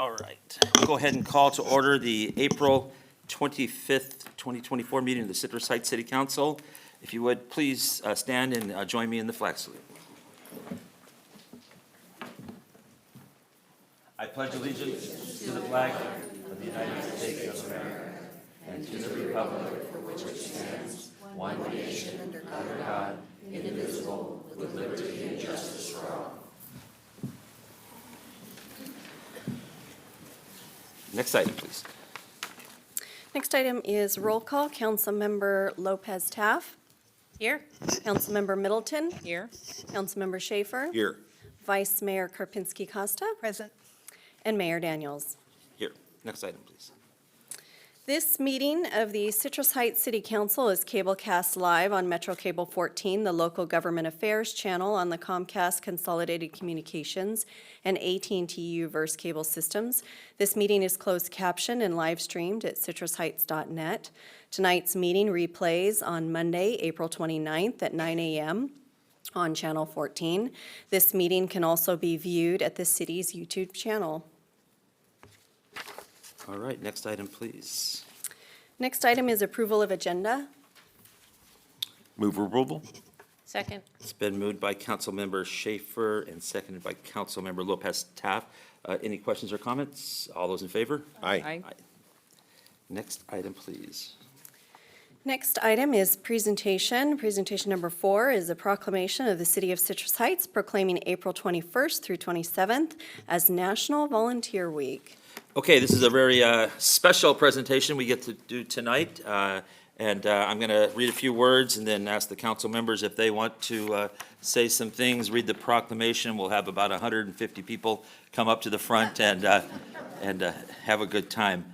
All right, we'll go ahead and call to order the April 25th, 2024 meeting of the Citrus Heights City Council. If you would, please stand and join me in the flag salute. I pledge allegiance to the flag of the United States of America and to the republic for which it stands, one nation under God, indivisible, with liberty and justice for all. Next item, please. Next item is roll call. Councilmember Lopez Taff. Here. Councilmember Middleton. Here. Councilmember Schaefer. Here. Vice Mayor Karpinski Costa. Present. And Mayor Daniels. Here. Next item, please. This meeting of the Citrus Heights City Council is cablecast live on Metro Cable 14, the local government affairs channel on the Comcast Consolidated Communications and AT&T U-verse cable systems. This meeting is closed captioned and live streamed at citrusheights.net. Tonight's meeting replays on Monday, April 29th at 9 a.m. on Channel 14. This meeting can also be viewed at the city's YouTube channel. All right, next item, please. Next item is approval of agenda. Move approval? Second. It's been moved by Councilmember Schaefer and seconded by Councilmember Lopez Taff. Any questions or comments? All those in favor? Aye. Next item, please. Next item is presentation. Presentation number 4 is a proclamation of the City of Citrus Heights proclaiming April 21st through 27th as National Volunteer Week. Okay, this is a very special presentation we get to do tonight. And I'm going to read a few words and then ask the council members if they want to say some things, read the proclamation. We'll have about 150 people come up to the front and have a good time.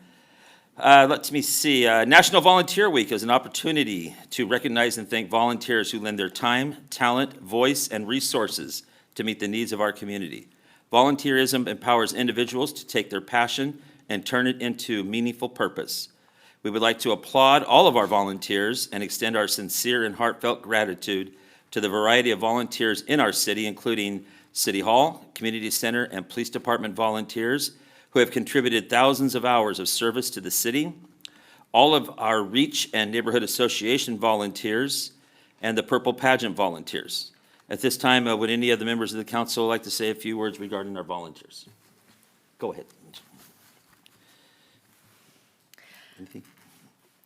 Let me see. National Volunteer Week is an opportunity to recognize and thank volunteers who lend their time, talent, voice, and resources to meet the needs of our community. Volunteerism empowers individuals to take their passion and turn it into meaningful purpose. We would like to applaud all of our volunteers and extend our sincere and heartfelt gratitude to the variety of volunteers in our city, including City Hall, Community Center, and Police Department volunteers who have contributed thousands of hours of service to the city, all of our Reach and Neighborhood Association volunteers, and the Purple Pageant volunteers. At this time, would any of the members of the council like to say a few words regarding our volunteers? Go ahead. Anything?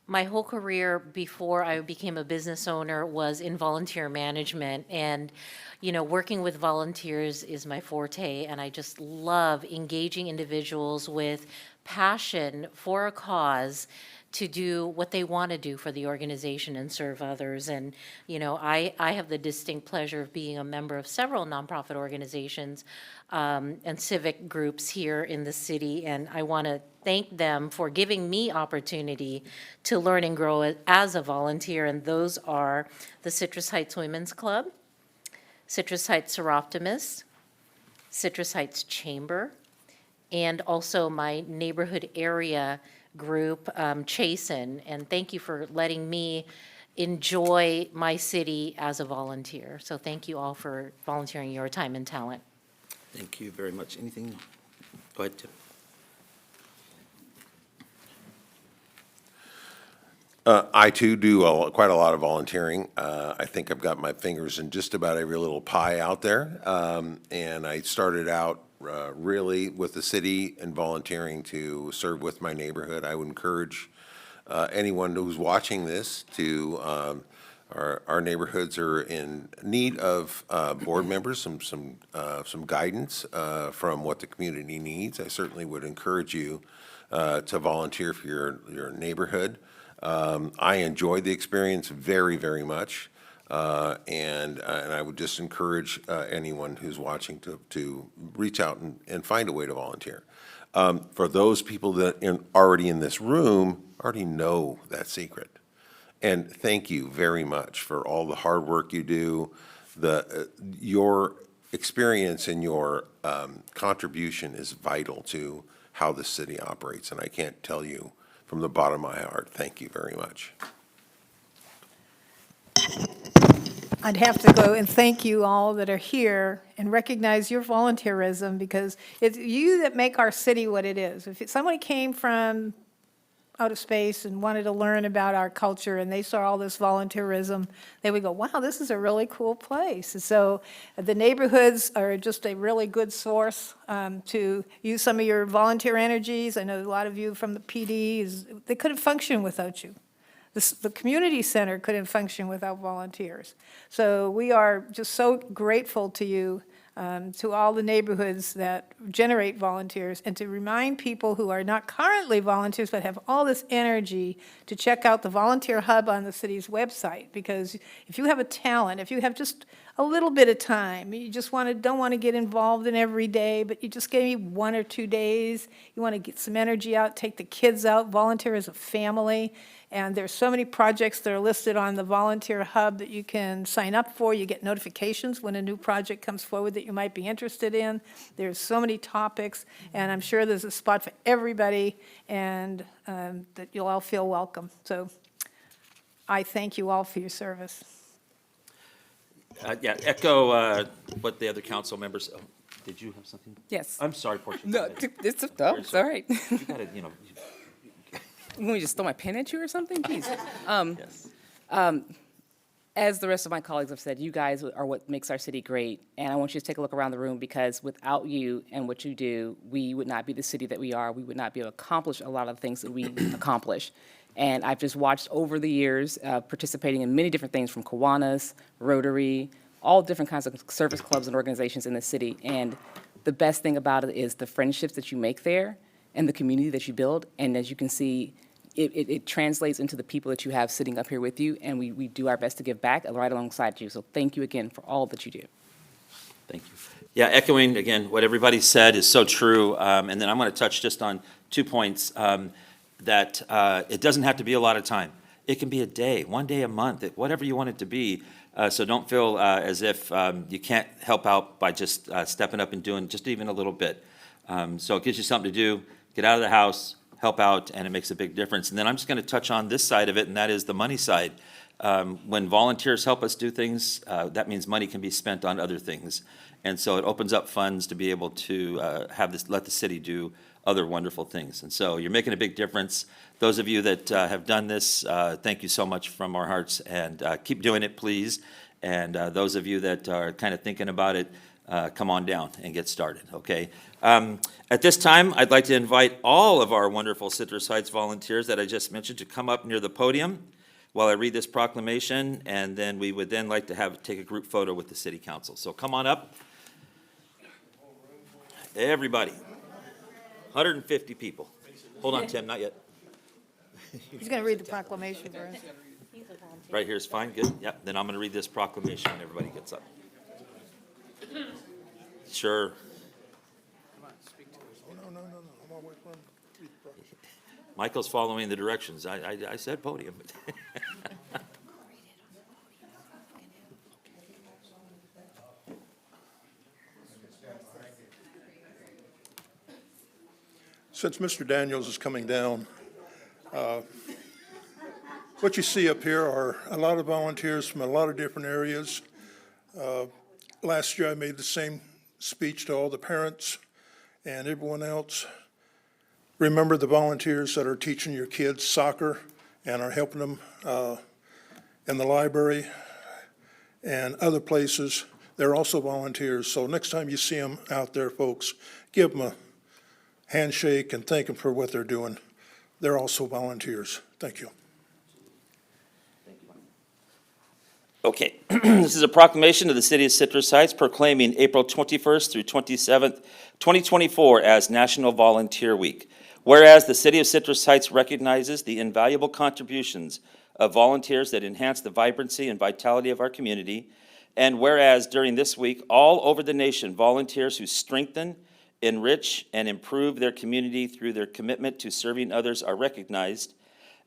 My whole career before I became a business owner was in volunteer management, and working with volunteers is my forte, and I just love engaging individuals with passion for a cause to do what they want to do for the organization and serve others. And, I have the distinct pleasure of being a member of several nonprofit organizations and civic groups here in the city, and I want to thank them for giving me opportunity to learn and grow as a volunteer, and those are the Citrus Heights Women's Club, Citrus Heights Seroptimists, Citrus Heights Chamber, and also my neighborhood area group, Chasen, and thank you for letting me enjoy my city as a volunteer. So thank you all for volunteering your time and talent. Thank you very much. Anything? Go ahead, Tim. I too do quite a lot of volunteering. I think I've got my fingers in just about every little pie out there. And I started out really with the city and volunteering to serve with my neighborhood. I would encourage anyone who's watching this to, our neighborhoods are in need of board members, some guidance from what the community needs. I certainly would encourage you to volunteer for your neighborhood. I enjoyed the experience very, very much, and I would just encourage anyone who's watching to reach out and find a way to volunteer. For those people that already in this room already know that secret, and thank you very much for all the hard work you do. Your experience and your contribution is vital to how the city operates, and I can't tell you from the bottom of my heart, thank you very much. I'd have to go and thank you all that are here and recognize your volunteerism, because it's you that make our city what it is. If somebody came from out of space and wanted to learn about our culture and they saw all this volunteerism, they would go, wow, this is a really cool place. And so the neighborhoods are just a really good source to use some of your volunteer energies. I know a lot of you from the PD, they couldn't function without you. The community center couldn't function without volunteers. So we are just so grateful to you, to all the neighborhoods that generate volunteers, and to remind people who are not currently volunteers but have all this energy to check out the Volunteer Hub on the city's website. Because if you have a talent, if you have just a little bit of time, you just don't want to get involved in every day, but you just give me 1 or 2 days, you want to get some energy out, take the kids out, volunteer as a family. And there's so many projects that are listed on the Volunteer Hub that you can sign up for. You get notifications when a new project comes forward that you might be interested in. There's so many topics, and I'm sure there's a spot for everybody, and that you'll all feel welcome. So I thank you all for your service. Yeah, echo what the other council members, oh, did you have something? Yes. I'm sorry, Portia. No, it's all right. You gotta, you know, Let me just throw my pen at you or something, please. yes. As the rest of my colleagues have said, you guys are what makes our city great. And I want you to take a look around the room, because without you and what you do, we would not be the city that we are. We would not be able to accomplish a lot of the things that we accomplish. And I've just watched over the years, participating in many different things, from Kiwanis, Rotary, all different kinds of service clubs and organizations in the city. And the best thing about it is the friendships that you make there and the community that you build. And as you can see, it translates into the people that you have sitting up here with you, and we do our best to give back right alongside you. So thank you again for all that you do. Thank you. Yeah, echoing again, what everybody said is so true. And then I'm going to touch just on 2 points, that it doesn't have to be a lot of time. It can be a day, 1 day a month, whatever you want it to be. So don't feel as if you can't help out by just stepping up and doing just even a little bit. So it gives you something to do, get out of the house, help out, and it makes a big difference. And then I'm just going to touch on this side of it, and that is the money side. When volunteers help us do things, that means money can be spent on other things. And so it opens up funds to be able to let the city do other wonderful things. And so you're making a big difference. Those of you that have done this, thank you so much from our hearts, and keep doing it, please. And those of you that are kind of thinking about it, come on down and get started, okay? At this time, I'd like to invite all of our wonderful Citrus Heights volunteers that I just mentioned to come up near the podium while I read this proclamation, and then we would then like to take a group photo with the city council. So come on up. Everybody. 150 people. Hold on, Tim, not yet. He's going to read the proclamation for us. Right here is fine, good. Yep, then I'm going to read this proclamation when everybody gets up. Sure. Michael's following the directions. I said podium. Since Mr. Daniels is coming down, what you see up here are a lot of volunteers from a lot of different areas. Last year, I made the same speech to all the parents and everyone else. Remember the volunteers that are teaching your kids soccer and are helping them in the library and other places. They're also volunteers. So next time you see them out there, folks, give them a handshake and thank them for what they're doing. They're also volunteers. Thank you. Okay, this is a proclamation of the City of Citrus Heights proclaiming April 21st through 27th, 2024 as National Volunteer Week. Whereas the City of Citrus Heights recognizes the invaluable contributions of volunteers that enhance the vibrancy and vitality of our community, and whereas during this week, all over the nation, volunteers who strengthen, enrich, and improve their community through their commitment to serving others are recognized,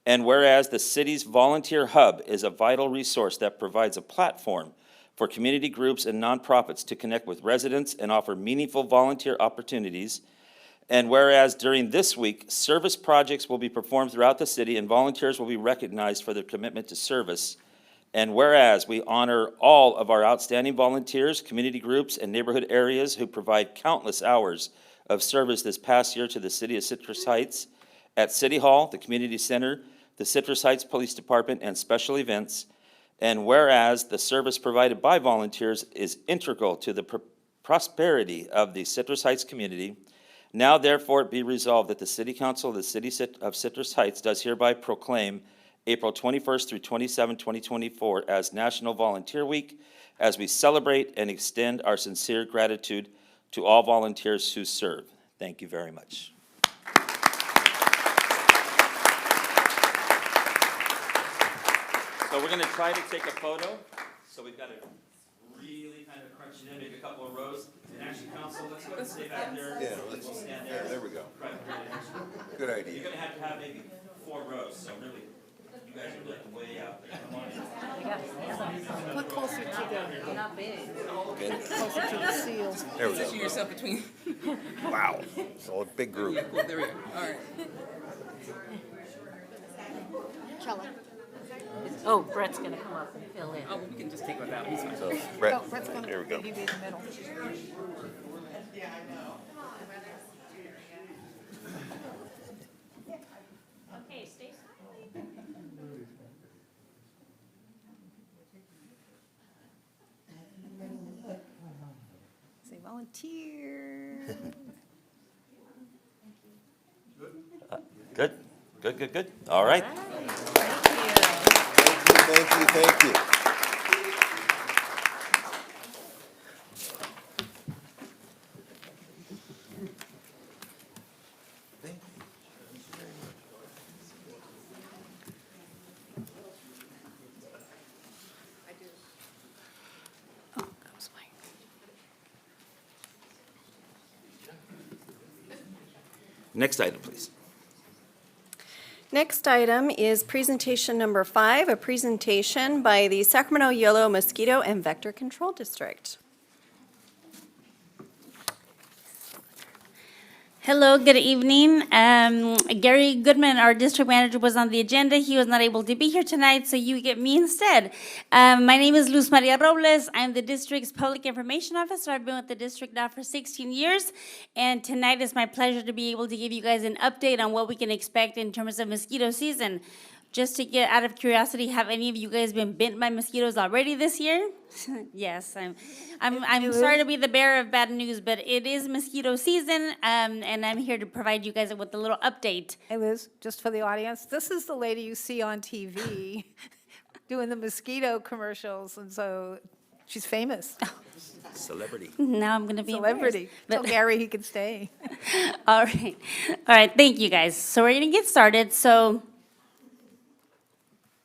and whereas the city's Volunteer Hub is a vital resource that provides a platform for community groups and nonprofits to connect with residents and offer meaningful volunteer opportunities, and whereas during this week, service projects will be performed throughout the city and volunteers will be recognized for their commitment to service, And whereas we honor all of our outstanding volunteers, community groups, and neighborhood areas who provide countless hours of service this past year to the city of Citrus Heights at City Hall, the Community Center, the Citrus Heights Police Department, and special events. And whereas the service provided by volunteers is integral to the prosperity of the Citrus Heights community, now therefore be resolved that the City Council of the City of Citrus Heights does hereby proclaim April 21st through 27, 2024 as National Volunteer Week, as we celebrate and extend our sincere gratitude to all volunteers who serve. Thank you very much. So we're going to try to take a photo. So we've got to really kind of crunch it in, make a couple of rows. And actually, council, let's go ahead and stay back there. Yeah, We'll stand there. There we go. Right, right. Good You're idea. going to have maybe 4 rows, so really, you guys are like way out there. Come on in. Put closer to the, Not big. closer to the seals. There we go. yourself between. Wow. So a big group. There we go. All right. Oh, Brett's gonna come up and fill in. Oh, we can just take it without. He's fine. So, Go, Brett, Brett's gonna, there we go. he'd be in the middle. Okay, stay Say volunteer. Good, good, good, good. All right. Thank you. Next item, please. Next item is presentation number 5, a presentation by the Sacramento Yellow Mosquito and Vector Control District. Hello, good evening. Gary Goodman, our district manager, was on the agenda. He was not able to be here tonight, so you get me instead. My name is Luz Maria Robles. I'm the district's public information officer. I've been with the district now for 16 years, and tonight is my pleasure to be able to give you guys an update on what we can expect in terms of mosquito season. Just to get out of curiosity, have any of you guys been bitten by mosquitoes already this year? Yes, I'm sorry to be the bearer of bad news, but it is mosquito season, and I'm here to provide you guys with a little update. Hey Liz, just for the audience, this is the lady you see on TV doing the mosquito commercials, and so she's famous, Celebrity. Now I'm gonna be celebrity. embarrassed, Tell but- Gary he can stay. All right, thank you guys. So we're gonna get started, so.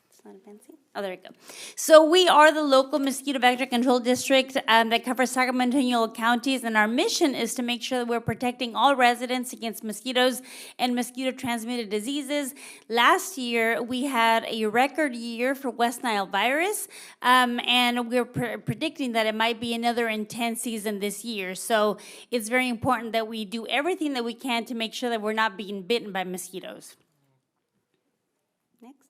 It's not advancing? Oh, there we go. So we are the local mosquito vector control district that covers Sacramento and Yolo counties, and our mission is to make sure that we're protecting all residents against mosquitoes and mosquito-transmitted diseases. Last year, we had a record year for West Nile virus, and we're predicting that it might be another intense season this year. So it's very important that we do everything that we can to make sure that we're not being bitten by mosquitoes. Next.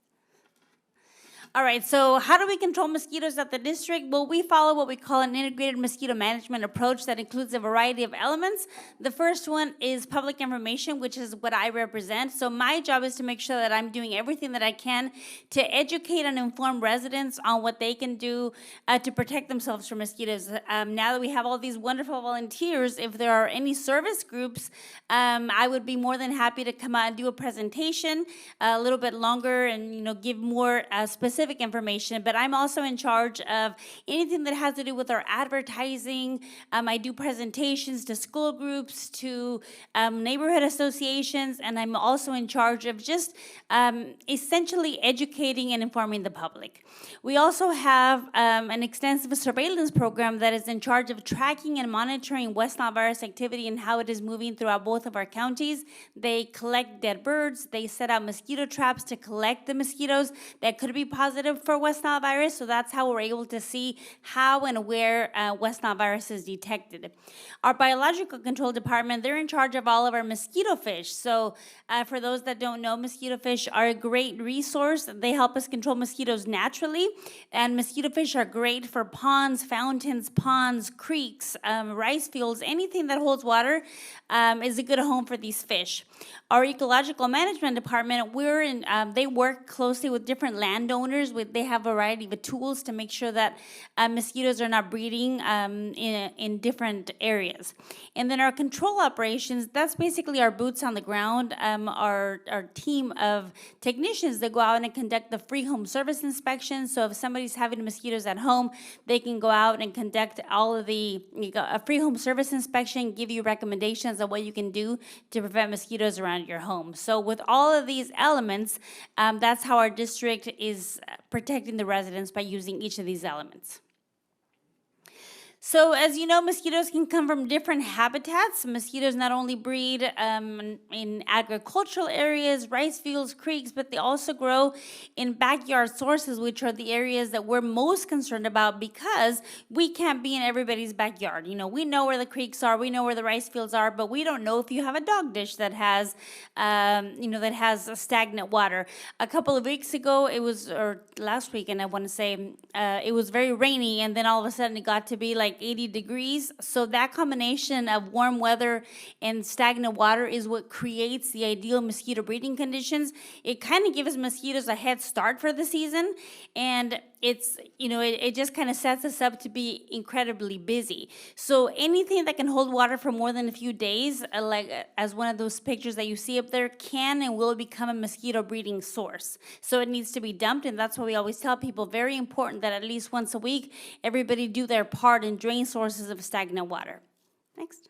All right, so how do we control mosquitoes at the district? Well, we follow what we call an integrated mosquito management approach that includes a variety of elements. The first one is public information, which is what I represent. So my job is to make sure that I'm doing everything that I can to educate and inform residents on what they can do to protect themselves from mosquitoes. Now that we have all these wonderful volunteers, if there are any service groups, I would be more than happy to come out and do a presentation a little bit longer and give more specific information, but I'm also in charge of anything that has to do with our advertising. I do presentations to school groups, to neighborhood associations, and I'm also in charge of just essentially educating and informing the public. We also have an extensive surveillance program that is in charge of tracking and monitoring West Nile virus activity and how it is moving throughout both of our counties. They collect dead birds. They set out mosquito traps to collect the mosquitoes that could be positive positive for West Nile virus, so that's how we're able to see how and where West Nile virus is detected. Our biological control department, they're in charge of all of our mosquito fish. So for those that don't know, mosquito fish are a great resource. They help us control mosquitoes naturally, and mosquito fish are great for ponds, fountains, creeks, rice fields, anything that holds water is a good home for these fish. Our ecological management department, they work closely with different landowners. They have a variety of tools to make sure that mosquitoes are not breeding in different areas. And then our control operations, that's basically our boots on the ground, our team of technicians that go out and conduct the free home service inspection. So if somebody's having mosquitoes at home, they can go out and conduct all of a free home service inspection, give you recommendations on what you can do to prevent mosquitoes around your home. So with all of these elements, that's how our district is protecting the residents, by using each of these elements. So as you know, mosquitoes can come from different habitats. Mosquitoes not only breed in agricultural areas, rice fields, creeks, but they also grow in backyard sources, which are the areas that we're most concerned about, because we can't be in everybody's backyard. You know, we know where the creeks are, we know where the rice fields are, but we don't know if you have a dog dish that has, that has stagnant water. A couple of weeks ago, or last week, and I want to say, it was very rainy, and then all of a sudden it got to be like 80 degrees. So that combination of warm weather and stagnant water is what creates the ideal mosquito breeding conditions. It kind of gives mosquitoes a head start for the season, and it just kind of sets us up to be incredibly busy. So anything that can hold water for more than a few days, as one of those pictures that you see up there, can and will become a mosquito breeding source. So it needs to be dumped, and that's why we always tell people, very important that at least once a week, everybody do their part and drain sources of stagnant water. Next.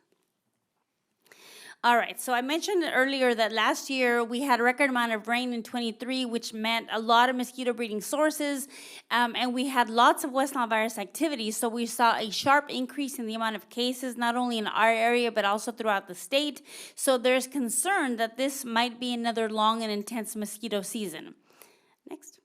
All right, so I mentioned earlier that last year we had a record amount of rain in 23, which meant a lot of mosquito breeding sources, and we had lots of West Nile virus activity. So we saw a sharp increase in the amount of cases, not only in our area, but also throughout the state. So there's concern that this might be another long and intense mosquito season. Next.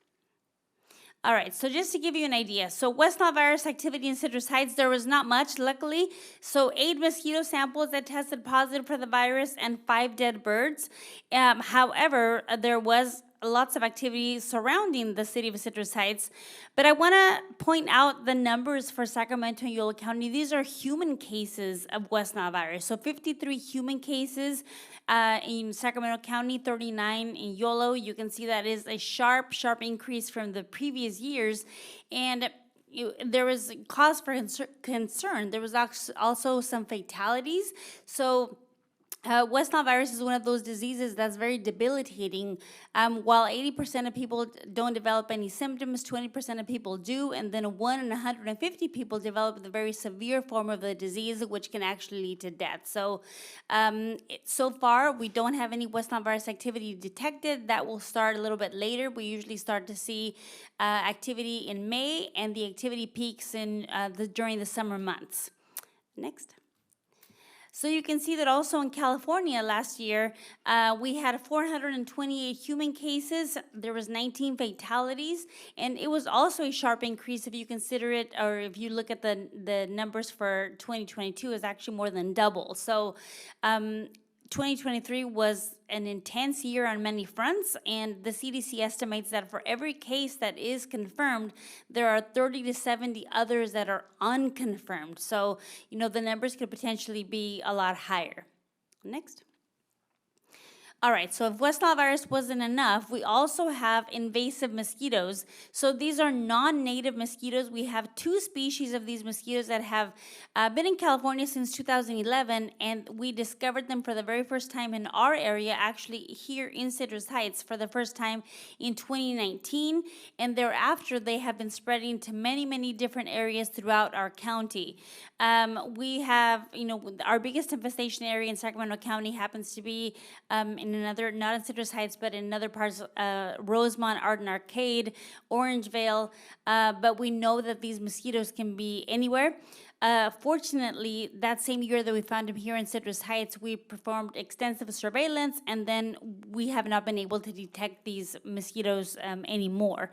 All right, so just to give you an idea, so West Nile virus activity in Citrus Heights, there was not much, luckily. So 8 mosquito samples that tested positive for the virus and 5 dead birds. However, there was lots of activity surrounding the city of Citrus Heights. But I want to point out the numbers for Sacramento and Yolo County. These are human cases of West Nile virus. So 53 human cases in Sacramento County, 39 in Yolo. You can see that is a sharp increase from the previous years. And there was cause for concern. There was also some fatalities. So West Nile virus is one of those diseases that's very debilitating. While 80% of people don't develop any symptoms, 20% of people do, and then 1 in 150 people develop the very severe form of the disease, which can actually lead to death. So, so far, we don't have any West Nile virus activity detected. That will start a little bit later. We usually start to see activity in May, and the activity peaks during the summer months. Next. So you can see that also in California last year, we had 428 human cases. There was 19 fatalities, and it was also a sharp increase if you consider it, or if you look at the numbers for 2022, is actually more than double. So 2023 was an intense year on many fronts, and the CDC estimates that for every case that is confirmed, there are 30 to 70 others that are unconfirmed. So, the numbers could potentially be a lot higher. Next. All right, so if West Nile virus wasn't enough, we also have invasive mosquitoes. So these are non-native mosquitoes. We have 2 species of these mosquitoes that have been in California since 2011, and we discovered them for the very first time in our area, actually here in Citrus Heights, for the first time in 2019, and thereafter they have been spreading to many, many different areas throughout our county. We have, our biggest infestation area in Sacramento County happens to be in another, not in Citrus Heights, but in other parts, Rosemont, Arden Arcade, Orangevale, but we know that these mosquitoes can be anywhere. Fortunately, that same year that we found him here in Citrus Heights, we performed extensive surveillance, and then we have not been able to detect these mosquitoes anymore.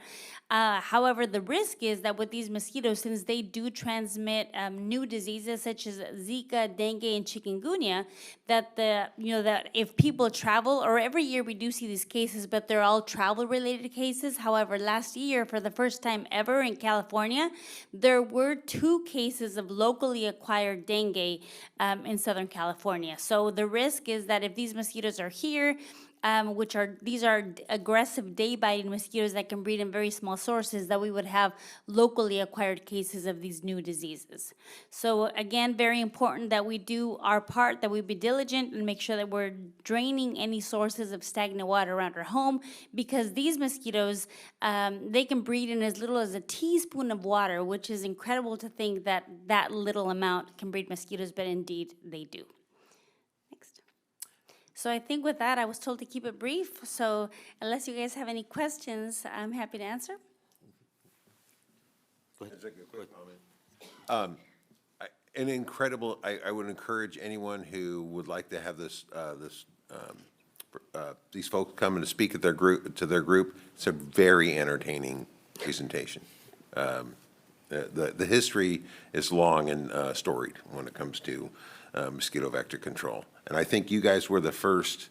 However, the risk is that with these mosquitoes, since they do transmit new diseases such as Zika, dengue, and chikungunya, that that if people travel, or every year we do see these cases, but they're all travel-related cases. However, last year, for the first time ever in California, there were 2 cases of locally acquired dengue in Southern California. So the risk is that if these mosquitoes are here, these are aggressive day-biting mosquitoes that can breed in very small sources, that we would have locally acquired cases of these new diseases. So again, very important that we do our part, that we be diligent and make sure that we're draining any sources of stagnant water around our home, because these mosquitoes, they can breed in as little as a teaspoon of water, which is incredible to think that that little amount can breed mosquitoes, but indeed they do. Next. So I think with that, I was told to keep it brief, so unless you guys have any questions, I'm happy to answer. I would encourage anyone who would like to have these folks come and to speak at their group. It's a very entertaining presentation. The history is long and storied when it comes to mosquito vector control. And I think you guys were the first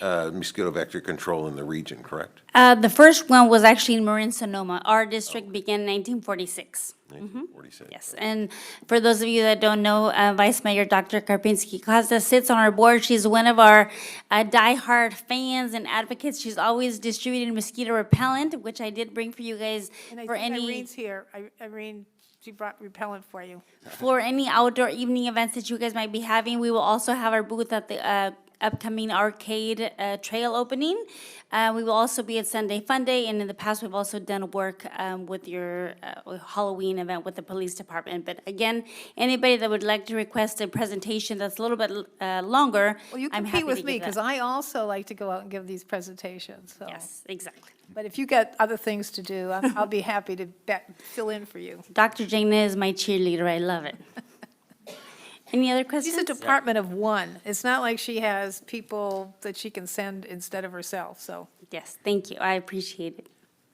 mosquito vector control in the region, correct? The first one was actually in Marin, Sonoma. Our district began in 1946. 1946. Yes, and for those of you that don't know, Vice Mayor Dr. Karpinski-Costa sits on our board. She's one of our diehard fans and advocates. She's always distributing mosquito repellent, which I did bring for you guys And I for think any, Irene's here. Irene, she brought repellent for you. for any outdoor evening events that you guys might be having. We will also have our booth at the upcoming arcade trail opening. We will also be at Sunday Fun Day, and in the past, we've also done work with your Halloween event with the police department. But again, anybody that would like to request a presentation that's a little bit longer, Well, you I'm happy compete to with me, give because that. I also like to go out and give these presentations, so. Yes, exactly. But if you got other things to do, I'll be happy to fill in for you. Dr. Jana is my cheerleader. I love it. Any other She's questions? a department of one. It's not like she has people that she can send instead of herself, so. Yes, thank you. I appreciate it.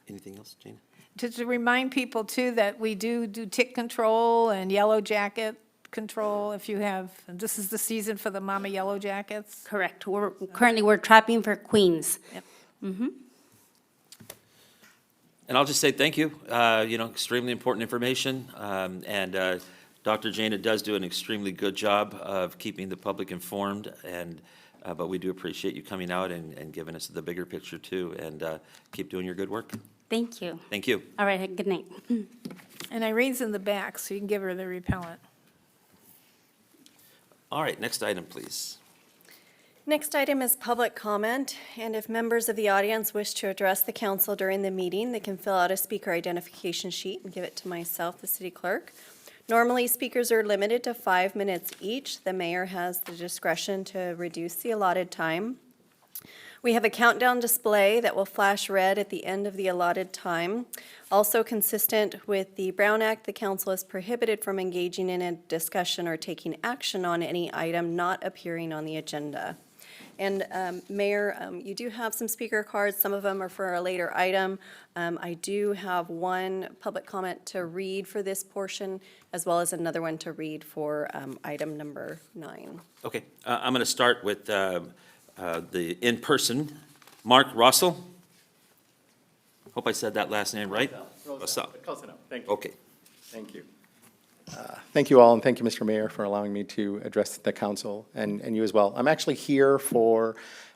Anything else, Gina? To remind people too that we do tick control and yellow jacket control if you have, and this is the season for the mama yellow jackets. Correct. We're trapping for queens. And I'll just say thank you. Extremely important information. And Dr. Jana does do an extremely good job of keeping the public informed. But we do appreciate you coming out and giving us the bigger picture too. And keep doing your good work. Thank you. Thank you. All right, good night. And Irene's in the back, so you can give her the repellent. All right, next item, please. Next item is public comment, and if members of the audience wish to address the council during the meeting, they can fill out a speaker identification sheet and give it to myself, the city clerk. Normally, speakers are limited to 5 minutes each. The mayor has the discretion to reduce the allotted time. We have a countdown display that will flash red at the end of the allotted time. Also consistent with the Brown Act, the council is prohibited from engaging in a discussion or taking action on any item not appearing on the agenda. And Mayor, you do have some speaker cards. Some of them are for a later item. I do have one public comment to read for this portion, as well as another one to read for item number 9. Okay, I'm going to start with the in-person, Mark Russell. Hope I said that last name right. Russell. Close enough, thank you. Okay. Thank you. Thank you all, and thank you, Mr. Mayor, for allowing me to address the council and you as well. I'm actually here to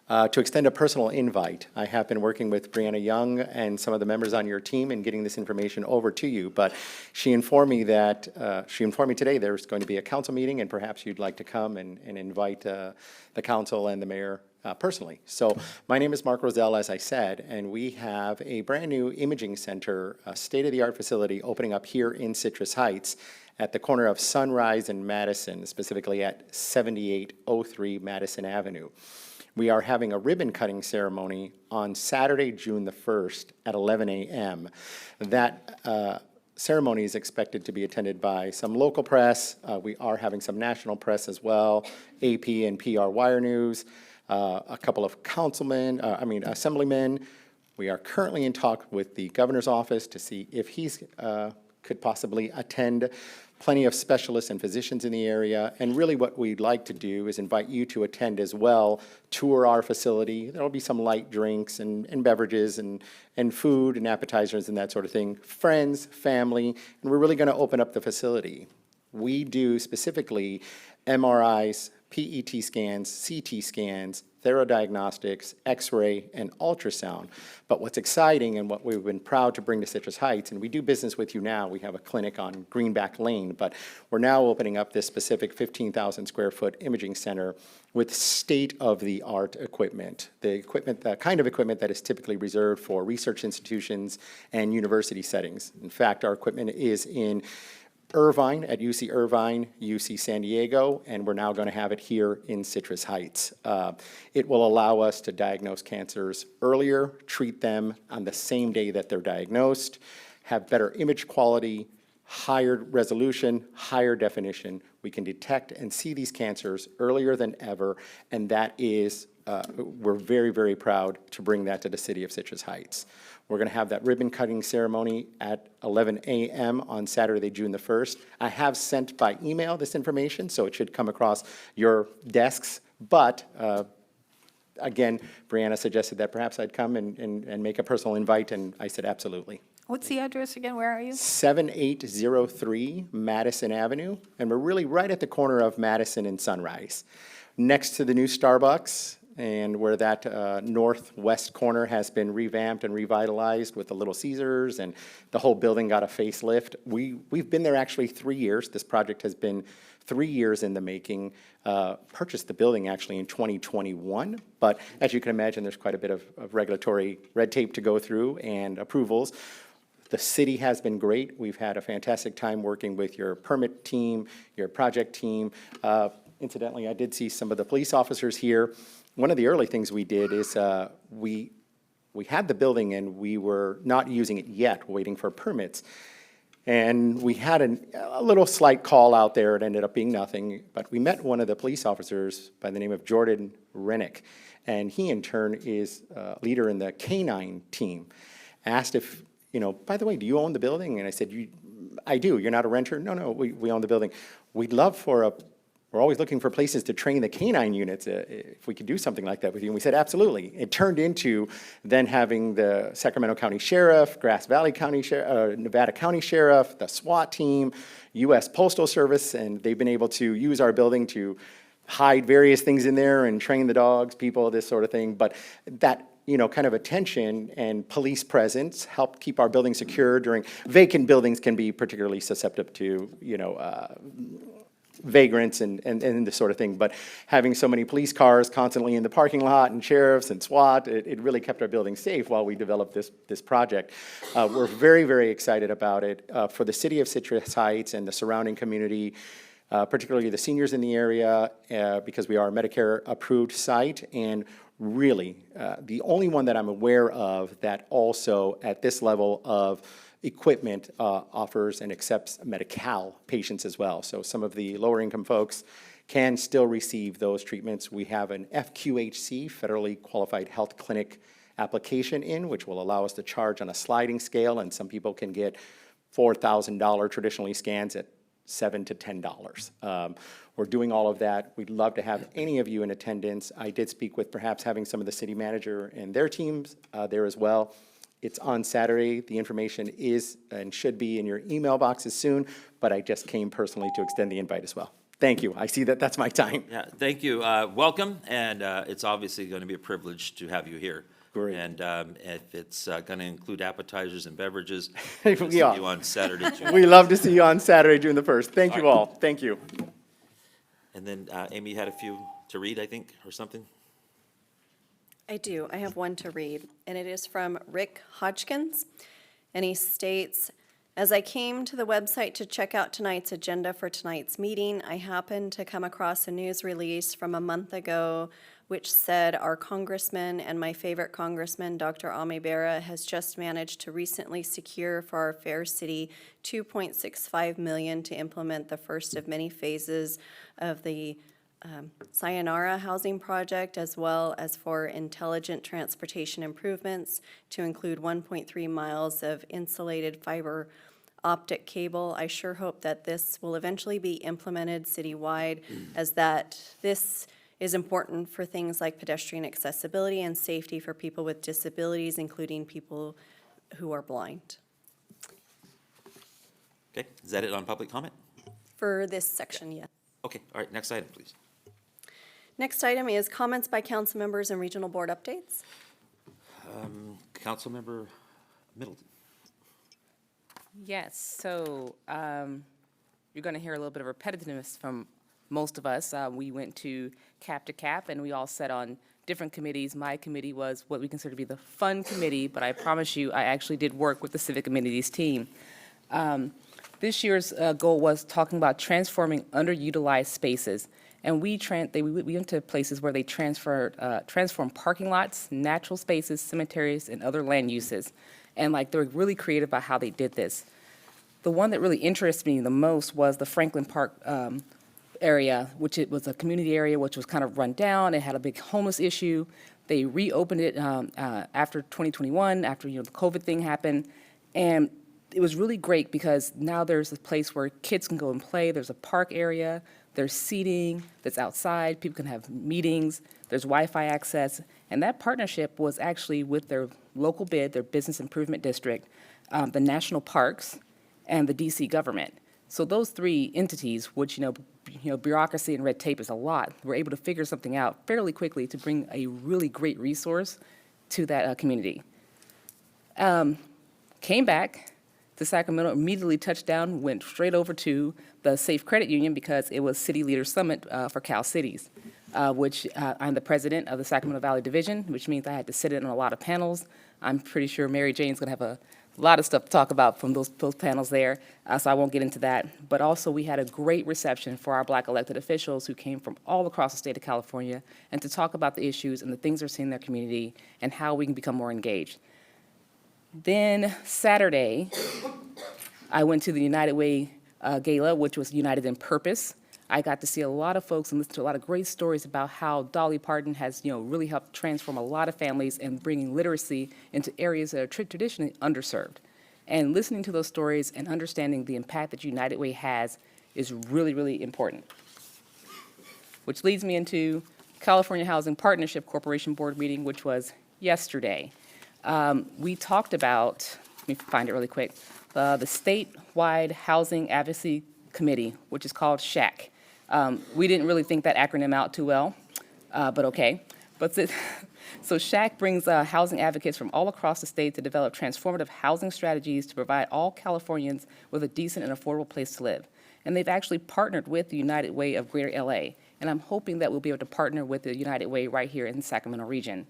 extend a personal invite. I have been working with Brianna Young and some of the members on your team in getting this information over to you, but she informed me today there's going to be a council meeting, and perhaps you'd like to come and invite the council and the mayor personally. So my name is Mark Roselle, as I said, and we have a brand-new imaging center, a state-of-the-art facility opening up here in Citrus Heights at the corner of Sunrise and Madison, specifically at 7803 Madison Avenue. We are having a ribbon-cutting ceremony on Saturday, June the 1st at 11 a.m. That ceremony is expected to be attended by some local press. We are having some national press as well, AP and PR Wire News, a couple of assemblymen. We are currently in talk with the governor's office to see if he's could possibly attend. Plenty of specialists and physicians in the area. And really what we'd like to do is invite you to attend as well, tour our facility. There'll be some light drinks and beverages and food and appetizers and that sort of thing. Friends, family, and we're really going to open up the facility. We do specifically MRIs, PET scans, CT scans, therodiagnostics, X-ray, and ultrasound. But what's exciting and what we've been proud to bring to Citrus Heights, and we do business with you now, we have a clinic on Greenback Lane, but we're now opening up this specific 15,000 square foot imaging center with state-of-the-art equipment. The kind of equipment that is typically reserved for research institutions and university settings. In fact, our equipment is in Irvine, at UC Irvine, UC San Diego, and we're now going to have it here in Citrus Heights. It will allow us to diagnose cancers earlier, treat them on the same day that they're diagnosed, have better image quality, higher resolution, higher definition. We can detect and see these cancers earlier than ever, and that is, we're very, very proud to bring that to the city of Citrus Heights. We're going to have that ribbon cutting ceremony at 11 a.m. on Saturday, June the 1st. I have sent by email this information, so it should come across your desks. But again, Brianna suggested that perhaps I'd come and make a personal invite, and I said absolutely. What's the address again? Where are you? 7803 Madison Avenue, and we're really right at the corner of Madison and Sunrise, next to the new Starbucks, and where that northwest corner has been revamped and revitalized with the Little Caesars, and the whole building got a facelift. We've been there actually 3 years. This project has been 3 years in the making. Purchased the building actually in 2021, but as you can imagine, there's quite a bit of regulatory red tape to go through and approvals. The city has been great. We've had a fantastic time working with your permit team, your project team. Incidentally, I did see some of the police officers here. One of the early things we did is we had the building and we were not using it yet, waiting for permits. And we had a little slight call out there. It ended up being nothing. But we met one of the police officers by the name of Jordan Rennick. And he, in turn, is a leader in the K-9 team. Asked if, by the way, do you own the building? And I said, I do. You're not a renter? No, we own the building. We're always looking for places to train the K-9 units, if we could do something like that with you. And we said, absolutely. It turned into then having the Sacramento County Sheriff, Grass Valley County Sheriff, Nevada County Sheriff, the SWAT team, U.S. Postal Service, and they've been able to use our building to hide various things in there and train the dogs, people, this sort of thing. But that kind of attention and police presence helped keep our building secure during, vacant buildings can be particularly susceptible to, vagrants and this sort of thing, but having so many police cars constantly in the parking lot and sheriffs and SWAT, it really kept our building safe while we developed this project. We're very, very excited about it. For the city of Citrus Heights and the surrounding community, particularly the seniors in the area, because we are a Medicare-approved site, and really the only one that I'm aware of that also at this level of equipment offers and accepts Medi-Cal patients as well. So some of the lower income folks can still receive those treatments. We have an FQHC, Federally Qualified Health Clinic application in, which will allow us to charge on a sliding scale, and some people can get $4,000 traditionally scans at $7 to $10. We're doing all of that. We'd love to have any of you in attendance. I did speak with perhaps having some of the city manager and their teams there as well. It's on Saturday. The information is and should be in your email boxes soon, but I just came personally to extend the invite as well. Thank you. I see that that's my time. Yeah, thank you. Welcome, and it's obviously going to be a privilege to have you here. Great. And if it's going to include appetizers and beverages, we'll see Yeah. you on Saturday, June. We love to see you on Saturday, June the 1st. Thank you all. Thank you. And then Amy had a few to read, I think, or something. I do. I have one to read, and it is from Rick Hodgkins, and he states, As I came to the website to check out tonight's agenda for tonight's meeting, I happened to come across a news release from a month ago which said our congressman and my favorite congressman, Dr. Ame Barra, has just managed to recently secure for our fair city $2.65 million to implement the first of many phases of the Sayonara Housing Project, as well as for intelligent transportation improvements to include 1.3 miles of insulated fiber optic cable. I sure hope that this will eventually be implemented citywide, as that this is important for things like pedestrian accessibility and safety for people with disabilities, including people who are blind. Okay, is that it on public comment? For this section, yes. Okay, all right, next item, please. Next item is comments by council members and regional board updates. Councilmember Middleton. Yes, so you're going to hear a little bit of repetitiveness from most of us. We went to Cap, and we all sat on different committees. My committee was what we consider to be the fun committee, but I promise you, I actually did work with the Civic Amenities team. This year's goal was talking about transforming underutilized spaces. And we went to places where they transformed parking lots, natural spaces, cemeteries, and other land uses. And they were really creative about how they did this. The one that really interested me the most was the Franklin Park area, which it was a community area which was kind of run down. It had a big homeless issue. They reopened it after 2021, after the COVID thing happened. And it was really great because now there's a place where kids can go and play. There's a park area. There's seating that's outside. People can have meetings. There's Wi-Fi access. And that partnership was actually with their local bid, their business improvement district, the national parks, and the DC government. So those three entities, which, bureaucracy and red tape is a lot, were able to figure something out fairly quickly to bring a really great resource to that community. Came back to Sacramento, immediately touched down, went straight over to the Safe Credit Union because it was City Leaders Summit for Cal Cities, which I'm the president of the Sacramento Valley Division, which means I had to sit in on a lot of panels. I'm pretty sure Mary Jane's going to have a lot of stuff to talk about from those panels there, so I won't get into that. But also, we had a great reception for our Black elected officials who came from all across the state of California and to talk about the issues and the things they're seeing in their community and how we can become more engaged. Then Saturday, I went to the United Way Gala, which was United in Purpose. I got to see a lot of folks and listen to a lot of great stories about how Dolly Parton has, really helped transform a lot of families and bringing literacy into areas that are traditionally underserved. And listening to those stories and understanding the impact that United Way has is really, really important. Which leads me into California Housing Partnership Corporation Board meeting, which was yesterday. We talked about, let me find it really quick, the statewide Housing Advocacy Committee, which is called SHAC. We didn't really think that acronym out too well, but okay. So SHAC brings housing advocates from all across the state to develop transformative housing strategies to provide all Californians with a decent and affordable place to live. And they've actually partnered with the United Way of Greater LA. And I'm hoping that we'll be able to partner with the United Way right here in the Sacramento region.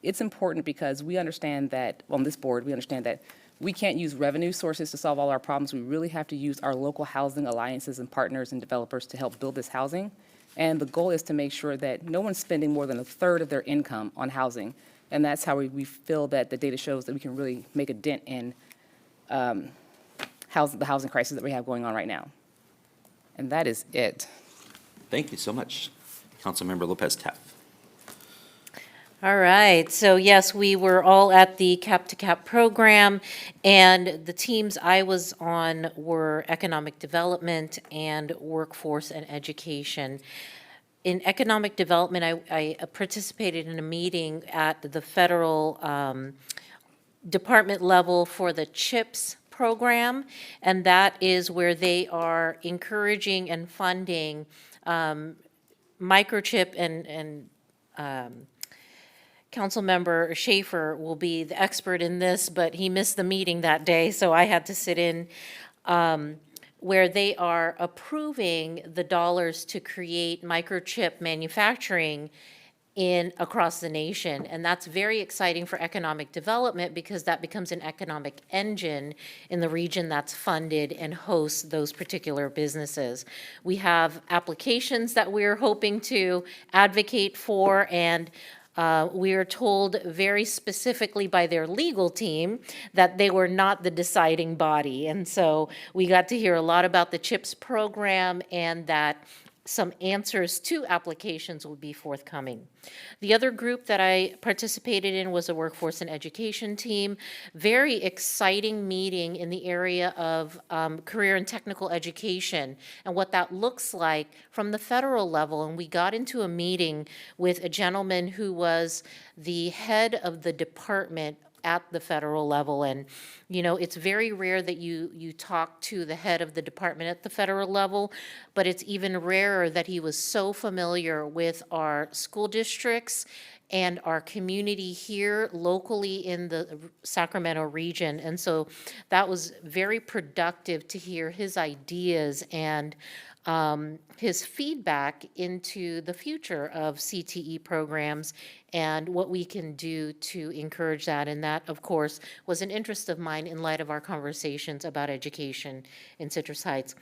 It's important because we understand that, on this board, we understand that we can't use revenue sources to solve all our problems. We really have to use our local housing alliances and partners and developers to help build this housing. And the goal is to make sure that no one's spending more than a third of their income on housing. And that's how we feel that the data shows that we can really make a dent in the housing crisis that we have going on right now. And that is it. Thank you so much. Councilmember Lopez Taft. All right, so yes, we were all at the Cap to Cap program, and the teams I was on were economic development and workforce and education. In economic development, I participated in a meeting at the federal department level for the CHIPS program, and that is where they are encouraging and funding microchip and Councilmember Schaefer will be the expert in this, but he missed the meeting that day, so I had to sit in, where they are approving the dollars to create microchip manufacturing across the nation. And that's very exciting for economic development because that becomes an economic engine in the region that's funded and hosts those particular businesses. We have applications that we're hoping to advocate for, and we are told very specifically by their legal team that they were not the deciding body. And so we got to hear a lot about the CHIPS program and that some answers to applications will be forthcoming. The other group that I participated in was a workforce and education team. Very exciting meeting in the area of career and technical education and what that looks like from the federal level. And we got into a meeting with a gentleman who was the head of the department at the federal level. And, you know, it's very rare that you talk to the head of the department at the federal level, but it's even rarer that he was so familiar with our school districts and our community here locally in the Sacramento region. And so that was very productive to hear his ideas and his feedback into the future of CTE programs and what we can do to encourage that. And that, of course, was an interest of mine in light of our conversations about education in Citrus Heights.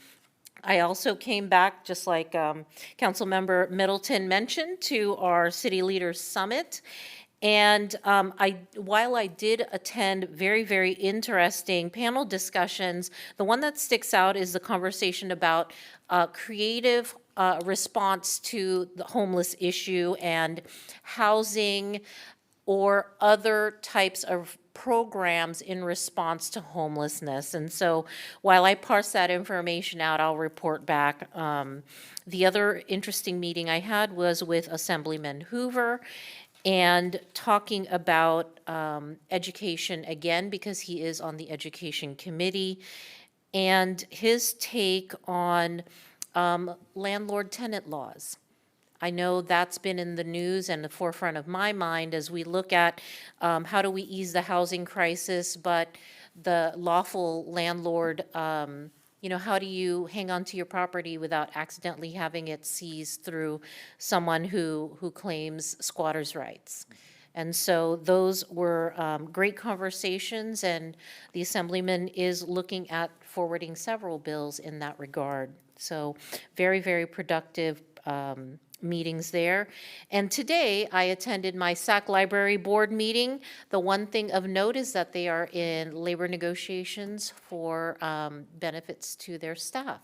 I also came back, just like Councilmember Middleton mentioned, to our City Leaders Summit. And while I did attend very, very interesting panel discussions, the one that sticks out is the conversation about creative response to the homeless issue and housing or other types of programs in response to homelessness. And so while I parse that information out, I'll report back. The other interesting meeting I had was with Assemblyman Hoover, and talking about education again, because he is on the Education Committee, and his take on landlord-tenant laws. I know that's been in the news and the forefront of my mind as we look at how do we ease the housing crisis, but the lawful landlord, you know, how do you hang on to your property without accidentally having it seized through someone who claims squatters' rights? And so those were great conversations, and the Assemblyman is looking at forwarding several bills in that regard. So very, very productive meetings there. And today I attended my SAC Library Board meeting. The one thing of note is that they are in labor negotiations for benefits to their staff,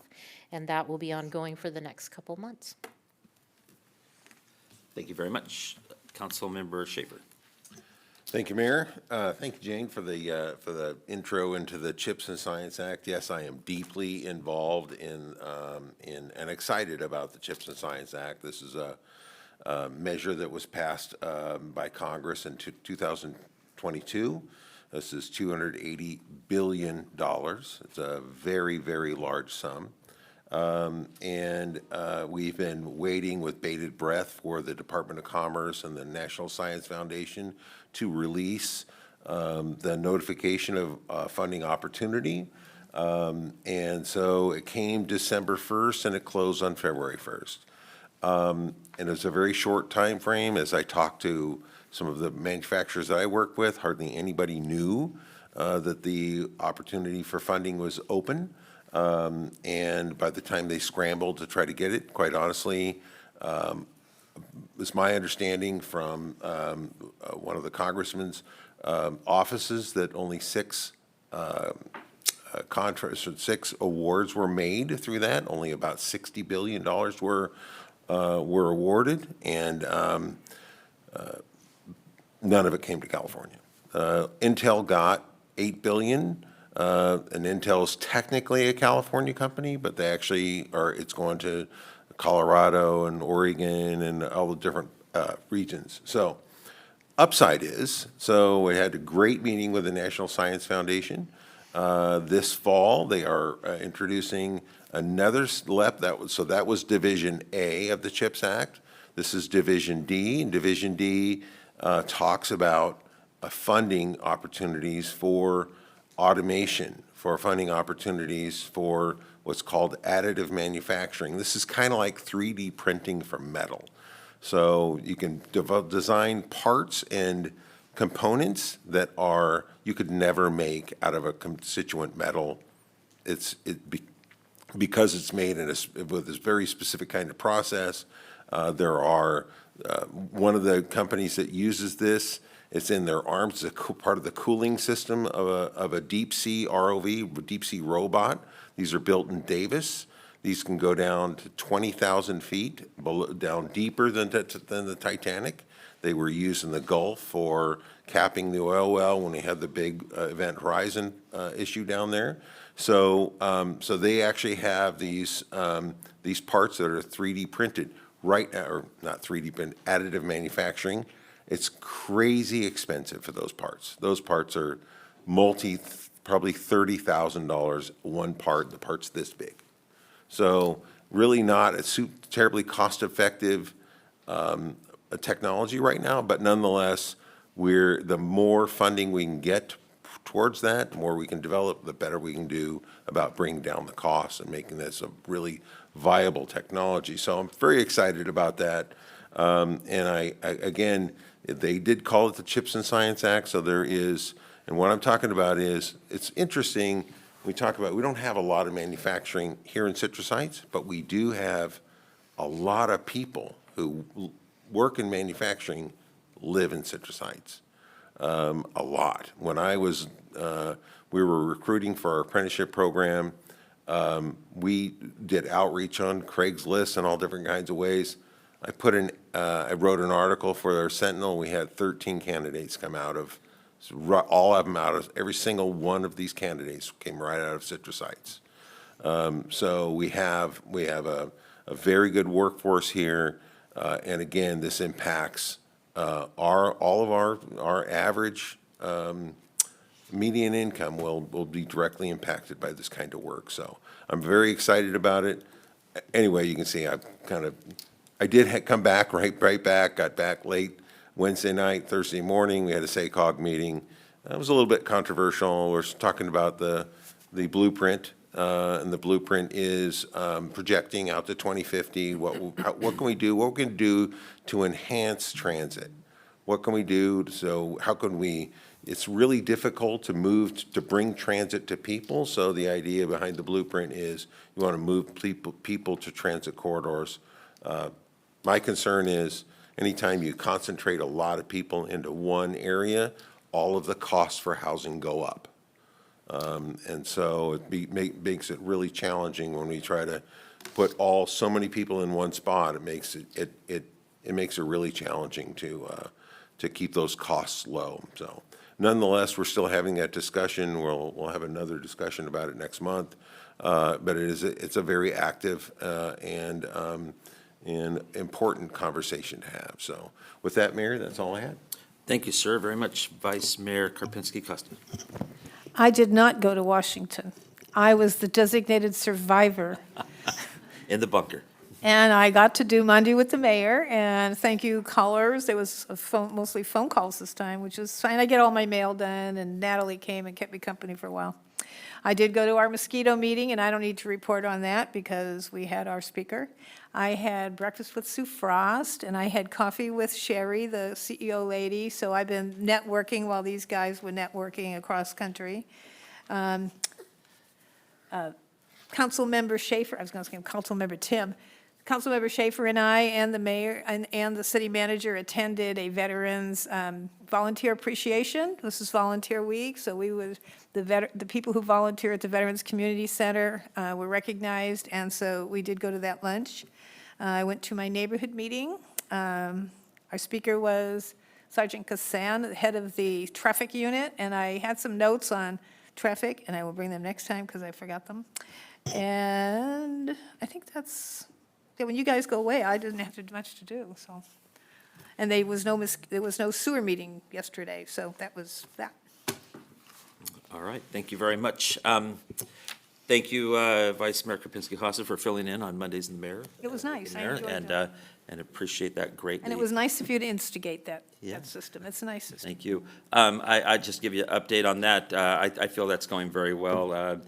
and that will be ongoing for the next couple months. Thank you very much. Councilmember Schaefer. Thank you, Mayor. Thank you, Jane, for the intro into the CHIPS and Science Act. Yes, I am deeply involved in and excited about the CHIPS and Science Act. This is a measure that was passed by Congress in 2022. This is $280 billion. It's a very, very large sum. And we've been waiting with bated breath for the Department of Commerce and the National Science Foundation to release the notification of funding opportunity. And so it came December 1st and it closed on February 1st. And it was a very short time frame. As I talked to some of the manufacturers that I work with, hardly anybody knew that the opportunity for funding was open. And by the time they scrambled to try to get it, quite honestly, it's my understanding from one of the congressman's offices that only six contracts or 6 awards were made through that. Only about $60 billion were awarded, and none of it came to California. Intel got $8 billion. And Intel is technically a California company, but they actually are, it's going to Colorado and Oregon and all the different regions. So upside is, so we had a great meeting with the National Science Foundation. This fall, they are introducing another SLEP. That was Division A of the CHIPS Act. This is Division D, and Division D talks about funding opportunities for automation, for funding opportunities for what's called additive manufacturing. This is kind of like 3D printing for metal. So you can design parts and components that you could never make out of a constituent metal. Because it's made with this very specific kind of process. One of the companies that uses this, it's in their arms, it's part of the cooling system of a deep sea ROV, deep sea robot. These are built in Davis. These can go down to 20,000 feet, down deeper than the Titanic. They were used in the Gulf for capping the oil well when we had the big Event Horizon issue down there. So they actually have these parts that are 3D printed or not 3D printed, additive manufacturing. It's crazy expensive for those parts. Those parts are probably $30,000 one part. The part's this big. So really not a terribly cost-effective technology right now, but nonetheless, the more funding we can get towards that, the more we can develop, the better we can do about bringing down the costs and making this a really viable technology. So I'm very excited about that. And again, they did call it the Chips and Science Act, so there is, and what I'm talking about is, it's interesting, we don't have a lot of manufacturing here in Citrus Heights, but we do have a lot of people who work in manufacturing live in Citrus Heights. A lot. When we were recruiting for our apprenticeship program, we did outreach on Craigslist and all different kinds of ways. I wrote an article for our Sentinel. We had 13 candidates come out of, every single one of these candidates came right out of Citrus Heights. So we have a very good workforce here, and again, this impacts all of our average median income will be directly impacted by this kind of work. So I'm very excited about it. Anyway, you can see I did come back right back, got back late Wednesday night, Thursday morning. We had a SACOG meeting. It was a little bit controversial. We're talking about the blueprint, and the blueprint is projecting out to 2050. What can we do? What we can do to enhance transit? What can we do? So how can we? It's really difficult to bring transit to people. So the idea behind the blueprint is you want to move people to transit corridors. My concern is anytime you concentrate a lot of people into one area, all of the costs for housing go up. And so it makes it really challenging when we try to put so many people in one spot. It makes it really challenging to keep those costs low. So nonetheless, we're still having that discussion. We'll have another discussion about it next month. But it's a very active and important conversation to have. So with that, Mayor, that's all I had. Thank you, sir, very much. Vice Mayor Karpinski-Costa. I did not go to Washington. I was the designated survivor. In the bunker. And I got to do Monday with the mayor, and thank you, callers. It was mostly phone calls this time, which was fine. I get all my mail done, and Natalie came and kept me company for a while. I did go to our mosquito meeting, and I don't need to report on that because we had our speaker. I had breakfast with Sue Frost, and I had coffee with Sherry, the CEO lady. So I've been networking while these guys were networking across country. Councilmember Schaefer, I was going to say Councilmember Tim. Councilmember Schaefer and I and the mayor and the city manager attended a veterans volunteer appreciation. This is Volunteer Week, so the people who volunteer at the Veterans Community Center were recognized, and so we did go to that lunch. I went to my neighborhood meeting. Our speaker was Sergeant Kassan, the head of the traffic unit, and I had some notes on traffic, and I will bring them next time because I forgot them. And I think that's, yeah, when you guys go away, I didn't have much to do, so. And there was no sewer meeting yesterday, so that was that. All right, thank you very much. Thank you, Vice Mayor Karpinski-Costa, for filling in on Mondays in the Mayor. It was nice. I Mayor, enjoyed that. and appreciate that greatly. And it was nice of you to instigate that Yeah. system. It's a nice system. Thank you. I just give you an update on that. I feel that's going very well.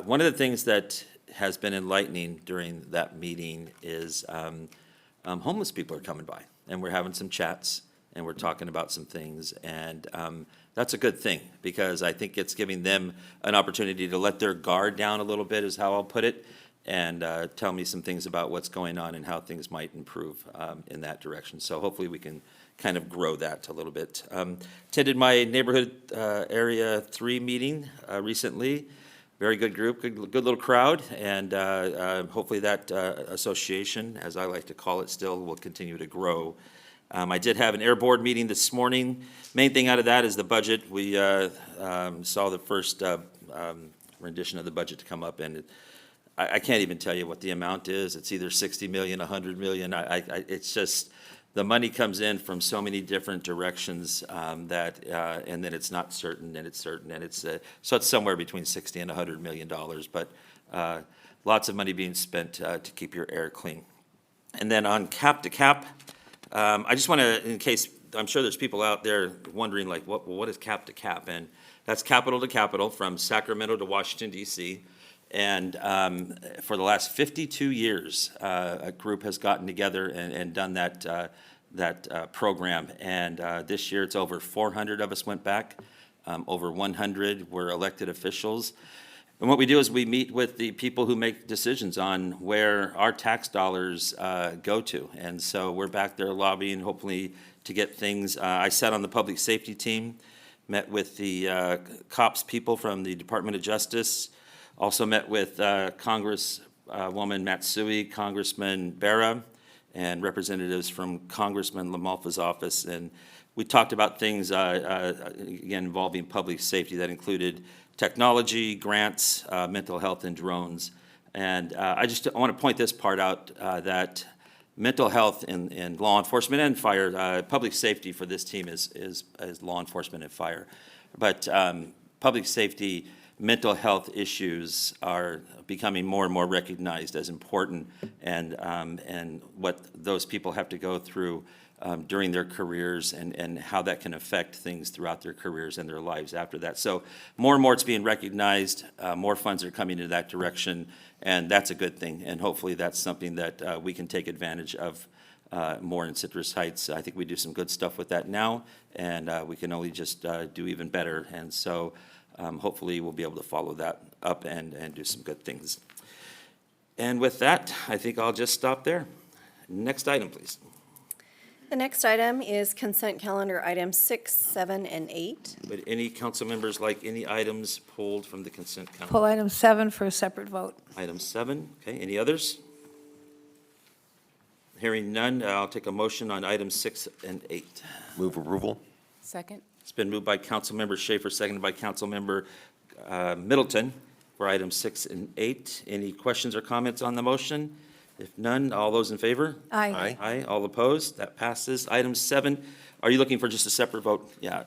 One of the things that has been enlightening during that meeting is homeless people are coming by, and we're having some chats, and we're talking about some things, and that's a good thing, because I think it's giving them an opportunity to let their guard down a little bit, is how I'll put it, and tell me some things about what's going on and how things might improve in that direction. So hopefully we can kind of grow that a little bit. Attended my neighborhood Area 3 meeting recently. Very good group, good little crowd, and hopefully that association, as I like to call it still, will continue to grow. I did have an air board meeting this morning. Main thing out of that is the budget. We saw the first rendition of the budget to come up, and I can't even tell you what the amount is. It's either 60 million, 100 million. It's just, the money comes in from so many different directions that, and then it's not certain, and it's certain, and it's, so it's somewhere between 60 and 100 million dollars, but lots of money being spent to keep your air clean. And then on cap to cap, I just want to, in case, I'm sure there's people out there wondering like, what is cap to cap? And that's capital to capital from Sacramento to Washington DC. And for the last 52 years, a group has gotten together and done that program. And this year, it's over 400 of us went back. Over 100 were elected officials. And what we do is we meet with the people who make decisions on where our tax dollars go to. And so we're back there lobbying, hopefully, to get things. I sat on the public safety team, met with the cops people from the Department of Justice, also met with Congresswoman Matsui, Congressman Barra, and representatives from Congressman LaMalfa's office. And we talked about things, again, involving public safety that included technology, grants, mental health, and drones. And I want to point this part out, that mental health in law enforcement and fire, public safety for this team is law enforcement and fire. But public safety, mental health issues are becoming more and more recognized as important, and what those people have to go through during their careers, and how that can affect things throughout their careers and their lives after that. So more and more it's being recognized, more funds are coming in that direction, and that's a good thing. And hopefully that's something that we can take advantage of more in Citrus Heights. I think we do some good stuff with that now, and we can only just do even better. And so hopefully we'll be able to follow that up and do some good things. And with that, I think I'll just stop there. Next item, please. The next item is consent calendar items 6, 7, and 8. Would any council members like any items pulled from the consent calendar? Pull item 7 for a separate vote. Item 7, okay, any others? Hearing none, I'll take a motion on items 6 and 8. Move approval? Second? It's been moved by Councilmember Schaefer, seconded by Councilmember Middleton for items 6 and 8. Any questions or comments on the motion? If none, all those in favor? Aye. Aye, all opposed? That passes. Item 7, are you looking for just a separate vote? Yeah.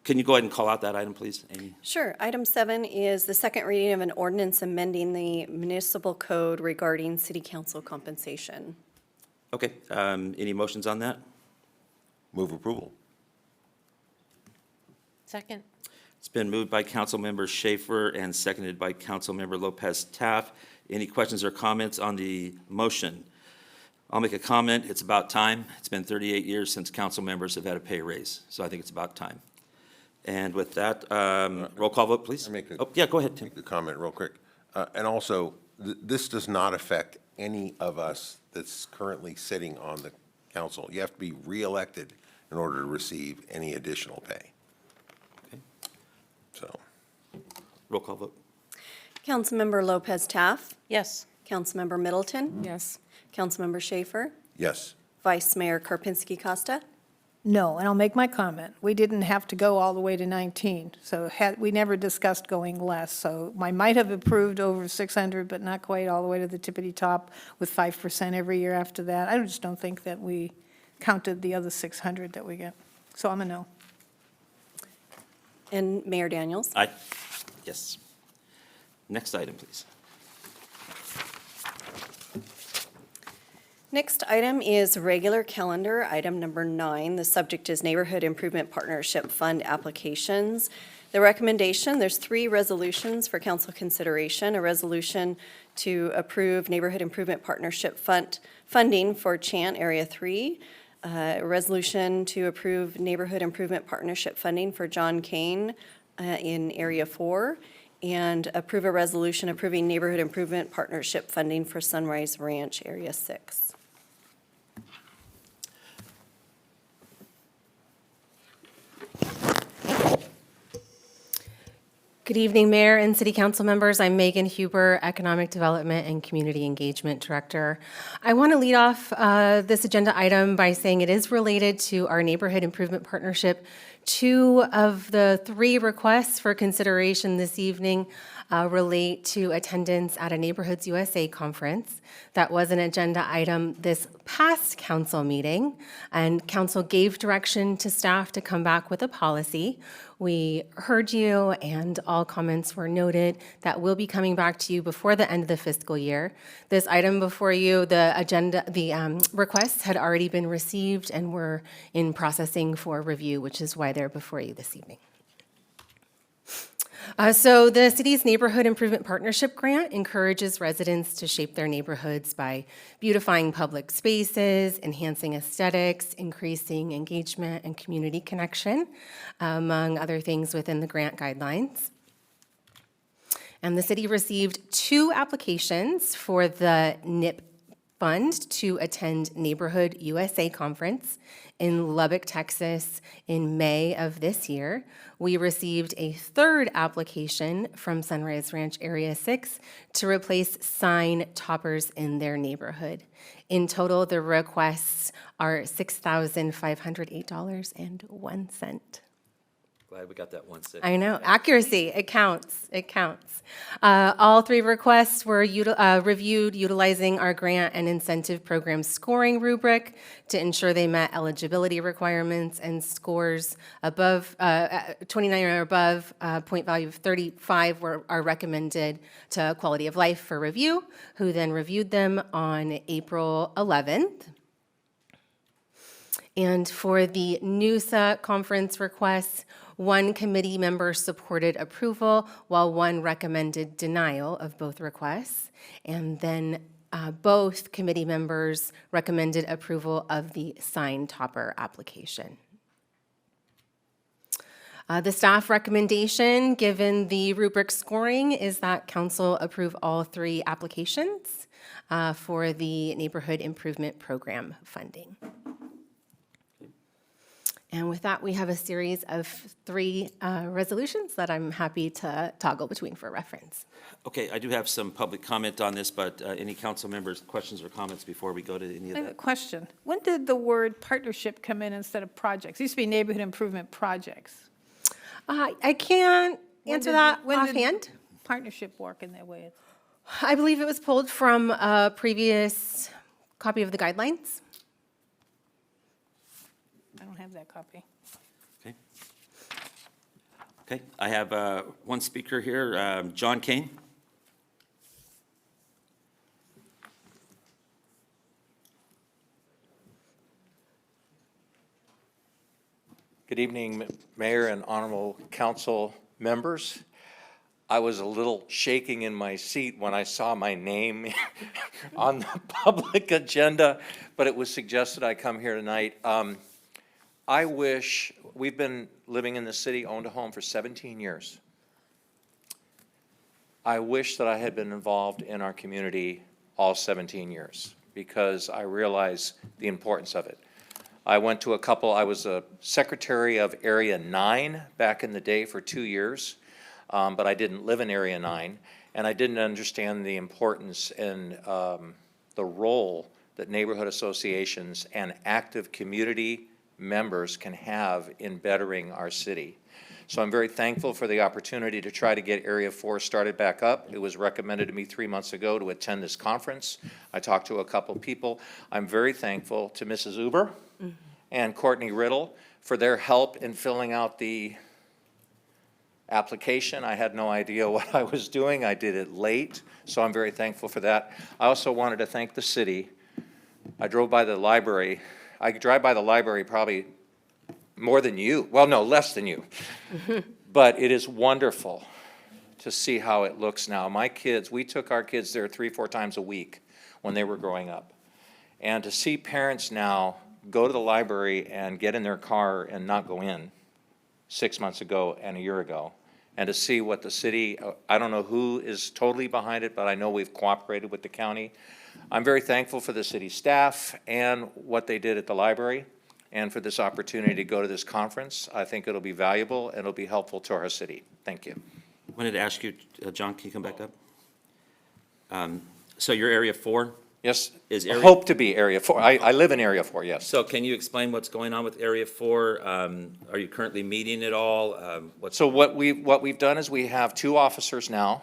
Can you go ahead and call out that item, please, Amy? Sure. Item 7 is the second reading of an ordinance amending the municipal code regarding city council compensation. Okay, any motions on that? Move approval? Second. It's been moved by Councilmember Schaefer and seconded by Councilmember Lopez Taft. Any questions or comments on the motion? I'll make a comment. It's about time. It's been 38 years since council members have had a pay raise, so I think it's about time. And with that, roll call vote, please. Oh, yeah, go ahead, Tim. Make a comment real quick. And also, this does not affect any of us that's currently sitting on the council. You have to be reelected in order to receive any additional pay. Okay. So, Roll call vote. Councilmember Lopez Taft, Yes. Councilmember Middleton, Yes. Councilmember Schaefer, yes. Vice Mayor Karpinski Costa. No, and I'll make my comment. We didn't have to go all the way to 19, so we never discussed going less. So I might have approved over 600, but not quite all the way to the tippity top with 5% every year after that. I just don't think that we counted the other 600 that we get. So I'm a no. And Mayor Daniels. Aye. Yes. Next item, please. Next item is regular calendar, item number 9. The subject is Neighborhood Improvement Partnership Fund applications. The recommendation, there's 3 resolutions for council consideration. A resolution to approve Neighborhood Improvement Partnership funding for Chant Area 3. A resolution to approve Neighborhood Improvement Partnership funding for John Kane in Area 4. And approve a resolution approving Neighborhood Improvement Partnership funding for Sunrise Ranch Area 6. Good evening, Mayor and City Council members. I'm Megan Huber, Economic Development and Community Engagement Director. I want to lead off this agenda item by saying it is related to our Neighborhood Improvement Partnership. 2 of the 3 requests for consideration this evening relate to attendance at a Neighborhoods USA conference. That was an agenda item this past council meeting, and council gave direction to staff to come back with a policy. We heard you, and all comments were noted. That will be coming back to you before the end of the fiscal year. This item before you, the requests had already been received and were in processing for review, which is why they're before you this evening. So the city's Neighborhood Improvement Partnership Grant encourages residents to shape their neighborhoods by beautifying public spaces, enhancing aesthetics, increasing engagement and community connection, among other things within the grant guidelines. And the city received 2 applications for the NIP fund to attend Neighborhood USA Conference in Lubbock, Texas in May of this year. We received a 3rd application from Sunrise Ranch Area 6 to replace sign toppers in their neighborhood. In total, the requests are $6,508.01. Glad we got that 1-6. I know, accuracy, it counts, it counts. All 3 requests were reviewed utilizing our grant and incentive program scoring rubric to ensure they met eligibility requirements, and scores above 29 or above, point value of 35 are recommended to Quality of Life for review, who then reviewed them on April 11th. And for the NUSA conference requests, 1 committee member supported approval, while 1 recommended denial of both requests. And then both committee members recommended approval of the sign topper application. The staff recommendation, given the rubric scoring, is that council approve all 3 applications for the Neighborhood Improvement Program funding. And with that, we have a series of 3 resolutions that I'm happy to toggle between for reference. Okay, I do have some public comment on this, but any council members, questions or comments before we go to any of I have a that? question. When did the word partnership come in instead of projects? It used to be neighborhood improvement projects. I can't answer that offhand. Partnership work in that way? I believe it was pulled from a previous copy of the guidelines. I don't have that copy. Okay. Okay, I have 1 speaker here, John Kane. Good evening, Mayor and honorable council members. I was a little shaking in my seat when I saw my name on the public agenda, but it was suggested I come here tonight. I wish, we've been living in the city, owned a home for 17 years. I wish that I had been involved in our community all 17 years because I realize the importance of it. I went to I was a secretary of Area 9 back in the day for 2 years, but I didn't live in Area 9, and I didn't understand the importance and the role that neighborhood associations and active community members can have in bettering our city. So I'm very thankful for the opportunity to try to get Area 4 started back up. It was recommended to me 3 months ago to attend this conference. I talked to a couple people. I'm very thankful to Mrs. Uber and Courtney Riddle for their help in filling out the application. I had no idea what I was doing. I did it late, so I'm very thankful for that. I also wanted to thank the city. I drove by the library. I drive by the library probably more than you. Well, no, less than you. But it is wonderful to see how it looks now. My kids, we took our kids there 3-4 times a week when they were growing up. And to see parents now go to the library and get in their car and not go in 6 months ago and a year ago, and to see what the city, I don't know who is totally behind it, but I know we've cooperated with the county. I'm very thankful for the city staff and what they did at the library, and for this opportunity to go to this conference. I think it'll be valuable and it'll be helpful to our city. Thank you. Wanted to ask you, John, can you come back up? So you're Area 4? Yes, Is I area- hope to be Area 4. I live in Area 4, yes. So can you explain what's going on with Area 4? Are you currently meeting at all? So what we've done is we have 2 officers now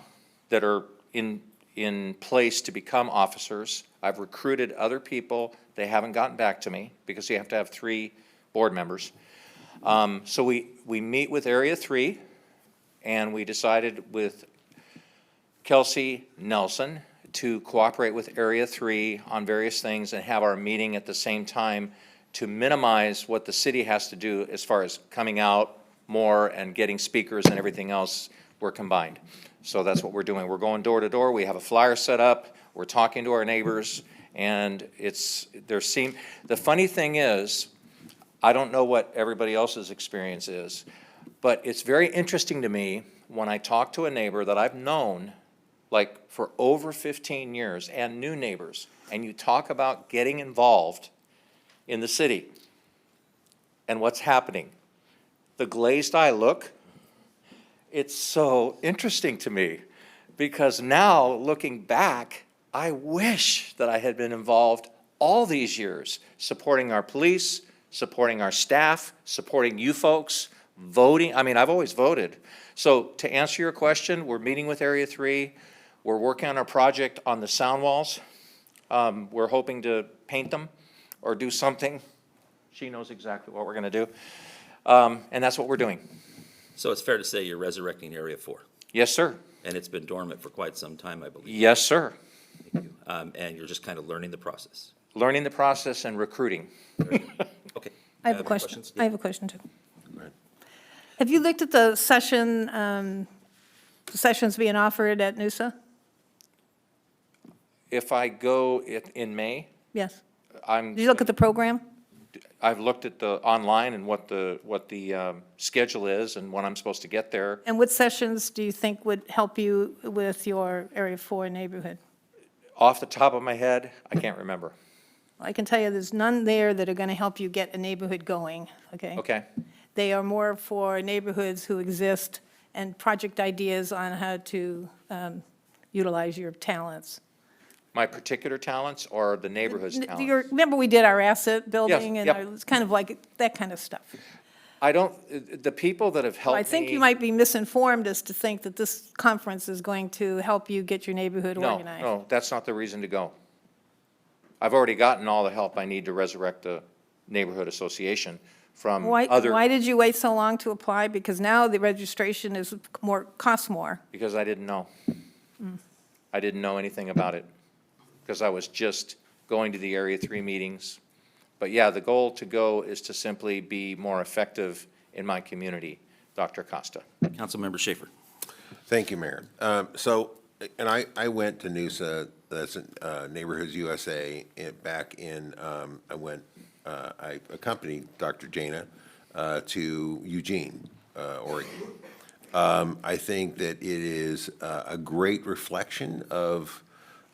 that are in place to become officers. I've recruited other people. They haven't gotten back to me because you have to have 3 board members. So we meet with Area 3, and we decided with Kelsey Nelson to cooperate with Area 3 on various things and have our meeting at the same time to minimize what the city has to do as far as coming out more and getting speakers and everything else were combined. So that's what we're doing. We're going door to door. We have a flyer set up. We're talking to our neighbors, and the funny thing is, I don't know what everybody else's experience is, but it's very interesting to me when I talk to a neighbor that I've known like for over 15 years and new neighbors, and you talk about getting involved in the city and what's happening. The glazed eye look, it's so interesting to me because now looking back, I wish that I had been involved all these years, supporting our police, supporting our staff, supporting you folks, voting. I mean, I've always voted. So to answer your question, we're meeting with Area 3. We're working on our project on the sound walls. We're hoping to paint them or do something. She knows exactly what we're going to do. And that's what we're doing. So it's fair to say you're resurrecting Area 4, Yes, sir. and it's been dormant for quite some time, I believe. Yes, sir. And you're just kind of learning the process. Learning the process and recruiting. Okay. I have a Any question. questions? I have a question too. Have you looked at the sessions being offered at Noosa? If I go in May, Yes. Did you look at the program? I've looked at the online and what the schedule is and when I'm supposed to get there. And what sessions do you think would help you with your Area 4 neighborhood? Off the top of my head, I can't remember. I can tell you there's none there that are going to help you get a neighborhood going, okay? Okay, They are more for neighborhoods who exist and project ideas on how to utilize your talents. my particular talents or the neighborhood's talents? Remember we did our asset building? yep. And it's kind of like that kind of stuff. I don't, the people that have helped me. I think you might be misinformed as to think that this conference is going to help you get your neighborhood organized. No, that's not the reason to go. I've already gotten all the help I need to resurrect the neighborhood association from other. Why did you wait so long to apply? Because now the registration is costs more. Because I didn't know. I didn't know anything about it, because I was just going to the Area 3 meetings. But yeah, the goal to go is to simply be more effective in my community. Dr. Costa. Councilmember Schaefer. Thank you, Mayor. And I went to Noosa, that's Neighborhoods USA, back in, I accompanied Dr. Jana to Eugene, Oregon. I think that it is a great reflection of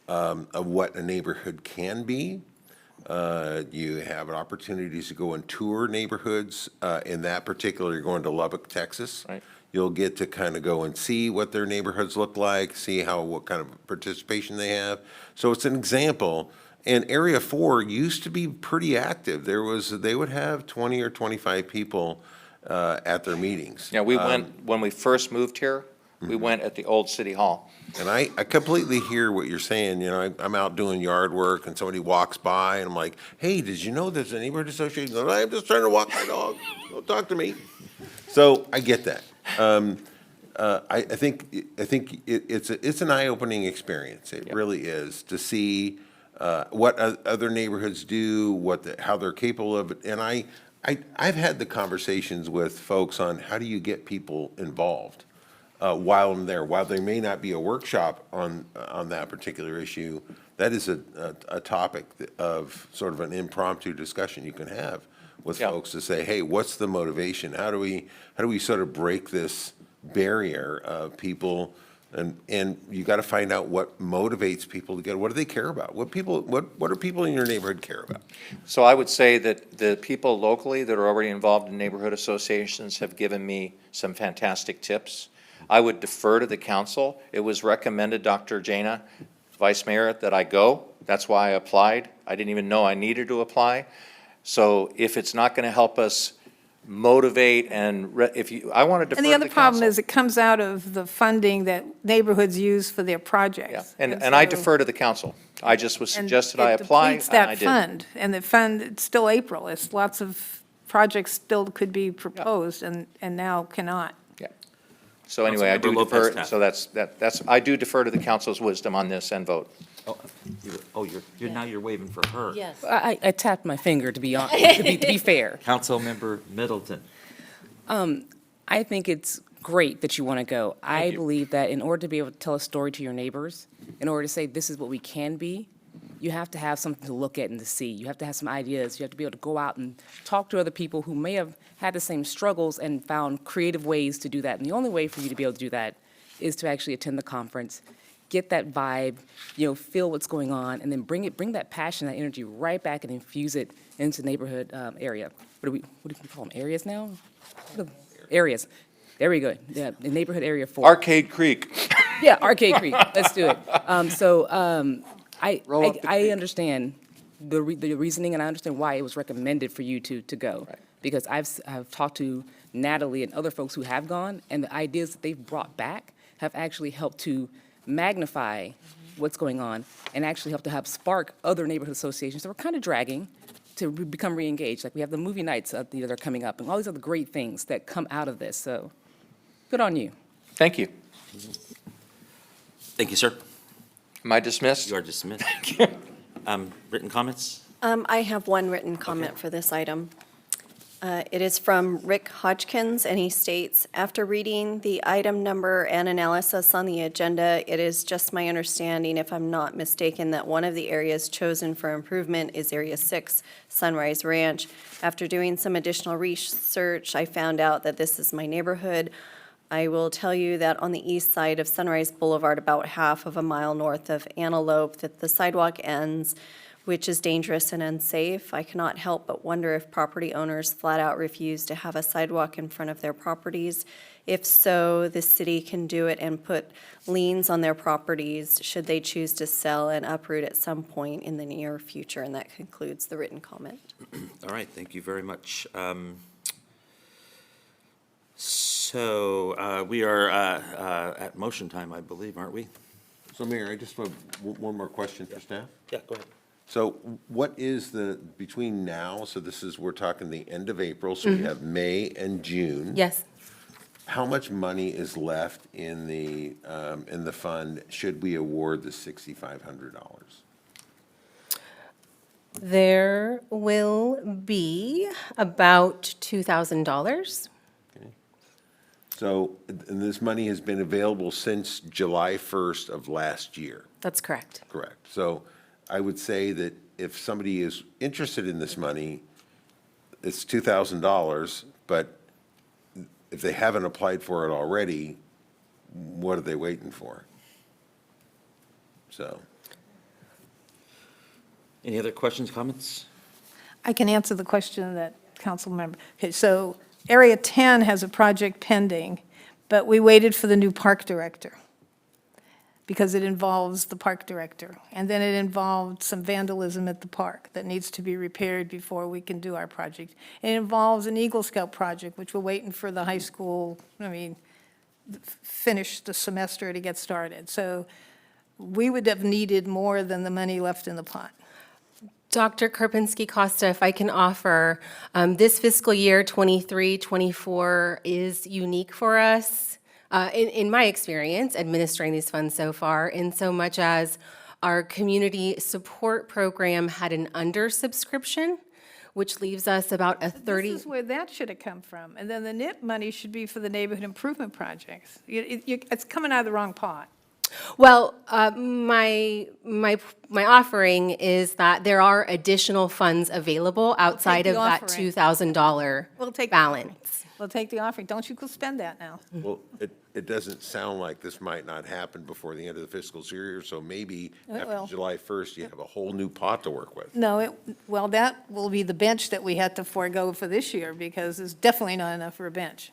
what a neighborhood can be. You have opportunities to go and tour neighborhoods. In that particular, you're going to Lubbock, Texas. Right. You'll get to kind of go and see what their neighborhoods look like, see what kind of participation they have. So it's an example. And Area 4 used to be pretty active. They would have 20 or 25 people at their meetings. Yeah, we went, when we first moved here, we went at the old city hall. And I completely hear what you're saying. You know, I'm out doing yard work and somebody walks by and I'm like, hey, did you know there's a neighborhood association? I'm just trying to walk my dog. Don't talk to me. So I get that. I think it's an eye-opening experience. It really is, to see what other neighborhoods do, how they're capable of it. And I've had the conversations with folks on how do you get people involved while I'm there. While there may not be a workshop on that particular issue, that is a topic of sort of an impromptu discussion you can have with Yeah. folks to say, hey, what's the motivation? How do we sort of break this barrier of people? And you got to find out what motivates people to get, what do they care about? What do people in your neighborhood care about? So I would say that the people locally that are already involved in neighborhood associations have given me some fantastic tips. I would defer to the council. It was recommended, Dr. Jana, Vice Mayor, that I go. That's why I applied. I didn't even know I needed to apply. So if it's not going to help us motivate and I want to defer And to the the other problem council. is it comes out of the funding that neighborhoods use for their Yeah, projects. and I so- defer to the council. I just was and suggested it I apply, depletes and I that did. fund, and the fund, it's still April. It's lots of projects still could be proposed and now cannot. Yeah. So anyway, I do Councilmember defer, Lopez-Taft. so that's, I do defer to the council's wisdom on this and vote. Now you're waving for her. Yes. I tapped my finger to be to be fair. Councilmember Middleton. I think it's great that you want to go. I you. believe that in order to be able to tell a story to your neighbors, in order to say this is what we can be, you have to have something to look at and to see. You have to have some ideas. You have to be able to go out and talk to other people who may have had the same struggles and found creative ways to do that. And the only way for you to be able to do that is to actually attend the conference, get that vibe, feel what's going on, and then bring that passion, that energy right back and infuse it into the neighborhood area. What do we call them, areas now? Areas. There we go. Yeah, the neighborhood area 4. Arcade Creek. Yeah, Arcade Creek. Let's do it. Roll up the I creek. understand the reasoning, and I understand why it was recommended for you to go. Right. Because I've talked to Natalie and other folks who have gone, and the ideas that they've brought back have actually helped to magnify what's going on and actually help to have spark other neighborhood associations that were kind of dragging to become re-engaged. Like we have the movie nights that are coming up and all these other great things that come out of this. So good on you. Thank you. Thank you, sir. Am I dismissed? You are dismissed. Written comments? I have one written comment for this item. It is from Rick Hodgkins, and he states, "After reading the item number and analysis on the agenda, it is just my understanding, if I'm not mistaken, that one of the areas chosen for improvement is Area 6, Sunrise Ranch. After doing some additional research, I found out that this is my neighborhood. I will tell you that on the east side of Sunrise Boulevard, about half of a mile north of Antelope, that the sidewalk ends, which is dangerous and unsafe. I cannot help but wonder if property owners flat out refuse to have a sidewalk in front of their properties. If so, the city can do it and put liens on their properties should they choose to sell and uproot at some point in the near future." And that concludes the written comment. All right, thank you very much. So we are at motion time, I believe, aren't we? So Mayor, I just want one more question for staff. Yeah, go ahead. So what is between now, so we're talking the end of April, so we have May and June. Yes. How much money is left in the fund should we award the $6,500? There will be about $2,000. So, and this money has been available since July 1st of last year, That's correct. correct? So I would say that if somebody is interested in this money, it's $2,000, but if they haven't applied for it already, what are they waiting for? So, Any other questions, comments? I can answer the question that council member, okay, so Area 10 has a project pending, but we waited for the new park director because it involves the park director. And then it involved some vandalism at the park that needs to be repaired before we can do our project. It involves an Eagle Scout project, which we're waiting for the high school, finish the semester to get started. So we would have needed more than the money left in the pot. Dr. Karpinski-Costa, if I can offer, this fiscal year, 23-24, is unique for us, in my experience, administering these funds so far, in so much as our community support program had an undersubscription, which leaves us about a 30. This is where that should have come from. And then the NIP money should be for the neighborhood improvement projects. It's coming out of the wrong pot. Well, my offering is that there are additional funds available outside of the that offering. $2,000 We'll take the balance. We'll take the offering. Don't you go spend that now. Well, it doesn't sound like this might not happen before the end of the fiscal year, so maybe It after will. July 1st, you have a whole new pot to work with. No, well, that will be the bench that we had to forego for this year because there's definitely not enough for a bench.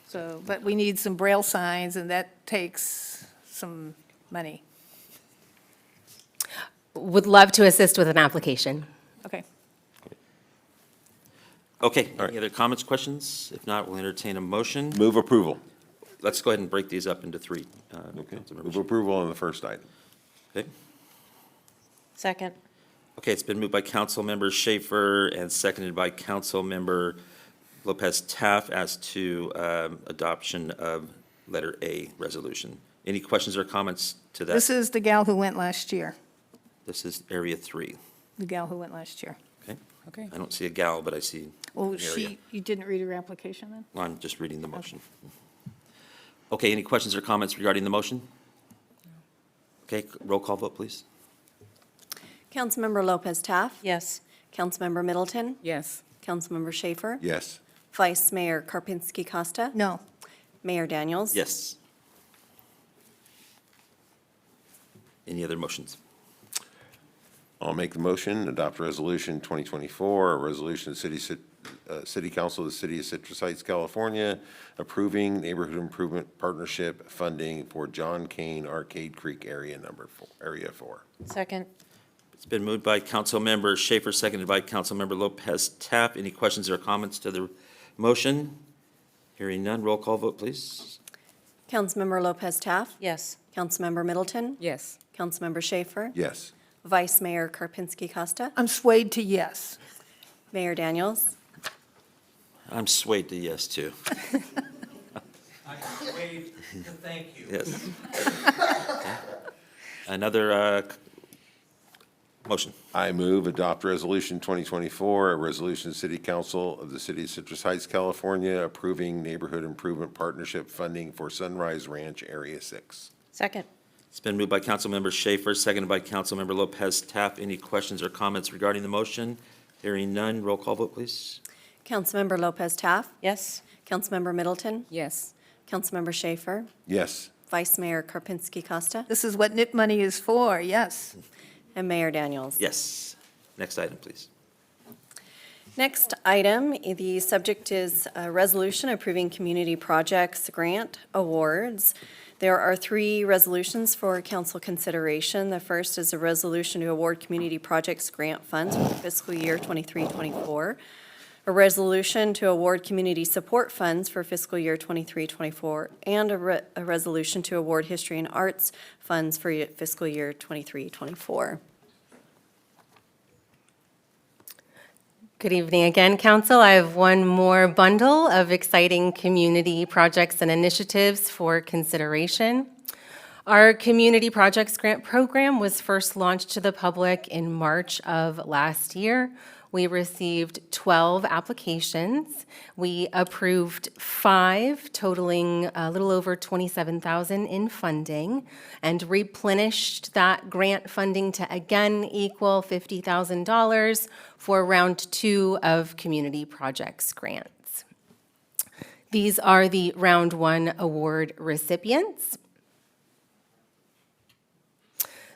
So, but we need some braille signs and that takes some money. Would love to assist with an application. Okay. Okay, right. any other comments, questions? If not, we'll entertain a motion. Move approval. Let's go ahead and break these up into three. Okay. Councilmember Move Schaefer. approval on the first item. Okay. Second. Okay, it's been moved by Councilmember Schaefer and seconded by Councilmember Lopez Taff as to adoption of letter A resolution. Any questions or comments to that? This is the gal who went last year, This is area 3. the gal who went last year. Okay? Okay. I don't see a gal, but I see, Well, Area. you didn't read her application then? well, I'm just reading the motion. Okay, any questions or comments regarding the motion? Okay, roll call vote, please. Councilmember Lopez Taff. Yes. Councilmember Middleton. Yes. Councilmember Schaefer. Yes. Vice Mayor Karpinski Costa. No. Mayor Daniels. Yes. Any other motions? I'll make the motion, adopt resolution 2024, a resolution of City Council of the City of Citrus Heights, California, approving neighborhood improvement partnership funding for John Kane Arcade Creek Area 4. Second. It's been moved by Councilmember Schaefer, seconded by Councilmember Lopez Taff. Any questions or comments to the motion? Hearing none, roll call vote, please. Councilmember Lopez Taff. Yes. Councilmember Middleton. Yes. Councilmember Schaefer. Yes. Vice Mayor Karpinski Costa. I'm swayed to yes. Mayor Daniels. I'm swayed to yes, too. I waved to thank you. Yes. Okay. Another motion. I move adopt resolution 2024, a resolution of City Council of the City of Citrus Heights, California, approving neighborhood improvement partnership funding for Sunrise Ranch Area 6. Second. It's been moved by Councilmember Schaefer, seconded by Councilmember Lopez Taff. Any questions or comments regarding the motion? Hearing none, roll call vote, please. Councilmember Lopez Taff. Yes. Councilmember Middleton. Yes. Councilmember Schaefer. Yes. Vice Mayor Karpinski Costa. This is what NIP money is for, yes. And Mayor Daniels. Yes. Next item, please. Next item, the subject is a resolution approving community projects grant awards. There are 3 resolutions for council consideration. The first is a resolution to award community projects grant funds for fiscal year 23-24. A resolution to award community support funds for fiscal year 23-24, and a resolution to award history and arts funds for fiscal year 23-24. Good evening again, Council. I have one more bundle of exciting community projects and initiatives for consideration. Our Community Projects Grant Program was first launched to the public in March of last year. We received 12 applications. We approved 5, totaling a little over $27,000 in funding, and replenished that grant funding to again equal $50,000 for round 2 of Community Projects grants. These are the round 1 award recipients.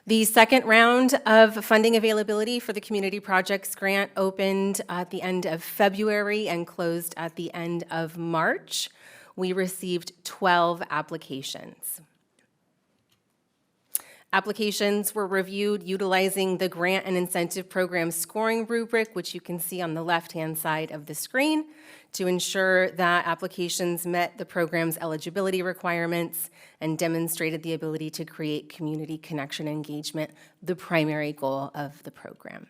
The second round of funding availability for the Community Projects Grant opened at the end of February and closed at the end of March. We received 12 applications. Applications were reviewed utilizing the Grant and Incentive Program scoring rubric, which you can see on the left-hand side of the screen, to ensure that applications met the program's eligibility requirements and demonstrated the ability to create community connection and engagement, the primary goal of the program.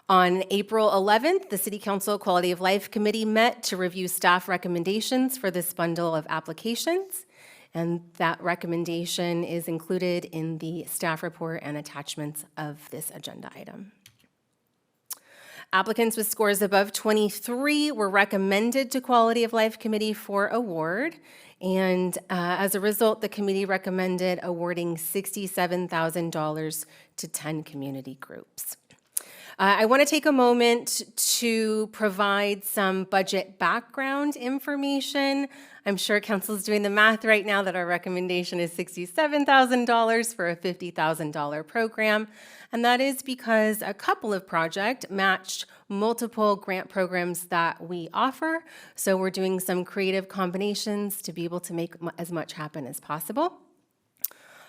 On April 11th, the City Council Quality of Life Committee met to review staff recommendations for this bundle of applications, and that recommendation is included in the staff report and attachments of this agenda item. Applicants with scores above 23 were recommended to Quality of Life Committee for award. And as a result, the committee recommended awarding $67,000 to 10 community groups. I want to take a moment to provide some budget background information. I'm sure council's doing the math right now that our recommendation is $67,000 for a $50,000 program. And that is because a couple of projects matched multiple grant programs that we offer. So we're doing some creative combinations to be able to make as much happen as possible.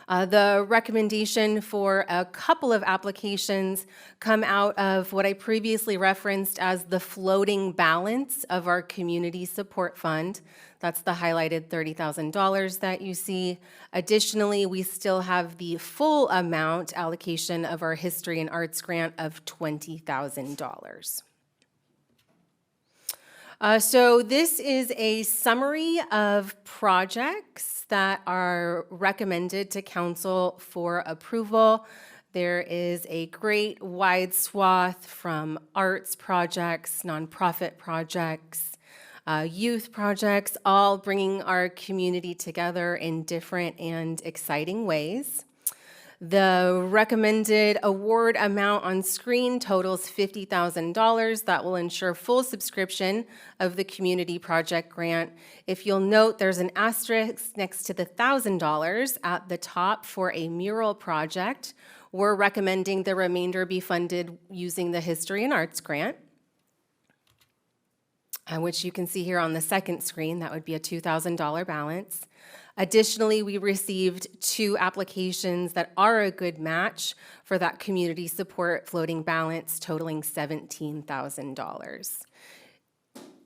The recommendation for a couple of applications come out of what I previously referenced as the floating balance of our community support fund. That's the highlighted $30,000 that you see. Additionally, we still have the full amount allocation of our history and arts grant of $20,000. So this is a summary of projects that are recommended to council for approval. There is a great wide swath from arts projects, nonprofit projects, youth projects, all bringing our community together in different and exciting ways. The recommended award amount on screen totals $50,000. That will ensure full subscription of the community project grant. If you'll note, there's an asterisk next to the $1,000 at the top for a mural project. We're recommending the remainder be funded using the History and Arts grant, which you can see here on the second screen. That would be a $2,000 balance. Additionally, we received 2 applications that are a good match for that community support floating balance totaling $17,000.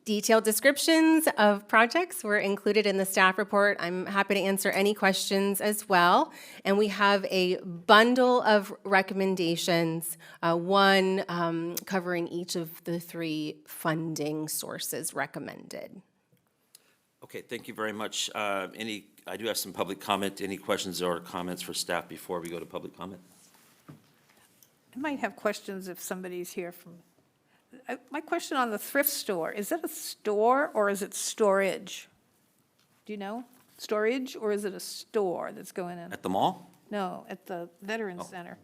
Detailed descriptions of projects were included in the staff report. I'm happy to answer any questions as well. And we have a bundle of recommendations, one covering each of the 3 funding sources recommended. Okay, thank you very much. I do have some public comment. Any questions or comments for staff before we go to public comment? I might have questions if somebody's here from, my question on the thrift store, is it a store or is it storage? Do you know? Storage, or is it a store that's going in? At the mall? No, at the Veterans Center.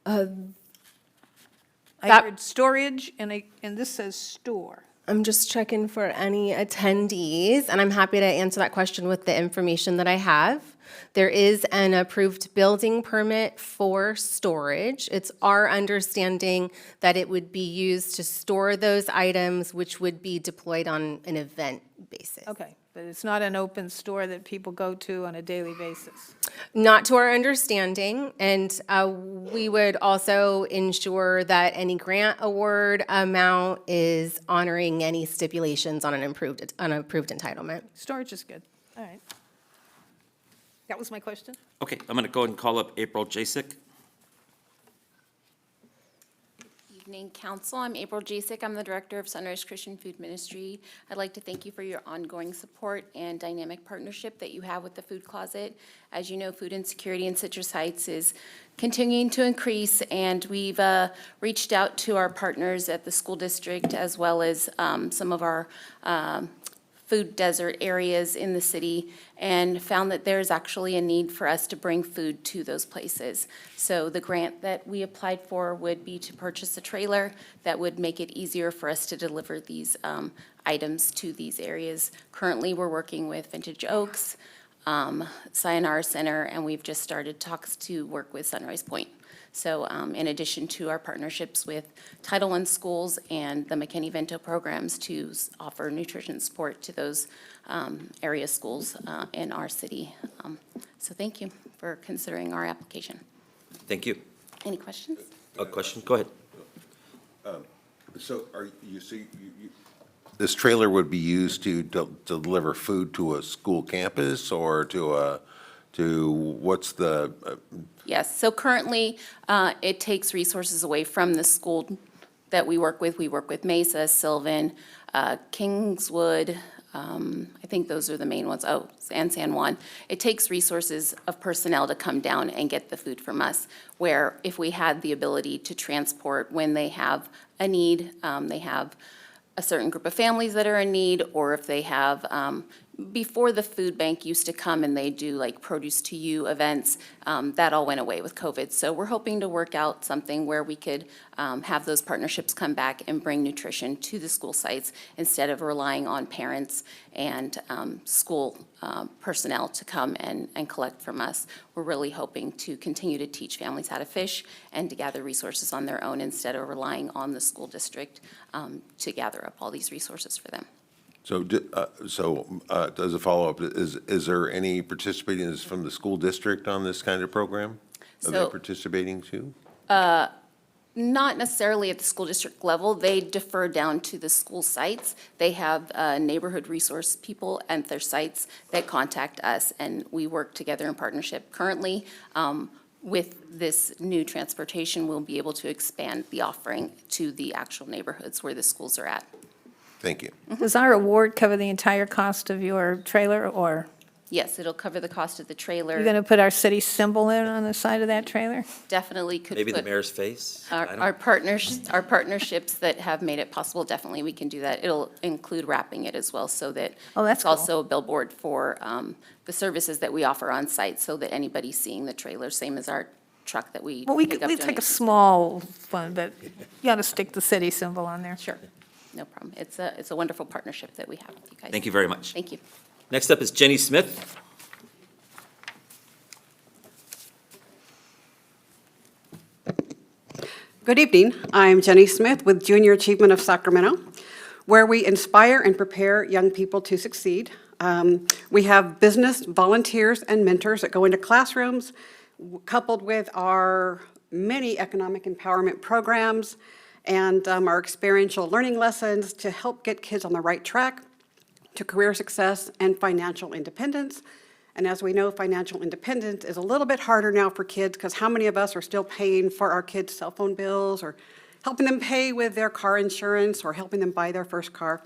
That- I heard storage and this says store. I'm just checking for any attendees, and I'm happy to answer that question with the information that I have. There is an approved building permit for storage. It's our understanding that it would be used to store those items, which would be deployed on an event basis. Okay, but it's not an open store that people go to on a daily basis. Not to our understanding, and we would also ensure that any grant award amount is honoring any stipulations on an approved entitlement. Storage is good, all right. That was my question. Okay, I'm going to go ahead and call up April Jasek. Evening, Council. I'm April Jasek. I'm the Director of Sunrise Christian Food Ministry. I'd like to thank you for your ongoing support and dynamic partnership that you have with the Food Closet. As you know, food insecurity in Citrus Heights is continuing to increase, and we've reached out to our partners at the school district as well as some of our food desert areas in the city, and found that there's actually a need for us to bring food to those places. So the grant that we applied for would be to purchase a trailer that would make it easier for us to deliver these items to these areas. Currently, we're working with Vintage Oaks, Sayonara Center, and we've just started talks to work with Sunrise Point. So in addition to our partnerships with Title I schools and the McKinney-Vento programs to offer nutrition support to those area schools in our city. So thank you for considering our application. Thank you. Any questions? A question? Go ahead. So this trailer would be used to deliver food to a school campus or to what's the? Yes, so currently, it takes resources away from the school that we work with. We work with Mesa, Sylvan, Kingswood, I think those are the main ones. Oh, and San Juan. It takes resources of personnel to come down and get the food from us, where if we had the ability to transport when they have a need, they have a certain group of families that are in need, or if they have, before the food bank used to come and they do like produce to you events, that all went away with COVID. So we're hoping to work out something where we could have those partnerships come back and bring nutrition to the school sites instead of relying on parents and school personnel to come and collect from us. We're really hoping to continue to teach families how to fish and to gather resources on their own instead of relying on the school district to gather up all these resources for them. So, as a follow-up, is there any participating from the school district on this kind of program? Are they So- participating too? Not necessarily at the school district level. They defer down to the school sites. They have neighborhood resource people at their sites that contact us, and we work together in partnership. Currently, with this new transportation, we'll be able to expand the offering to the actual neighborhoods where the schools are at. Thank you. Does our award cover the entire cost of your trailer, or Yes, it'll cover the cost of the trailer. you're going to put our city symbol in on the side of that trailer? Definitely could Maybe the put mayor's face? I don't- our partnerships that have made it possible, definitely we can do that. It'll include wrapping it as well, so that Oh, that's it's cool. also a billboard for the services that we offer on site, so that anybody seeing the trailer, same as our truck that we Well, we pick could, up we take a donations. small one, but you got to stick the city symbol on there. Sure, no problem. It's a wonderful partnership that we have with you guys. Thank you very much. Thank you. Next up is Jenny Smith. Good evening. I'm Jenny Smith with Junior Achievement of Sacramento, where we inspire and prepare young people to succeed. We have business volunteers and mentors that go into classrooms, coupled with our many economic empowerment programs and our experiential learning lessons to help get kids on the right track to career success and financial independence. And as we know, financial independence is a little bit harder now for kids, because how many of us are still paying for our kids' cell phone bills, or helping them pay with their car insurance, or helping them buy their first car?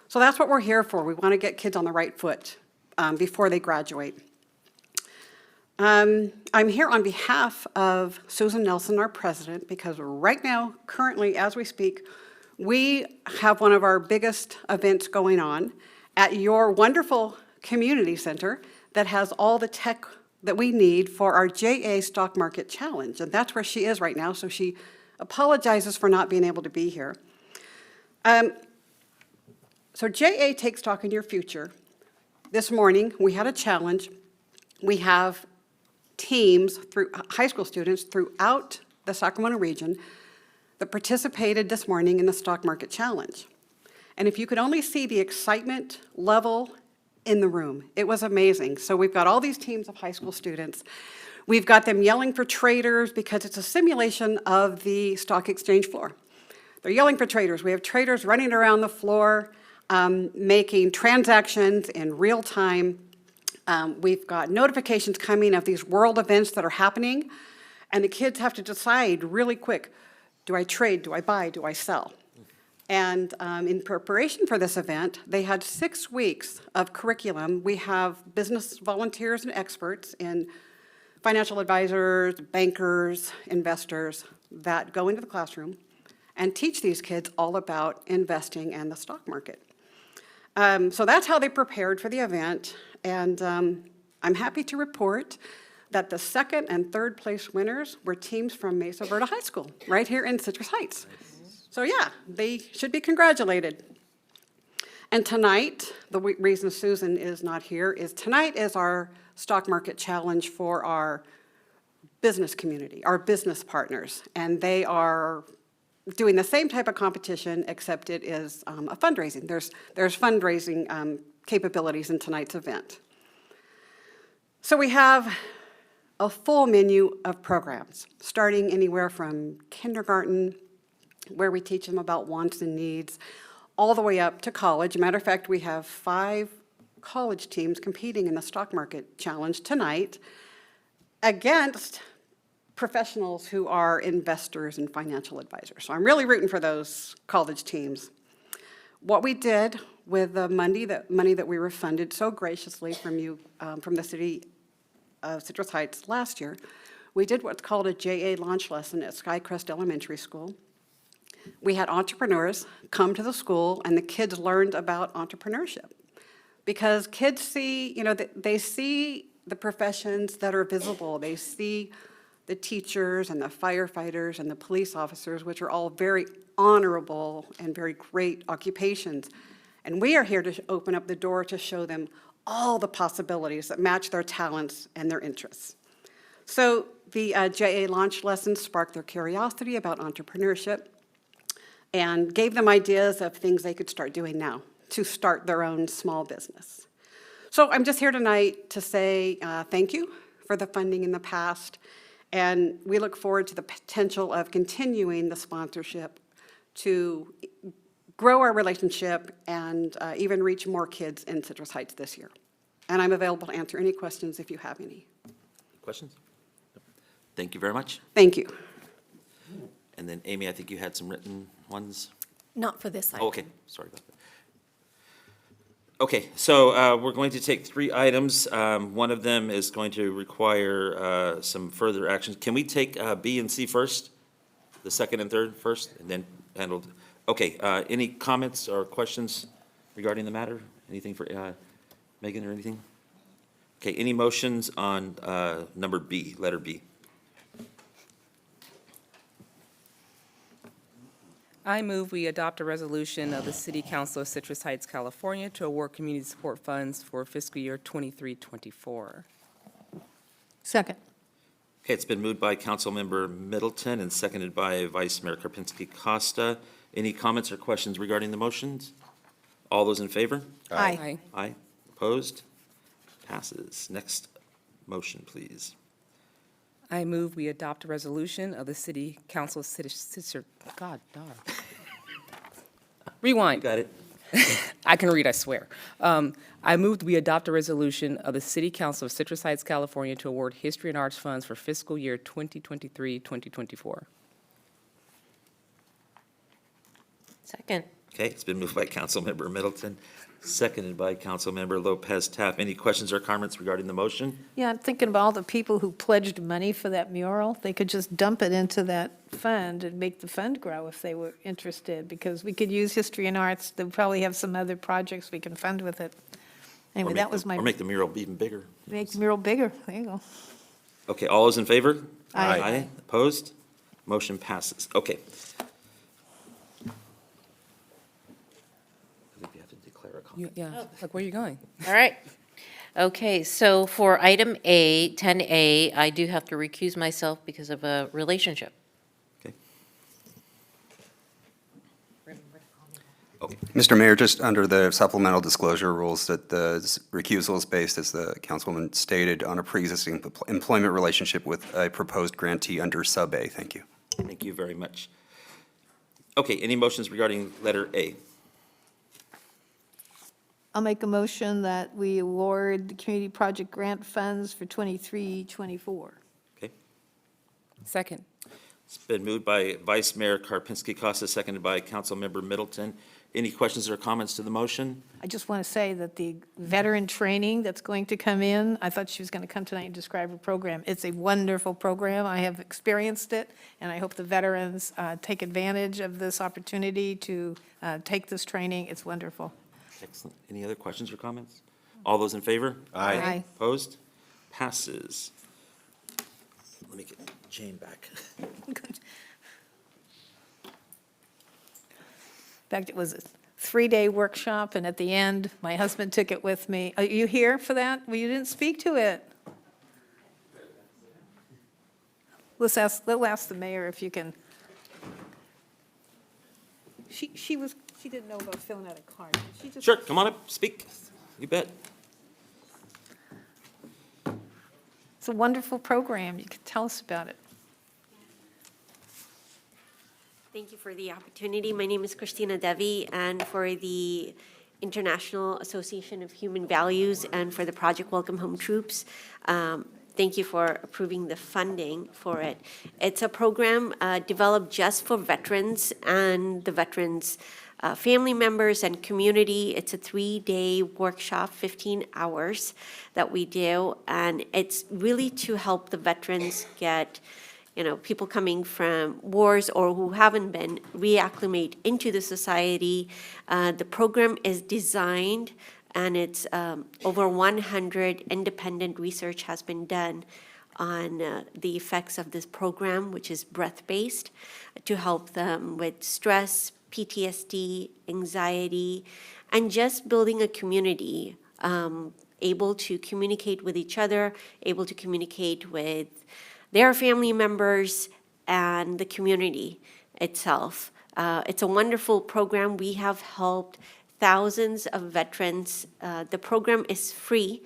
So that's what we're here for. We want to get kids on the right foot before they graduate. I'm here on behalf of Susan Nelson, our president, because right now, currently, as we speak, we have one of our biggest events going on at your wonderful community center that has all the tech that we need for our JA Stock Market Challenge. And that's where she is right now, so she apologizes for not being able to be here. So JA Take Stock in Your Future. This morning, we had a challenge. We have teams, through high school students throughout the Sacramento region, that participated this morning in the Stock Market Challenge. And if you could only see the excitement level in the room, it was amazing. So we've got all these teams of high school students. We've got them yelling for traders, because it's a simulation of the stock exchange floor. They're yelling for traders. We have traders running around the floor, making transactions in real time. We've got notifications coming of these world events that are happening, and the kids have to decide really quick, do I trade, do I buy, do I sell? And in preparation for this event, they had 6 weeks of curriculum. We have business volunteers and experts in financial advisors, bankers, investors that go into the classroom and teach these kids all about investing and the stock market. So that's how they prepared for the event. And I'm happy to report that the second and third place winners were teams from Mesa Verde High School, right here in Citrus Heights. So yeah, they should be congratulated. And tonight, the reason Susan is not here is tonight is our stock market challenge for our business community, our business partners. And they are doing the same type of competition, except it is a fundraising. There's fundraising capabilities in tonight's event. So we have a full menu of programs, starting anywhere from kindergarten, where we teach them about wants and needs, all the way up to college. Matter of fact, we have 5 college teams competing in the stock market challenge tonight against professionals who are investors and financial advisors. So I'm really rooting for those college teams. What we did with the money that we were funded so graciously from you, from the city of Citrus Heights last year, we did what's called a JA launch lesson at Skycrest Elementary School. We had entrepreneurs come to the school, and the kids learned about entrepreneurship. Because kids see, they see the professions that are visible. They see the teachers and the firefighters and the police officers, which are all very honorable and very great occupations. And we are here to open up the door to show them all the possibilities that match their talents and their interests. So the JA launch lessons sparked their curiosity about entrepreneurship and gave them ideas of things they could start doing now to start their own small business. So I'm just here tonight to say thank you for the funding in the past, and we look forward to the potential of continuing the sponsorship to grow our relationship and even reach more kids in Citrus Heights this year. And I'm available to answer any questions if you have any. Questions? Thank you very much. Thank you. And then Amy, I think you had some written ones? Not for this item. Oh, okay, sorry about that. Okay, so we're going to take 3 items. One of them is going to require some further actions. Can we take B and C first? The second and third first, and then handle, okay, any comments or questions regarding the matter? Anything for Megan or anything? Okay, any motions on number B, letter B? I move we adopt a resolution of the City Council of Citrus Heights, California to award community support funds for fiscal year 23-24. Second. Okay, it's been moved by Councilmember Middleton and seconded by Vice Mayor Karpinski Costa. Any comments or questions regarding the motions? All those in favor? Aye. Aye. Opposed? Passes. Next motion, please. I move we adopt a resolution of the City Council of Citrus, God darn. Rewind. Got it? I can read, I swear. I moved we adopt a resolution of the City Council of Citrus Heights, California to award history and arts funds for fiscal year 2023-2024. Second. Okay, it's been moved by Councilmember Middleton, seconded by Councilmember Lopez Taff. Any questions or comments regarding the motion? Yeah, I'm thinking of all the people who pledged money for that mural. They could just dump it into that fund and make the fund grow if they were interested, because we could use history and arts. They'll probably have some other projects we can fund with it. Anyway, that was my, Or make the mural even bigger. make the mural bigger. There you go. Okay, all those in favor? Aye. Opposed? Motion passes. Okay. I think we have to declare a conflict. Yeah, like, where are you going? All right. Okay, so for item A, 10A, I do have to recuse myself because of a relationship. Okay. Okay. Mr. Mayor, just under the supplemental disclosure rules, that the recusal is based, as the councilwoman stated, on a pre-existing employment relationship with a proposed grantee under sub A. Thank you. Thank you very much. Okay, any motions regarding letter A? I'll make a motion that we award the community project grant funds for 23-24. Okay. Second. It's been moved by Vice Mayor Karpinski Costa, seconded by Councilmember Middleton. Any questions or comments to the motion? I just want to say that the veteran training that's going to come in, I thought she was going to come tonight and describe her program. It's a wonderful program. I have experienced it, and I hope the veterans take advantage of this opportunity to take this training. It's wonderful. Excellent. Any other questions or comments? All those in favor? Aye. Aye. Opposed? Passes. Let me get Jane back. In fact, it was a 3-day workshop, and at the end, my husband took it with me. Are you here for that? Well, you didn't speak to it. We'll ask the mayor if you can. She didn't know about filling out a card. She just. Sure, come on up, speak. You bet. It's a wonderful program. You can tell us about it. Thank you for the opportunity. My name is Christina Devi, and for the International Association of Human Values and for the Project Welcome Home Troops, thank you for approving the funding for it. It's a program developed just for veterans and the veterans' family members and community. It's a 3-day workshop, 15 hours that we do, and it's really to help the veterans get, people coming from wars or who haven't been, reacclimate into the society. The program is designed, and it's over 100 independent research has been done on the effects of this program, which is breath-based, to help them with stress, PTSD, anxiety, and just building a community, able to communicate with each other, able to communicate with their family members and the community itself. It's a wonderful program. We have helped thousands of veterans. The program is free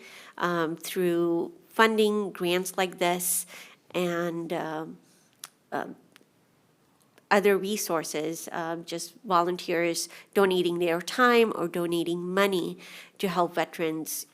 through funding grants like this and other resources, just volunteers donating their time or donating money to help veterans,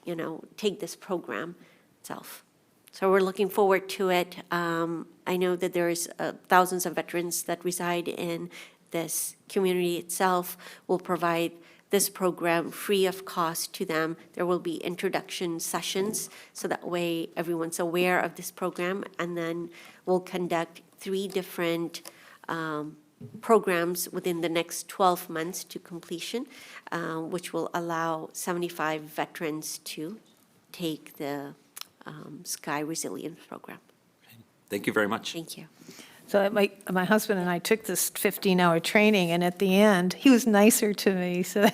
take this program itself. So we're looking forward to it. I know that there's thousands of veterans that reside in this community itself. We'll provide this program free of cost to them. There will be introduction sessions, so that way everyone's aware of this program. And then we'll conduct 3 different programs within the next 12 months to completion, which will allow 75 veterans to take the Sky Resilience Program. Thank you very much. Thank you. So my husband and I took this 15-hour training, and at the end, he was nicer to me, so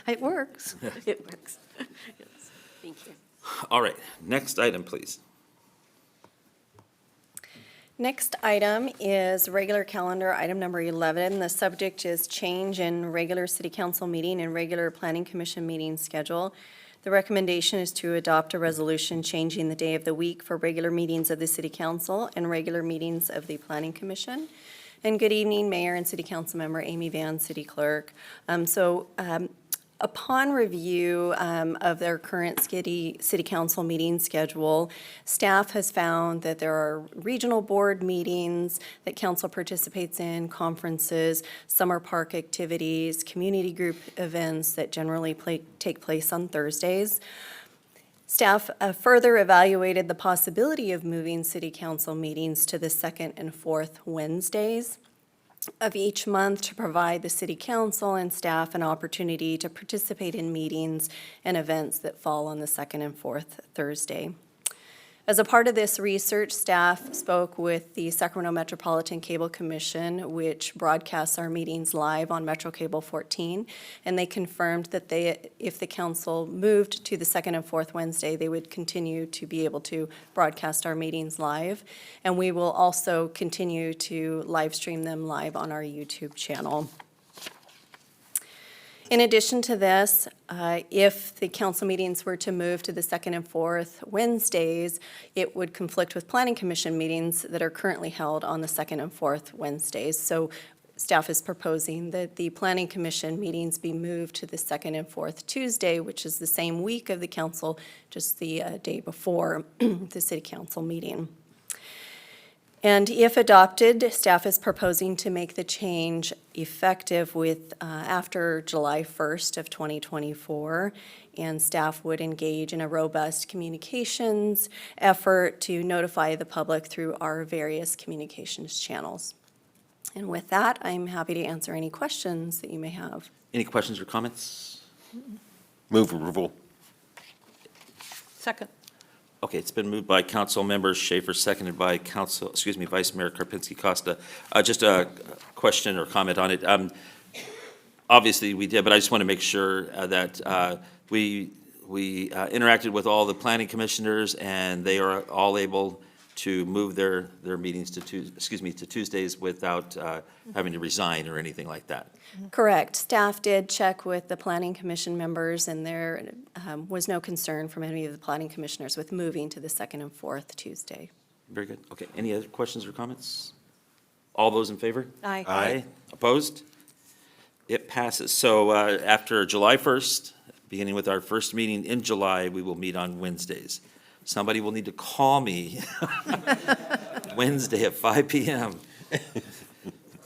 it works. It works. Yes. Thank you. All right, next item, please. Next item is regular calendar, item number 11. The subject is change in regular city council meeting and regular planning commission meeting schedule. The recommendation is to adopt a resolution changing the day of the week for regular meetings of the city council and regular meetings of the planning commission. And good evening, Mayor and City Council Member Amy Van, City Clerk. Upon review of their current city council meeting schedule, staff has found that there are regional board meetings that council participates in, conferences, summer park activities, community group events that generally take place on Thursdays. Staff further evaluated the possibility of moving city council meetings to the second and fourth Wednesdays of each month to provide the city council and staff an opportunity to participate in meetings and events that fall on the second and fourth Thursday. As a part of this research, staff spoke with the Sacramento Metropolitan Cable Commission, which broadcasts our meetings live on Metro Cable 14, and they confirmed that if the council moved to the second and fourth Wednesday, they would continue to be able to broadcast our meetings live. And we will also continue to live stream them live on our YouTube channel. In addition to this, if the council meetings were to move to the second and fourth Wednesdays, it would conflict with planning commission meetings that are currently held on the second and fourth Wednesdays. So staff is proposing that the planning commission meetings be moved to the second and fourth Tuesday, which is the same week of the council, just the day before the city council meeting. And if adopted, staff is proposing to make the change effective with, after July 1st of 2024, and staff would engage in a robust communications effort to notify the public through our various communications channels. And with that, I'm happy to answer any questions that you may have. Any questions or comments? Move approval. Second. Okay, it's been moved by Council Members Schaefer, seconded by Vice Mayor Karpinski-Costa. Just a question or comment on it. Obviously, we did, but I just want to make sure that we interacted with all the planning commissioners, and they are all able to move their meetings to Tuesdays without having to resign or anything like that. Correct. Staff did check with the planning commission members, and there was no concern from any of the planning commissioners with moving to the second and fourth Tuesday. Very good. Okay, any other questions or comments? All those in favor? Aye. Aye. Opposed? It passes. So after July 1st, beginning with our first meeting in July, we will meet on Wednesdays. Somebody will need to call me Wednesday at 5 p.m.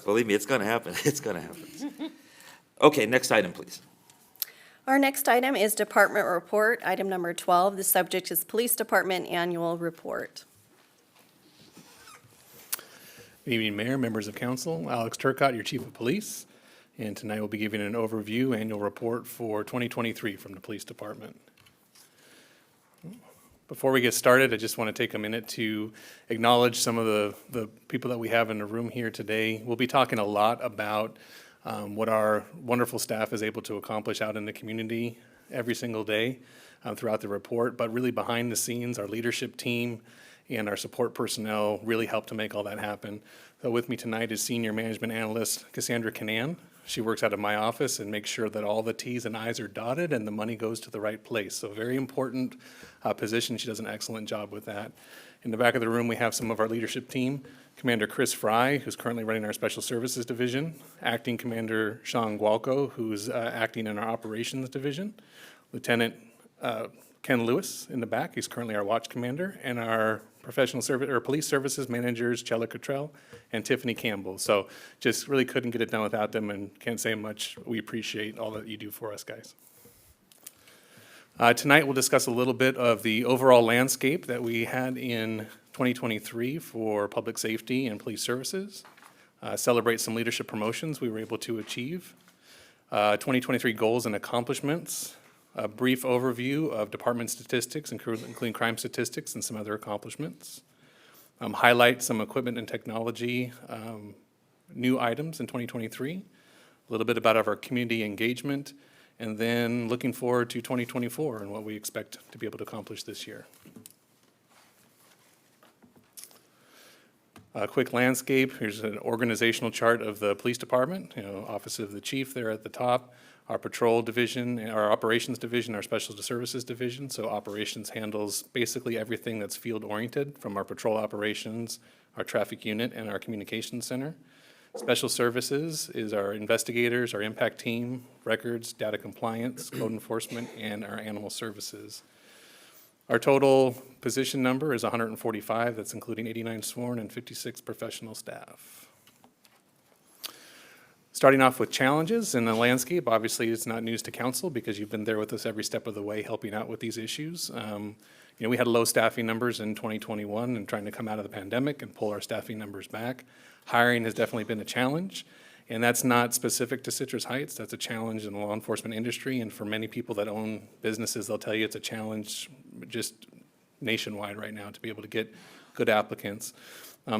Believe me, it's going to happen. It's going to happen. Okay, next item, please. Our next item is department report, item number 12. The subject is Police Department Annual Report. Good evening, Mayor, members of council. Alex Turcott, your Chief of Police. And tonight we'll be giving an overview annual report for 2023 from the Police Department. Before we get started, I just want to take a minute to acknowledge some of the people that we have in the room here today. We'll be talking a lot about what our wonderful staff is able to accomplish out in the community every single day throughout the report, but really behind the scenes, our leadership team and our support personnel really help to make all that happen. So with me tonight is Senior Management Analyst Cassandra Canan. She works out of my office and makes sure that all the T's and I's are dotted and the money goes to the right place. So very important position. She does an excellent job with that. In the back of the room, we have some of our leadership team. Commander Chris Fry, who's currently running our Special Services Division. Acting Commander Sean Gualco, who's acting in our Operations Division. Lieutenant Ken Lewis in the back, he's currently our Watch Commander. And our Police Services Managers, Chella Cottrell and Tiffany Campbell. So just really couldn't get it done without them and can't say much. We appreciate all that you do for us, guys. Tonight we'll discuss a little bit of the overall landscape that we had in 2023 for public safety and police services. Celebrate some leadership promotions we were able to achieve. 2023 goals and accomplishments. A brief overview of department statistics, including crime statistics and some other accomplishments. Highlight some equipment and technology new items in 2023. A little bit about our community engagement, and then looking forward to 2024 and what we expect to be able to accomplish this year. A quick landscape. Here's an organizational chart of the police department. Office of the Chief there at the top. Our patrol division, our operations division, our special services division. So operations handles basically everything that's field oriented, from our patrol operations, our traffic unit, and our communications center. Special services is our investigators, our impact team, records, data compliance, code enforcement, and our animal services. Our total position number is 145. That's including 89 sworn and 56 professional staff. Starting off with challenges in the landscape, obviously it's not news to council because you've been there with us every step of the way helping out with these issues. We had low staffing numbers in 2021 and trying to come out of the pandemic and pull our staffing numbers back. Hiring has definitely been a challenge, and that's not specific to Citrus Heights. That's a challenge in the law enforcement industry, and for many people that own businesses, they'll tell you it's a challenge just nationwide right now to be able to get good applicants.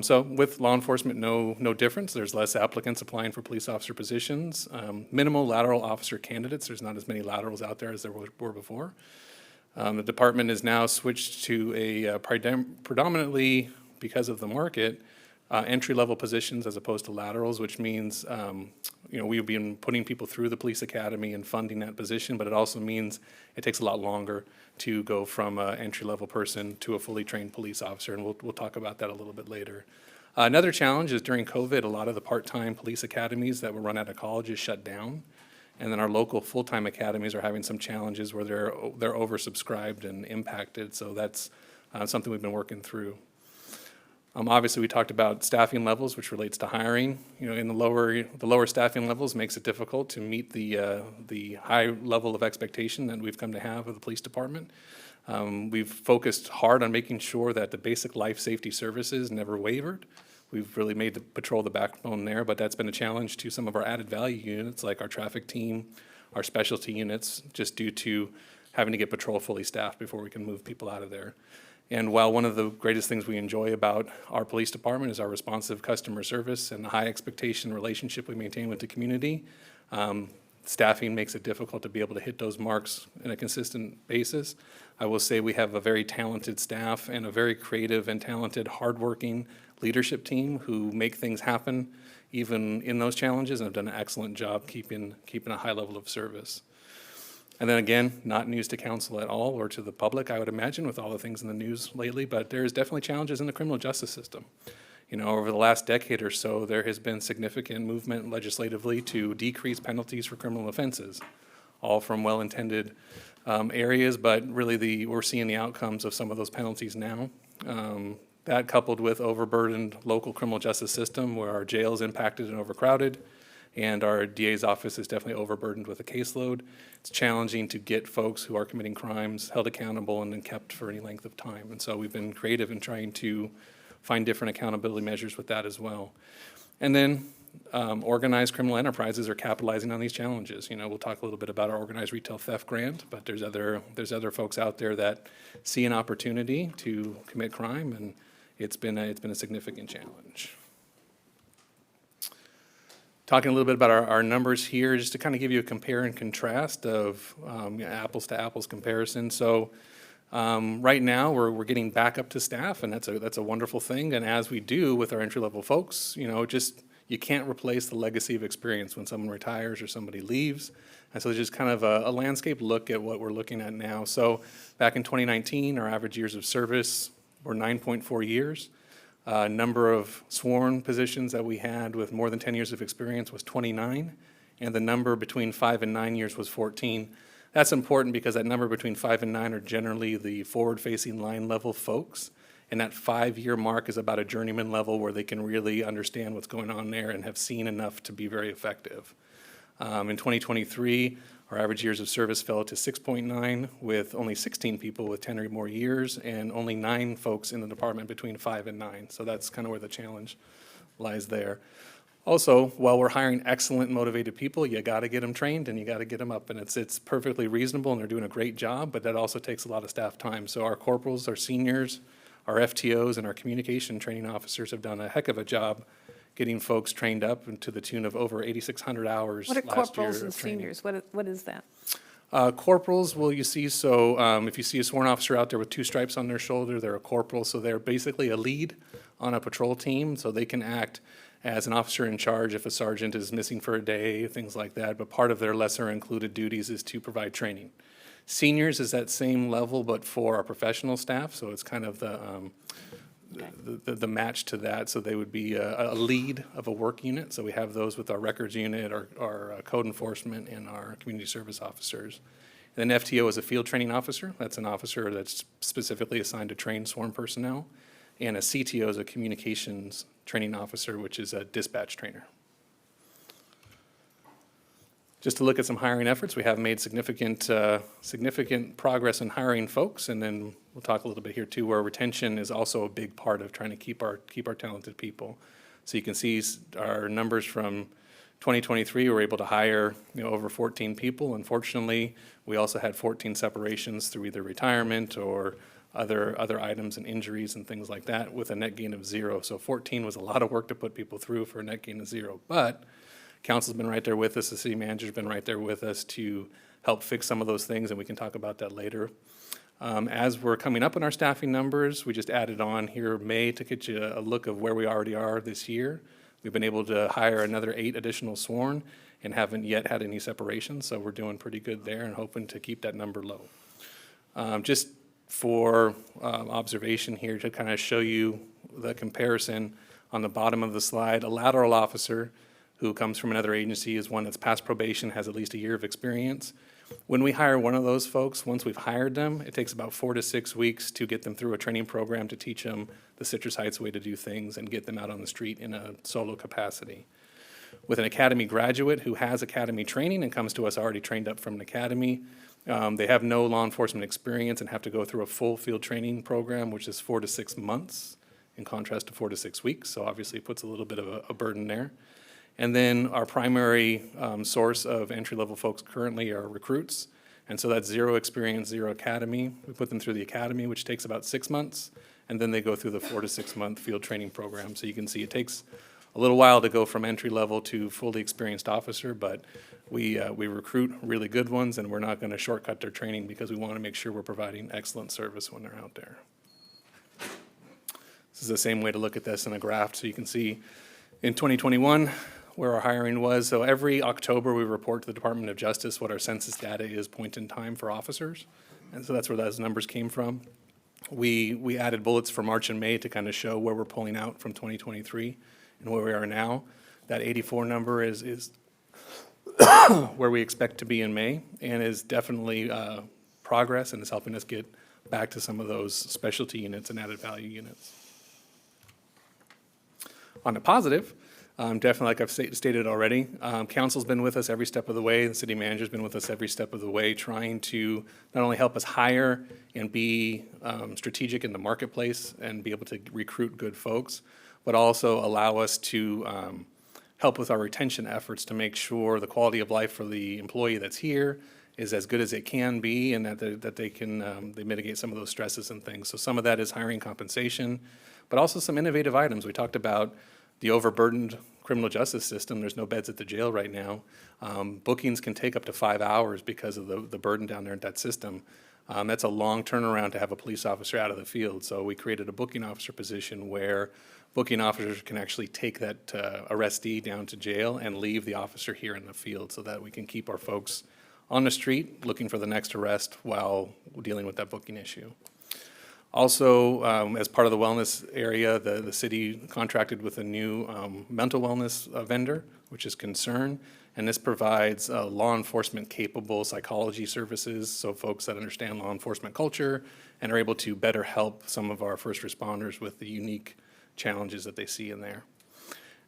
So with law enforcement, no difference. There's less applicants applying for police officer positions. Minimal lateral officer candidates. There's not as many laterals out there as there were before. The department is now switched to a predominantly, because of the market, entry-level positions as opposed to laterals, which means, we've been putting people through the police academy and funding that position, but it also means it takes a lot longer to go from an entry-level person to a fully trained police officer, and we'll talk about that a little bit later. Another challenge is during COVID, a lot of the part-time police academies that were run out of colleges shut down, and then our local full-time academies are having some challenges where they're oversubscribed and impacted, so that's something we've been working through. Obviously, we talked about staffing levels, which relates to hiring. In the lower staffing levels makes it difficult to meet the high level of expectation that we've come to have of the police department. We've focused hard on making sure that the basic life safety services never wavered. We've really made the patrol the backbone there, but that's been a challenge to some of our added value units, like our traffic team, our specialty units, just due to having to get patrol fully staffed before we can move people out of there. And while one of the greatest things we enjoy about our police department is our responsive customer service and the high expectation relationship we maintain with the community, staffing makes it difficult to be able to hit those marks on a consistent basis. I will say we have a very talented staff and a very creative and talented, hardworking leadership team who make things happen even in those challenges and have done an excellent job keeping a high level of service. And then again, not news to council at all or to the public, I would imagine, with all the things in the news lately, but there's definitely challenges in the criminal justice system. Over the last decade or so, there has been significant movement legislatively to decrease penalties for criminal offenses, all from well-intended areas, but really we're seeing the outcomes of some of those penalties now. That coupled with overburdened local criminal justice system where our jail is impacted and overcrowded, and our DA's office is definitely overburdened with a caseload. It's challenging to get folks who are committing crimes held accountable and then kept for any length of time. And so we've been creative in trying to find different accountability measures with that as well. And then organized criminal enterprises are capitalizing on these challenges. You know, we'll talk a little bit about our organized retail theft grant, but there's other folks out there that see an opportunity to commit crime, and it's been a significant challenge. Talking a little bit about our numbers here, just to kind of give you a compare and contrast of apples to apples comparison. So right now, we're getting back up to staff, and that's a wonderful thing. And as we do with our entry-level folks, you know, you can't replace the legacy of experience when someone retires or somebody leaves. And so just kind of a landscape look at what we're looking at now. So back in 2019, our average years of service were 9.4 years. Number of sworn positions that we had with more than 10 years of experience was 29, and the number between 5 and 9 years was 14. That's important because that number between 5 and 9 are generally the forward-facing line level folks, and that 5-year mark is about a journeyman level where they can really understand what's going on there and have seen enough to be very effective. In 2023, our average years of service fell to 6.9, with only 16 people with 10 or more years, and only 9 folks in the department between 5 and 9. So that's kind of where the challenge lies there. Also, while we're hiring excellent, motivated people, you got to get them trained and you got to get them up. And it's perfectly reasonable, and they're doing a great job, but that also takes a lot of staff time. So our corporals, our seniors, our FTOs, and our communication training officers have done a heck of a job getting folks trained up and to the tune of over 8,600 hours What are last year corporals and of training. seniors? What is that? Corporals, well, you see, so if you see a sworn officer out there with 2 stripes on their shoulder, they're a corporal. So they're basically a lead on a patrol team, so they can act as an officer in charge if a sergeant is missing for a day, things like that. But part of their lesser included duties is to provide training. Seniors is that same level, but for our professional staff, so it's kind of the match to that. So they would be a lead of a work unit. So we have those with our records unit, our code enforcement, and our community service officers. And then FTO is a field training officer. That's an officer that's specifically assigned to train sworn personnel. And a CTO is a communications training officer, which is a dispatch trainer. Just to look at some hiring efforts, we have made significant progress in hiring folks, and then we'll talk a little bit here too, where retention is also a big part of trying to keep our talented people. So you can see our numbers from 2023, we were able to hire over 14 people. Unfortunately, we also had 14 separations through either retirement or other items and injuries and things like that, with a net gain of 0. So 14 was a lot of work to put people through for a net gain of 0. But council's been right there with us, the city manager's been right there with us to help fix some of those things, and we can talk about that later. As we're coming up in our staffing numbers, we just added on here May to get you a look of where we already are this year. We've been able to hire another 8 additional sworn and haven't yet had any separations, so we're doing pretty good there and hoping to keep that number low. Just for observation here to kind of show you the comparison on the bottom of the slide, a lateral officer who comes from another agency is one that's past probation, has at least a year of experience. When we hire one of those folks, once we've hired them, it takes about 4 to 6 weeks to get them through a training program to teach them the Citrus Heights way to do things and get them out on the street in a solo capacity. With an academy graduate who has academy training and comes to us already trained up from an academy, they have no law enforcement experience and have to go through a full field training program, which is 4 to 6 months in contrast to 4 to 6 weeks. So obviously it puts a little bit of a burden there. And then our primary source of entry-level folks currently are recruits. And so that's 0 experience, 0 academy. We put them through the academy, which takes about 6 months, and then they go through the 4 to 6 month field training program. So you can see it takes a little while to go from entry-level to fully experienced officer, but we recruit really good ones, and we're not going to shortcut their training because we want to make sure we're providing excellent service when they're out there. This is the same way to look at this in a graph. So you can see in 2021, where our hiring was. So every October, we report to the Department of Justice what our census data is point in time for officers. And so that's where those numbers came from. We added bullets for March and May to kind of show where we're pulling out from 2023 and where we are now. That 84 number is where we expect to be in May, and is definitely progress and is helping us get back to some of those specialty units and added value units. On a positive, Definitely, like I've stated already, council's been with us every step of the way, the city manager's been with us every step of the way, trying to not only help us hire and be strategic in the marketplace and be able to recruit good folks, but also allow us to help with our retention efforts to make sure the quality of life for the employee that's here is as good as it can be, and that they can they mitigate some of those stresses and things. So some of that is hiring compensation, but also some innovative items. We talked about the overburdened criminal justice system. There's no beds at the jail right now. Bookings can take up to 5 hours because of the burden down there in that system. That's a long turnaround to have a police officer out of the field. So we created a booking officer position where booking officers can actually take that arrestee down to jail and leave the officer here in the field so that we can keep our folks on the street looking for the next arrest while dealing with that booking issue. Also, as part of the wellness area, the city contracted with a new mental wellness vendor, which is Concern, and this provides law enforcement capable psychology services, so folks that understand law enforcement culture and are able to better help some of our first responders with the unique challenges that they see in there.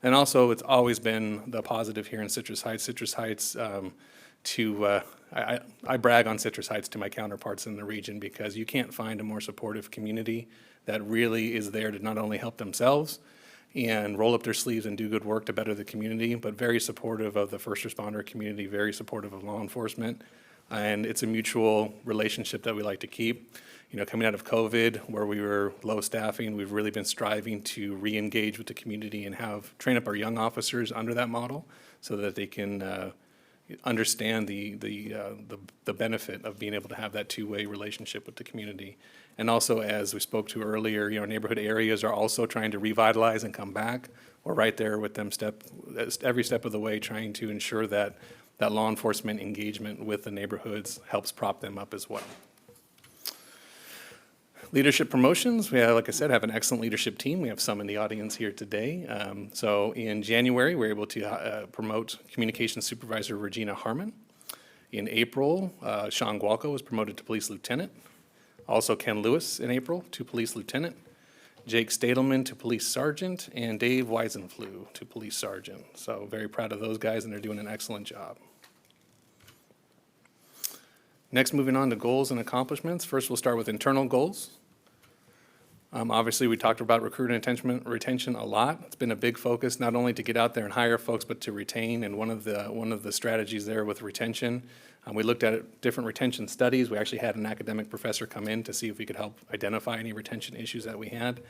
And also, it's always been the positive here in Citrus Heights. Citrus Heights, I brag on Citrus Heights to my counterparts in the region because you can't find a more supportive community that really is there to not only help themselves and roll up their sleeves and do good work to better the community, but very supportive of the first responder community, very supportive of law enforcement. And it's a mutual relationship that we like to keep. You know, coming out of COVID, where we were low staffing, we've really been striving to re-engage with the community and train up our young officers under that model so that they can understand the benefit of being able to have that two-way relationship with the community. And also, as we spoke to earlier, you know, neighborhood areas are also trying to revitalize and come back. We're right there with them every step of the way, trying to ensure that law enforcement engagement with the neighborhoods helps prop them up as well. Leadership promotions, we have, like I said, have an excellent leadership team. We have some in the audience here today. So in January, we were able to promote Communications Supervisor Regina Harmon. In April, Sean Gualco was promoted to Police Lieutenant. Also Ken Lewis in April to Police Lieutenant. Jake Stadelman to Police Sergeant, and Dave Weisenflew to Police Sergeant. So very proud of those guys, and they're doing an excellent job. Next, moving on to goals and accomplishments. First, we'll start with internal goals. Obviously, we talked about recruiting and retention a lot. It's been a big focus, not only to get out there and hire folks, but to retain. And one of the strategies there with retention, we looked at different retention studies. We actually had an academic professor come in to see if we could help identify any retention issues that we had.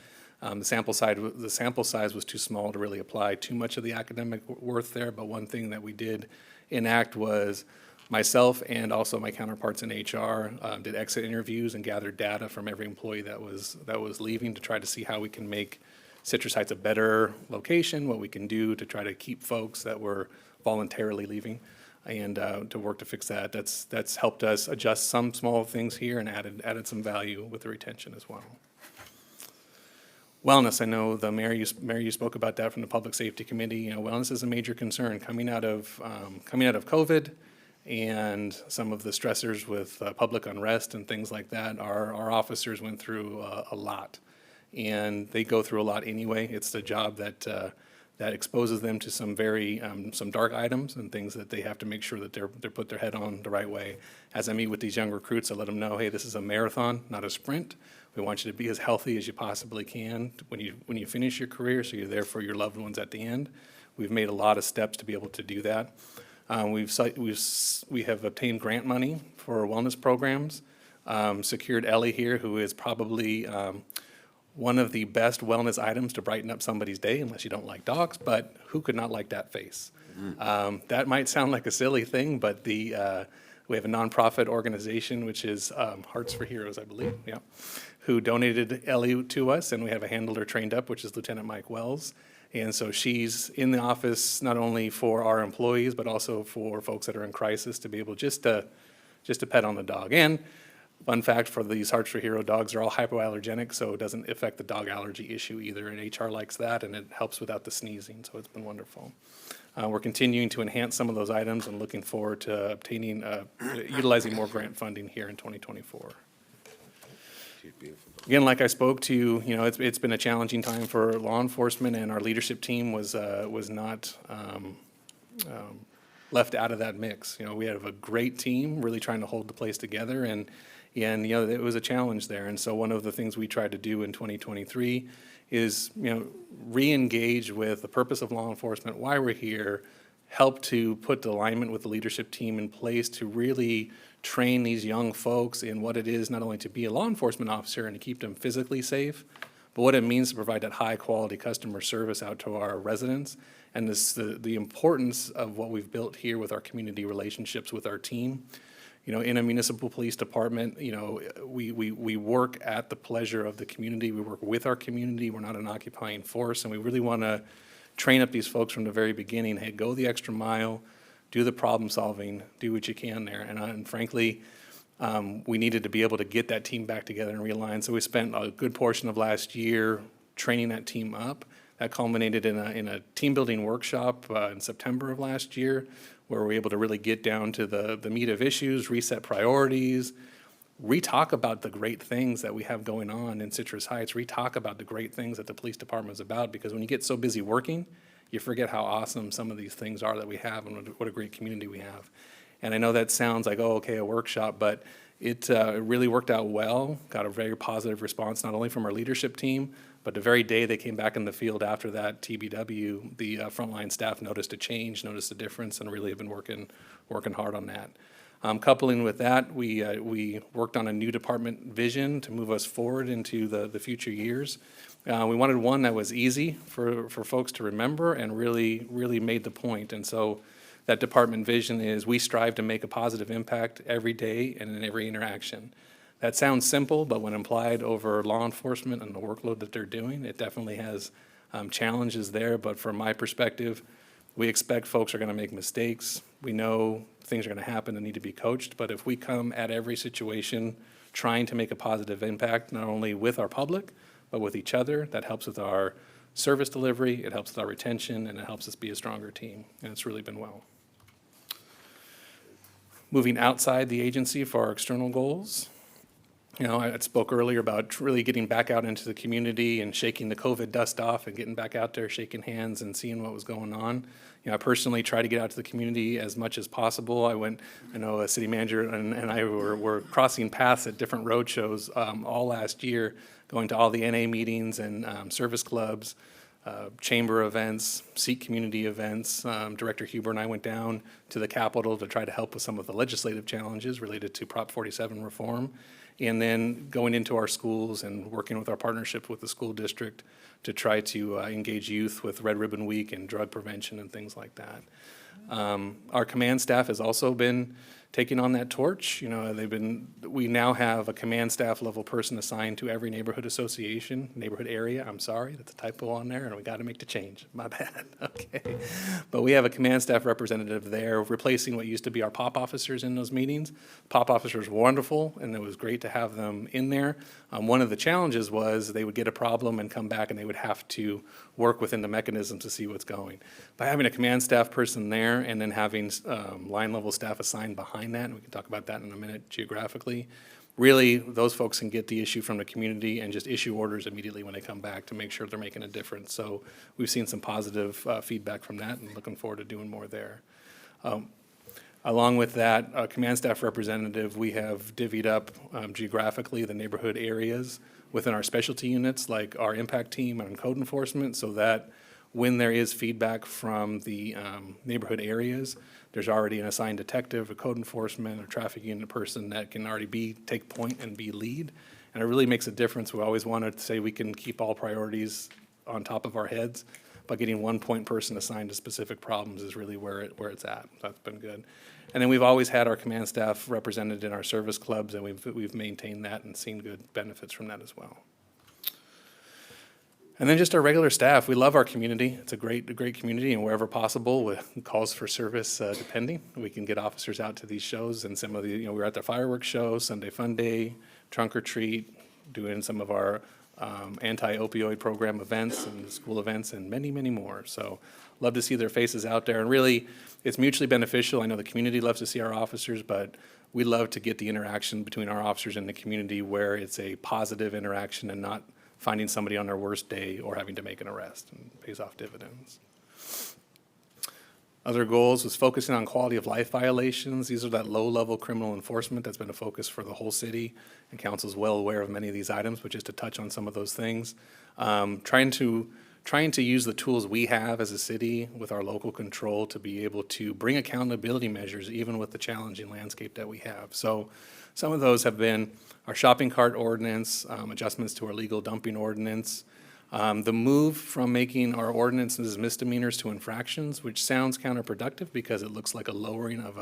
The sample size was too small to really apply too much of the academic worth there. But one thing that we did enact was myself and also my counterparts in HR did exit interviews and gathered data from every employee that was leaving to try to see how we can make Citrus Heights a better location, what we can do to try to keep folks that were voluntarily leaving, and to work to fix that. That's helped us adjust some small things here and added some value with the retention as well. Wellness, I know the mayor, you spoke about that from the Public Safety Committee. You know, wellness is a major concern coming out of COVID. And some of the stressors with public unrest and things like that, our officers went through a lot. And they go through a lot anyway. It's the job that exposes them to some some dark items and things that they have to make sure that they're put their head on the right way. As I meet with these young recruits, I let them know, hey, this is a marathon, not a sprint. We want you to be as healthy as you possibly can when you finish your career, so you're there for your loved ones at the end. We've made a lot of steps to be able to do that. We have obtained grant money for wellness programs, secured Ellie here, who is probably one of the best wellness items to brighten up somebody's day, unless you don't like dogs, but who could not like that face? That might sound like a silly thing, but we have a nonprofit organization, which is Hearts for Heroes, I believe, yeah, who donated Ellie to us, and we have a handler trained up, which is Lieutenant Mike Wells. And so she's in the office not only for our employees, but also for folks that are in crisis to be able just to pet on the dog. And fun fact for these Hearts for Hero dogs, are all hypoallergenic, so it doesn't affect the dog allergy issue either. And HR likes that, and it helps without the sneezing, so it's been wonderful. We're continuing to enhance some of those items and looking forward to utilizing more grant funding here in 2024. She's beautiful. Again, like I spoke to, it's been a challenging time for law enforcement, and our leadership team was not left out of that mix. We have a great team really trying to hold the place together, and it was a challenge there. And so one of the things we tried to do in 2023 is, re-engage with the purpose of law enforcement, why we're here, help to put the alignment with the leadership team in place to really train these young folks in what it is not only to be a law enforcement officer and to keep them physically safe, but what it means to provide that high-quality customer service out to our residents, and the importance of what we've built here with our community relationships with our team. In a municipal police department, we work at the pleasure of the community. We work with our community. We're not an occupying force, and we really want to train up these folks from the very beginning. Hey, go the extra mile, do the problem solving, do what you can there. And frankly, we needed to be able to get that team back together and realign. So we spent a good portion of last year training that team up. That culminated in a team building workshop in September of last year, where we were able to really get down to the meat of issues, reset priorities, re-talk about the great things that we have going on in Citrus Heights, re-talk about the great things that the police department is about, because when you get so busy working, you forget how awesome some of these things are that we have and what a great community we have. And I know that sounds like, oh, okay, a workshop, but it really worked out well, got a very positive response, not only from our leadership team, but the very day they came back in the field after that TBW, the frontline staff noticed a change, noticed a difference, and really have been working hard on that. Coupling with that, we worked on a new department vision to move us forward into the future years. We wanted one that was easy for folks to remember and really made the point. And so that department vision is we strive to make a positive impact every day and in every interaction. That sounds simple, but when applied over law enforcement and the workload that they're doing, it definitely has challenges there. But from my perspective, we expect folks are going to make mistakes. We know things are going to happen and need to be coached. But if we come at every situation trying to make a positive impact, not only with our public, but with each other, that helps with our service delivery, it helps with our retention, and it helps us be a stronger team. And it's really been well. Moving outside the agency for our external goals. I spoke earlier about really getting back out into the community and shaking the COVID dust off and getting back out there, shaking hands and seeing what was going on. I personally try to get out to the community as much as possible. I know a city manager and I were crossing paths at different road shows all last year, going to all the NA meetings and service clubs, chamber events, Sikh community events. Director Huber and I went down to the Capitol to try to help with some of the legislative challenges related to Prop 47 reform. And then going into our schools and working with our partnership with the school district to try to engage youth with Red Ribbon Week and drug prevention and things like that. Our command staff has also been taking on that torch. We now have a command staff level person assigned to every neighborhood association, neighborhood area. I'm sorry, that's a typo on there, and we got to make the change. My bad. Okay. But we have a command staff representative there, replacing what used to be our POP officers in those meetings. POP officers were wonderful, and it was great to have them in there. One of the challenges was they would get a problem and come back, and they would have to work within the mechanism to see what's going. By having a command staff person there and then having line level staff assigned behind that, and we can talk about that in a minute geographically, really those folks can get the issue from the community and just issue orders immediately when they come back to make sure they're making a difference. So we've seen some positive feedback from that and looking forward to doing more there. Along with that, command staff representative, we have divvied up geographically the neighborhood areas within our specialty units, like our impact team and code enforcement, so that when there is feedback from the neighborhood areas, there's already an assigned detective, a code enforcement, or traffic unit person that can already take point and be lead. And it really makes a difference. We always wanted to say we can keep all priorities on top of our heads, but getting one point person assigned to specific problems is really where it's at. That's been good. And then we've always had our command staff represented in our service clubs, and we've maintained that and seen good benefits from that as well. And then just our regular staff. We love our community. It's a great community, and wherever possible, with calls for service depending, we can get officers out to these shows. And some of the, we were at the fireworks show, Sunday Fun Day, Trunk or Treat, doing some of our anti-opioid program events and school events, and many, many more. So love to see their faces out there. And really, it's mutually beneficial. I know the community loves to see our officers, but we love to get the interaction between our officers and the community where it's a positive interaction and not finding somebody on their worst day or having to make an arrest, and pays off dividends. Other goals was focusing on quality of life violations. These are that low-level criminal enforcement that's been a focus for the whole city, and council's well aware of many of these items, but just to touch on some of those things. Trying to use the tools we have as a city with our local control to be able to bring accountability measures even with the challenging landscape that we have. So some of those have been our shopping cart ordinance, adjustments to our legal dumping ordinance, the move from making our ordinances misdemeanors to infractions, which sounds counterproductive because it looks like a lowering of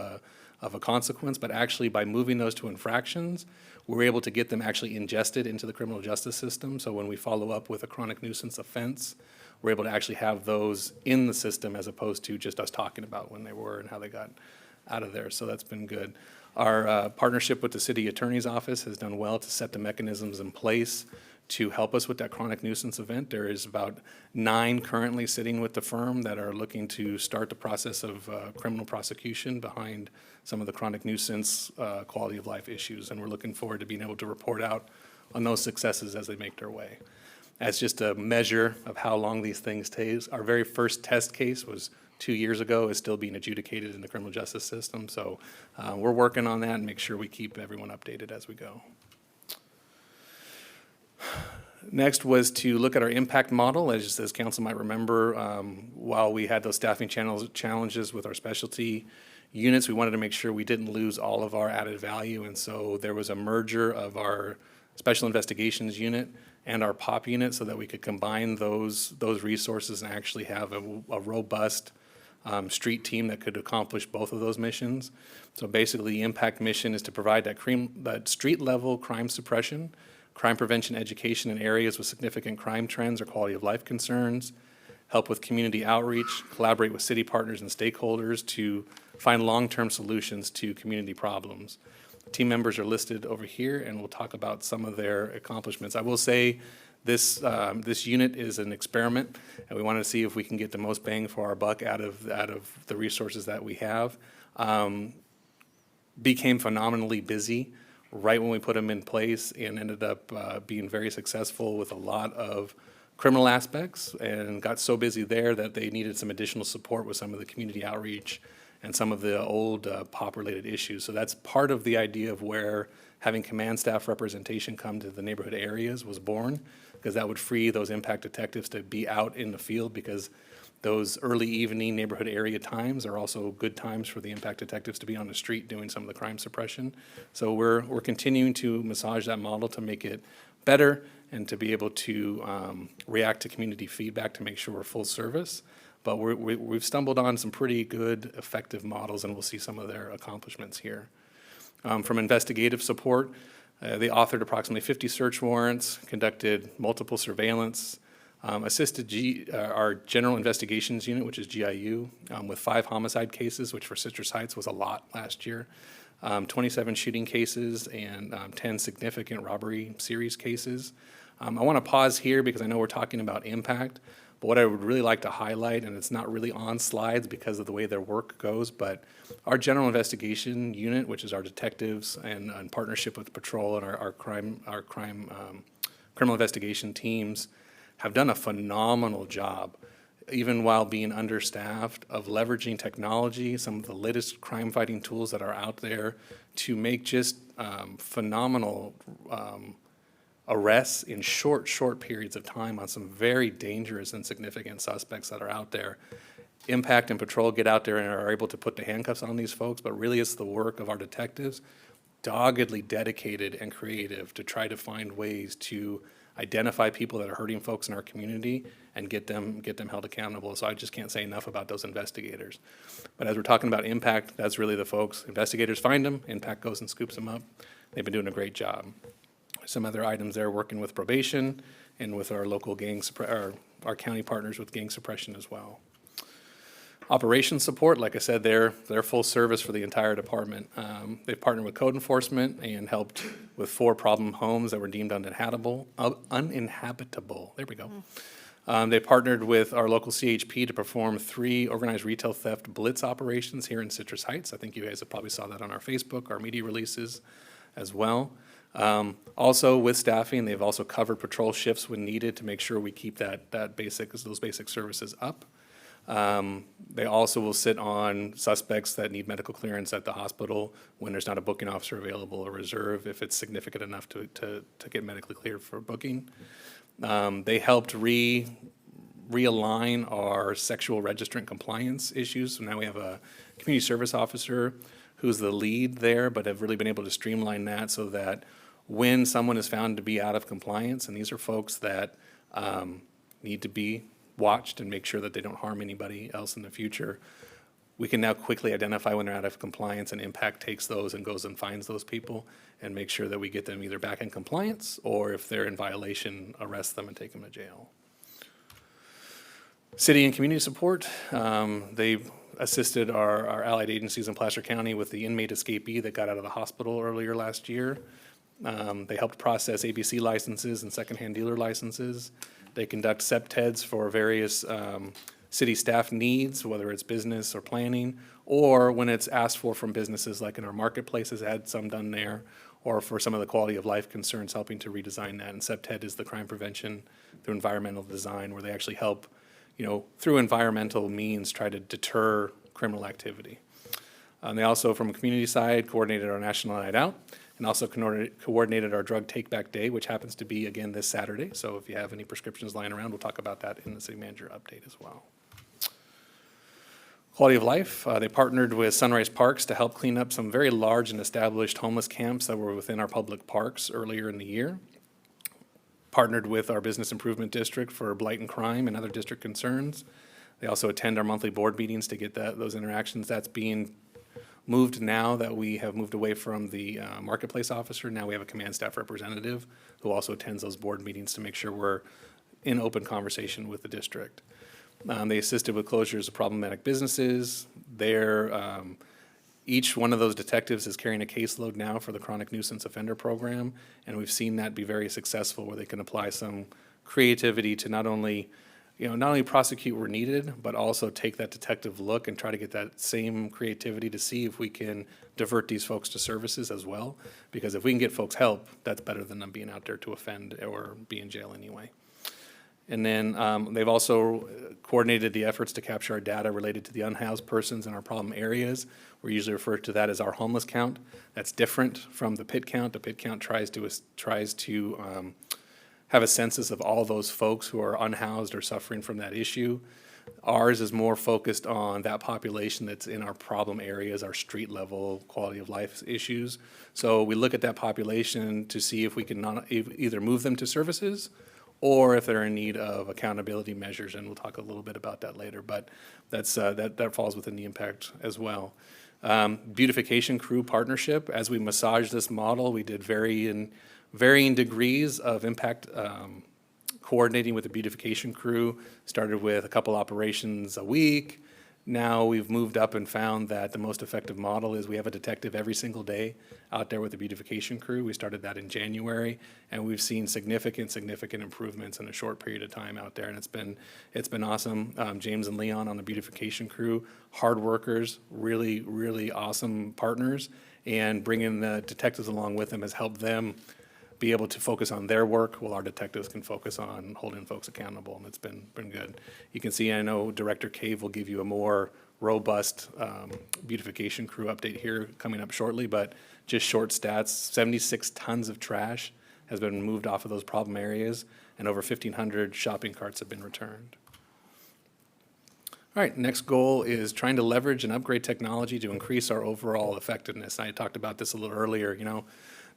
a consequence, but actually by moving those to infractions, we're able to get them actually ingested into the criminal justice system. So when we follow up with a chronic nuisance offense, we're able to actually have those in the system as opposed to just us talking about when they were and how they got out of there. So that's been good. Our partnership with the city attorney's office has done well to set the mechanisms in place to help us with that chronic nuisance event. There is about 9 currently sitting with the firm that are looking to start the process of criminal prosecution behind some of the chronic nuisance quality of life issues. And we're looking forward to being able to report out on those successes as they make their way. As just a measure of how long these things take, our very first test case was 2 years ago, is still being adjudicated in the criminal justice system. So we're working on that and make sure we keep everyone updated as we go. Next was to look at our impact model. As council might remember, while we had those staffing challenges with our specialty units, we wanted to make sure we didn't lose all of our added value. And so there was a merger of our special investigations unit and our POP unit so that we could combine those resources and actually have a robust street team that could accomplish both of those missions. So basically, the impact mission is to provide that street-level crime suppression, crime prevention education in areas with significant crime trends or quality of life concerns, help with community outreach, collaborate with city partners and stakeholders to find long-term solutions to community problems. Team members are listed over here, and we'll talk about some of their accomplishments. I will say this unit is an experiment, and we want to see if we can get the most bang for our buck out of the resources that we have. Became phenomenally busy right when we put them in place and ended up being very successful with a lot of criminal aspects, and got so busy there that they needed some additional support with some of the community outreach and some of the old POP-related issues. So that's part of the idea of where having command staff representation come to the neighborhood areas was born, because that would free those impact detectives to be out in the field, because those early evening neighborhood area times are also good times for the impact detectives to be on the street doing some of the crime suppression. So we're continuing to massage that model to make it better and to be able to react to community feedback to make sure we're full service. But we've stumbled on some pretty good, effective models, and we'll see some of their accomplishments here. From investigative support, they authored approximately 50 search warrants, conducted multiple surveillance, assisted our General Investigations Unit, which is GIU, with 5 homicide cases, which for Citrus Heights was a lot last year, 27 shooting cases, and 10 significant robbery series cases. I want to pause here because I know we're talking about impact, but what I would really like to highlight, and it's not really on slides because of the way their work goes, but our General Investigation Unit, which is our detectives and in partnership with patrol and our criminal investigation teams, have done a phenomenal job, even while being understaffed, of leveraging technology, some of the latest crime-fighting tools that are out there to make just phenomenal arrests in short periods of time on some very dangerous and significant suspects that are out there. Impact and patrol get out there and are able to put the handcuffs on these folks, but really it's the work of our detectives, doggedly dedicated and creative to try to find ways to identify people that are hurting folks in our community and get them held accountable. So I just can't say enough about those investigators. But as we're talking about impact, that's really the folks. Investigators find them, impact goes and scoops them up. They've been doing a great job. Some other items there, working with probation and with our local our county partners with gang suppression as well. Operations support, like I said, they're full service for the entire department. They've partnered with code enforcement and helped with 4 problem homes that were deemed uninhabitable. There we go. They partnered with our local CHP to perform 3 organized retail theft blitz operations here in Citrus Heights. I think you guys have probably saw that on our Facebook, our media releases as well. Also with staffing, they've also covered patrol shifts when needed to make sure we keep those basic services up. They also will sit on suspects that need medical clearance at the hospital when there's not a booking officer available or reserve, if it's significant enough to get medically cleared for booking. They helped realign our sexual registrant compliance issues. So now we have a community service officer who's the lead there, but have really been able to streamline that so that when someone is found to be out of compliance, and these are folks that need to be watched and make sure that they don't harm anybody else in the future, we can now quickly identify when they're out of compliance, and Impact takes those and goes and finds those people and make sure that we get them either back in compliance, or if they're in violation, arrest them and take them to jail. City and community support, they assisted our allied agencies in Placer County with the inmate escapee that got out of the hospital earlier last year. They helped process ABC licenses and secondhand dealer licenses. They conduct CEPTEDs for various city staff needs, whether it's business or planning, or when it's asked for from businesses, like in our marketplaces, had some done there, or for some of the quality of life concerns, helping to redesign that. And CEPTED is the crime prevention through environmental design, where they actually help, through environmental means, try to deter criminal activity. They also, from a community side, coordinated our National Night Out, and also coordinated our Drug Take Back Day, which happens to be again this Saturday. So if you have any prescriptions lying around, we'll talk about that in the city manager update as well. Quality of life, they partnered with Sunrise Parks to help clean up some very large and established homeless camps that were within our public parks earlier in the year. Partnered with our business improvement district for blight and crime and other district concerns. They also attend our monthly board meetings to get those interactions. That's being moved now that we have moved away from the marketplace officer. Now we have a command staff representative who also attends those board meetings to make sure we're in open conversation with the district. They assisted with closures of problematic businesses. Each one of those detectives is carrying a caseload now for the chronic nuisance offender program, and we've seen that be very successful, where they can apply some creativity to not only prosecute where needed, but also take that detective look and try to get that same creativity to see if we can divert these folks to services as well. Because if we can get folks help, that's better than them being out there to offend or be in jail anyway. And then they've also coordinated the efforts to capture our data related to the unhoused persons in our problem areas. We usually refer to that as our homeless count. That's different from the PIT count. The PIT count tries to have a census of all those folks who are unhoused or suffering from that issue. Ours is more focused on that population that's in our problem areas, our street level quality of life issues. So we look at that population to see if we can either move them to services or if they're in need of accountability measures, and we'll talk a little bit about that later, but that falls within the impact as well. Beautification crew partnership, as we massaged this model, we did varying degrees of impact coordinating with the beautification crew. Started with a couple operations a week. Now we've moved up and found that the most effective model is we have a detective every single day out there with the beautification crew. We started that in January, and we've seen significant improvements in a short period of time out there, and it's been awesome. James and Leon on the beautification crew, hard workers, really awesome partners, and bringing the detectives along with them has helped them be able to focus on their work while our detectives can focus on holding folks accountable, and it's been good. You can see, I know Director Cave will give you a more robust beautification crew update here coming up shortly, but just short stats, 76 tons of trash has been moved off of those problem areas, and over 1,500 shopping carts have been returned. All right, next goal is trying to leverage and upgrade technology to increase our overall effectiveness. I talked about this a little earlier,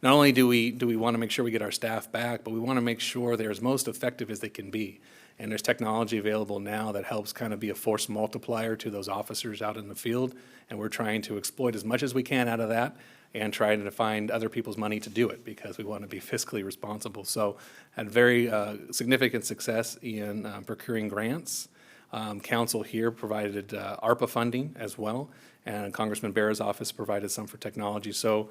not only do we want to make sure we get our staff back, but we want to make sure they're as most effective as they can be. And there's technology available now that helps kind of be a force multiplier to those officers out in the field. And we're trying to exploit as much as we can out of that and trying to find other people's money to do it, because we want to be fiscally responsible. So had very significant success in procuring grants. Council here provided ARPA funding as well, and Congressman Bera's office provided some for technology. So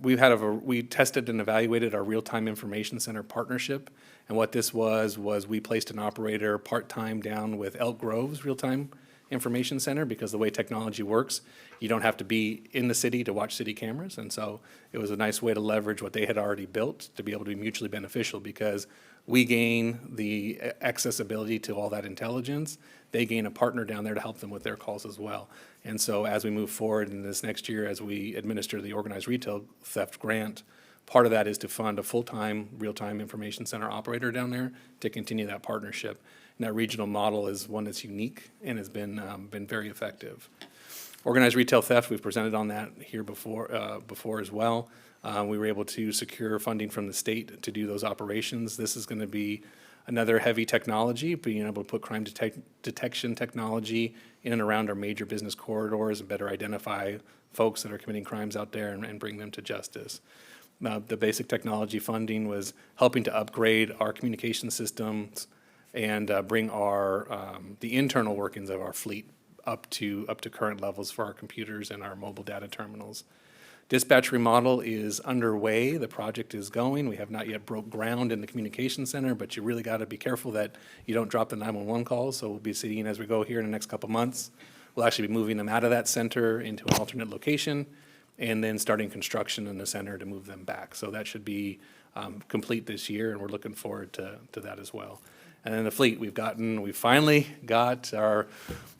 we tested and evaluated our real-time information center partnership, and what this was we placed an operator part-time down with Elk Grove's real-time information center, because the way technology works, you don't have to be in the city to watch city cameras, and so it was a nice way to leverage what they had already built to be able to be mutually beneficial, because we gain the accessibility to all that intelligence. They gain a partner down there to help them with their calls as well. And so as we move forward in this next year, as we administer the organized retail theft grant, part of that is to fund a full-time, real-time information center operator down there to continue that partnership. And that regional model is one that's unique and has been very effective. Organized retail theft, we've presented on that here before as well. We were able to secure funding from the state to do those operations. This is going to be another heavy technology, being able to put crime detection technology in and around our major business corridors and better identify folks that are committing crimes out there and bring them to justice. The basic technology funding was helping to upgrade our communication systems and bring the internal workings of our fleet up to current levels for our computers and our mobile data terminals. Dispatch remodel is underway. The project is going. We have not yet broke ground in the communication center, but you really got to be careful that you don't drop the 911 calls. So we'll be seeing as we go here in the next couple months. We'll actually be moving them out of that center into an alternate location and then starting construction in the center to move them back. So that should be complete this year, and we're looking forward to that as well. And then the fleet, we finally got our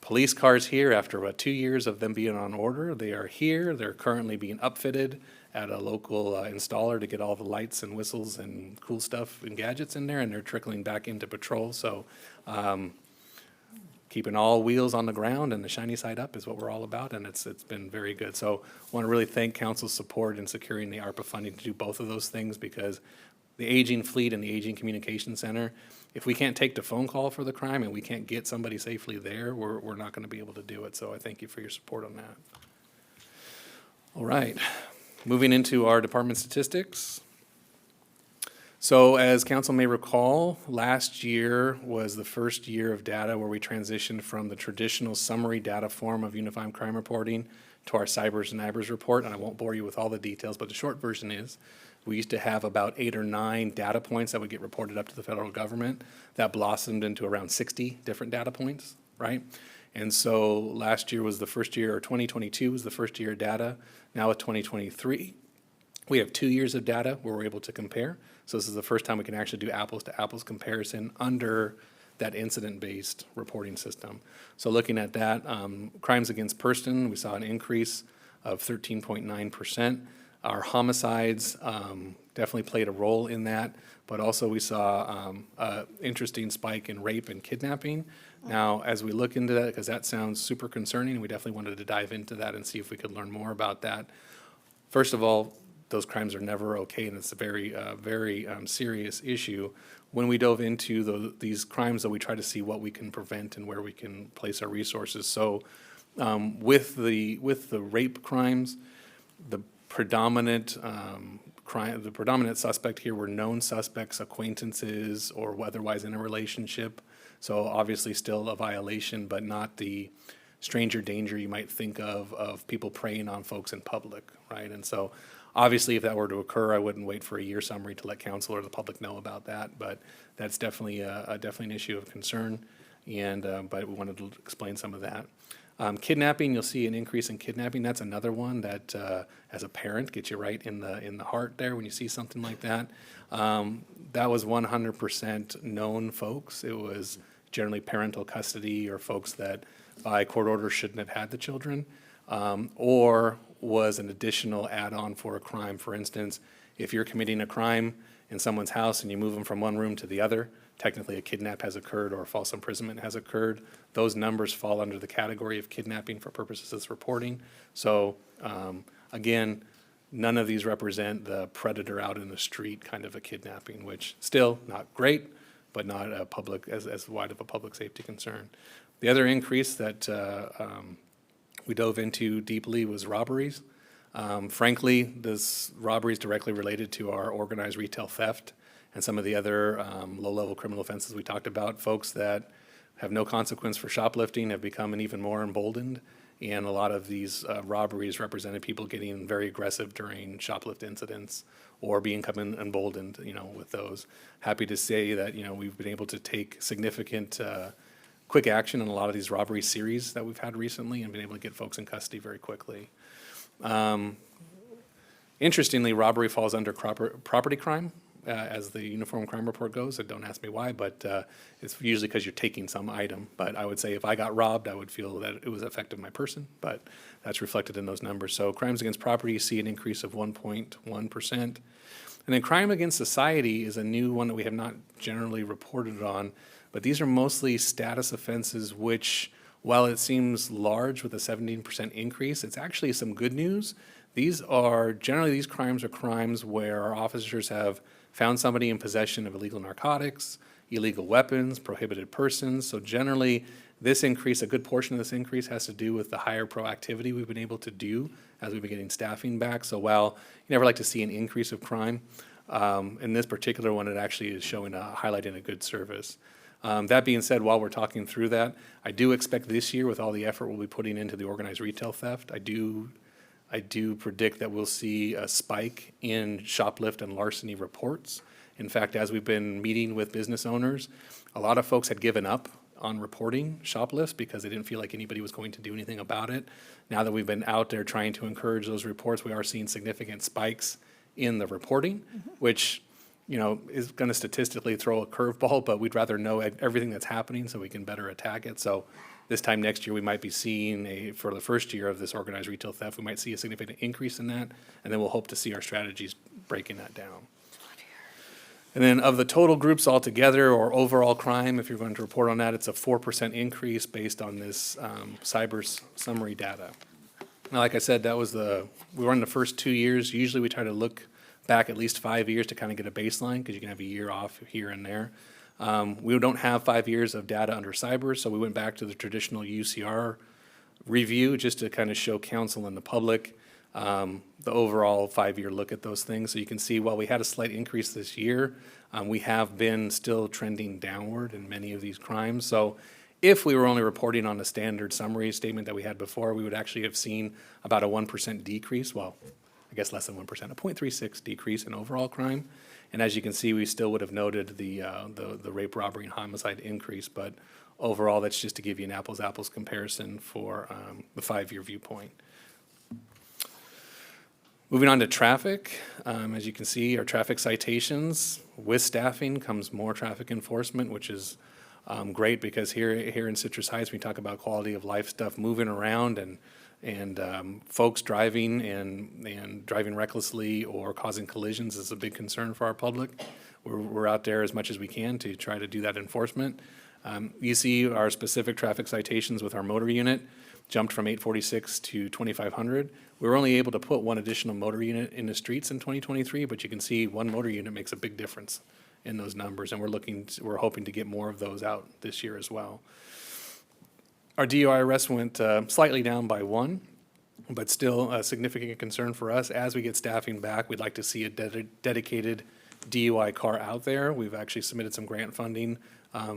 police cars here after about 2 years of them being on order. They are here. They're currently being upfitted at a local installer to get all the lights and whistles and cool stuff and gadgets in there, and they're trickling back into patrol. So keeping all wheels on the ground and the shiny side up is what we're all about, and it's been very good. So I want to really thank council's support in securing the ARPA funding to do both of those things, because the aging fleet and the aging communication center, if we can't take the phone call for the crime and we can't get somebody safely there, we're not going to be able to do it. So I thank you for your support on that. All right, moving into our department statistics. So as council may recall, last year was the first year of data where we transitioned from the traditional summary data form of unified crime reporting to our Cybers and NIBRS report. And I won't bore you with all the details, but the short version is we used to have about 8 or 9 data points that would get reported up to the federal government. That blossomed into around 60 different data points, right? And so last year was the first year, or 2022 was the first year of data. Now with 2023, we have 2 years of data where we're able to compare. So this is the first time we can actually do apples to apples comparison under that incident-based reporting system. So looking at that, crimes against person, we saw an increase of 13.9%. Our homicides definitely played a role in that, but also we saw an interesting spike in rape and kidnapping. Now, as we look into that, because that sounds super concerning, we definitely wanted to dive into that and see if we could learn more about that. First of all, those crimes are never okay, and it's a very serious issue. When we dove into these crimes, though, we try to see what we can prevent and where we can place our resources. So with the rape crimes, the predominant suspect here were known suspects, acquaintances, or otherwise in a relationship. So obviously still a violation, but not the stranger danger you might think of people preying on folks in public, right? And so obviously if that were to occur, I wouldn't wait for a year summary to let council or the public know about that, but that's definitely definitely an issue of concern, and but we wanted to explain some of that. Kidnapping, you'll see an increase in kidnapping. That's another one that, as a parent, gets you right in the heart there when you see something like that. That was 100% known folks. It was generally parental custody or folks that by court order shouldn't have had the children, or was an additional add-on for a crime. For instance, if you're committing a crime in someone's house and you move them from one room to the other, technically a kidnap has occurred or a false imprisonment has occurred. Those numbers fall under the category of kidnapping for purposes of this reporting. So again, none of these represent the predator out in the street kind of a kidnapping, which still not great, but not a public as wide of a public safety concern. The other increase that we dove into deeply was robberies. Frankly, this robbery is directly related to our organized retail theft and some of the other low-level criminal offenses we talked about, folks that have no consequence for shoplifting have become even more emboldened. And a lot of these robberies represented people getting very aggressive during shoplift incidents or becoming emboldened, with those. Happy to say that, we've been able to take significant quick action on a lot of these robbery series that we've had recently and been able to get folks in custody very quickly. Interestingly, robbery falls under property crime, as the Uniform Crime Report goes. Don't ask me why, but it's usually because you're taking some item. But I would say if I got robbed, I would feel that it was affected my person, but that's reflected in those numbers. So crimes against property, you see an increase of 1.1%. And then crime against society is a new one that we have not generally reported on, but these are mostly status offenses, which, while it seems large with a 17% increase, it's actually some good news. These crimes are crimes where our officers have found somebody in possession of illegal narcotics, illegal weapons, prohibited persons. So generally, this increase, a good portion of this increase has to do with the higher proactivity we've been able to do as we've been getting staffing back. So while you never like to see an increase of crime, in this particular one, it actually is highlighting a good service. That being said, while we're talking through that, I do expect this year, with all the effort we'll be putting into the organized retail theft, I do predict that we'll see a spike in shoplift and larceny reports. In fact, as we've been meeting with business owners, a lot of folks had given up on reporting shoplifts because they didn't feel like anybody was going to do anything about it. Now that we've been out there trying to encourage those reports, we are seeing significant spikes in the reporting, which is going to statistically throw a curveball, but we'd rather know everything that's happening so we can better attack it. So this time next year, we might be seeing for the first year of this organized retail theft, we might see a significant increase in that, and then we'll hope to see our strategies breaking that down. And then of the total groups altogether, or overall crime, if you're going to report on that, it's a 4% increase based on this cyber summary data. Now, like I said, we were in the first 2 years. Usually we try to look back at least 5 years to kind of get a baseline, because you can have a year off here and there. We don't have 5 years of data under cyber, so we went back to the traditional UCR review just to kind of show council and the public the overall 5-year look at those things. So you can see while we had a slight increase this year, we have been still trending downward in many of these crimes. So if we were only reporting on the standard summary statement that we had before, we would actually have seen about a 1% decrease. Well, I guess less than 1%, a 0.36 decrease in overall crime. And as you can see, we still would have noted the rape, robbery, and homicide increase, but overall, that's just to give you an apples-apples comparison for the 5-year viewpoint. Moving on to traffic, as you can see, our traffic citations, with staffing comes more traffic enforcement, which is great, because here in Citrus Heights, we talk about quality of life stuff, moving around and folks driving and driving recklessly or causing collisions is a big concern for our public. We're out there as much as we can to try to do that enforcement. You see our specific traffic citations with our motor unit jumped from 846 to 2,500. We were only able to put one additional motor unit in the streets in 2023, but you can see one motor unit makes a big difference in those numbers, and we're hoping to get more of those out this year as well. Our DUI arrests went slightly down by 1, but still a significant concern for us. As we get staffing back, we'd like to see a dedicated DUI car out there. We've actually submitted some grant funding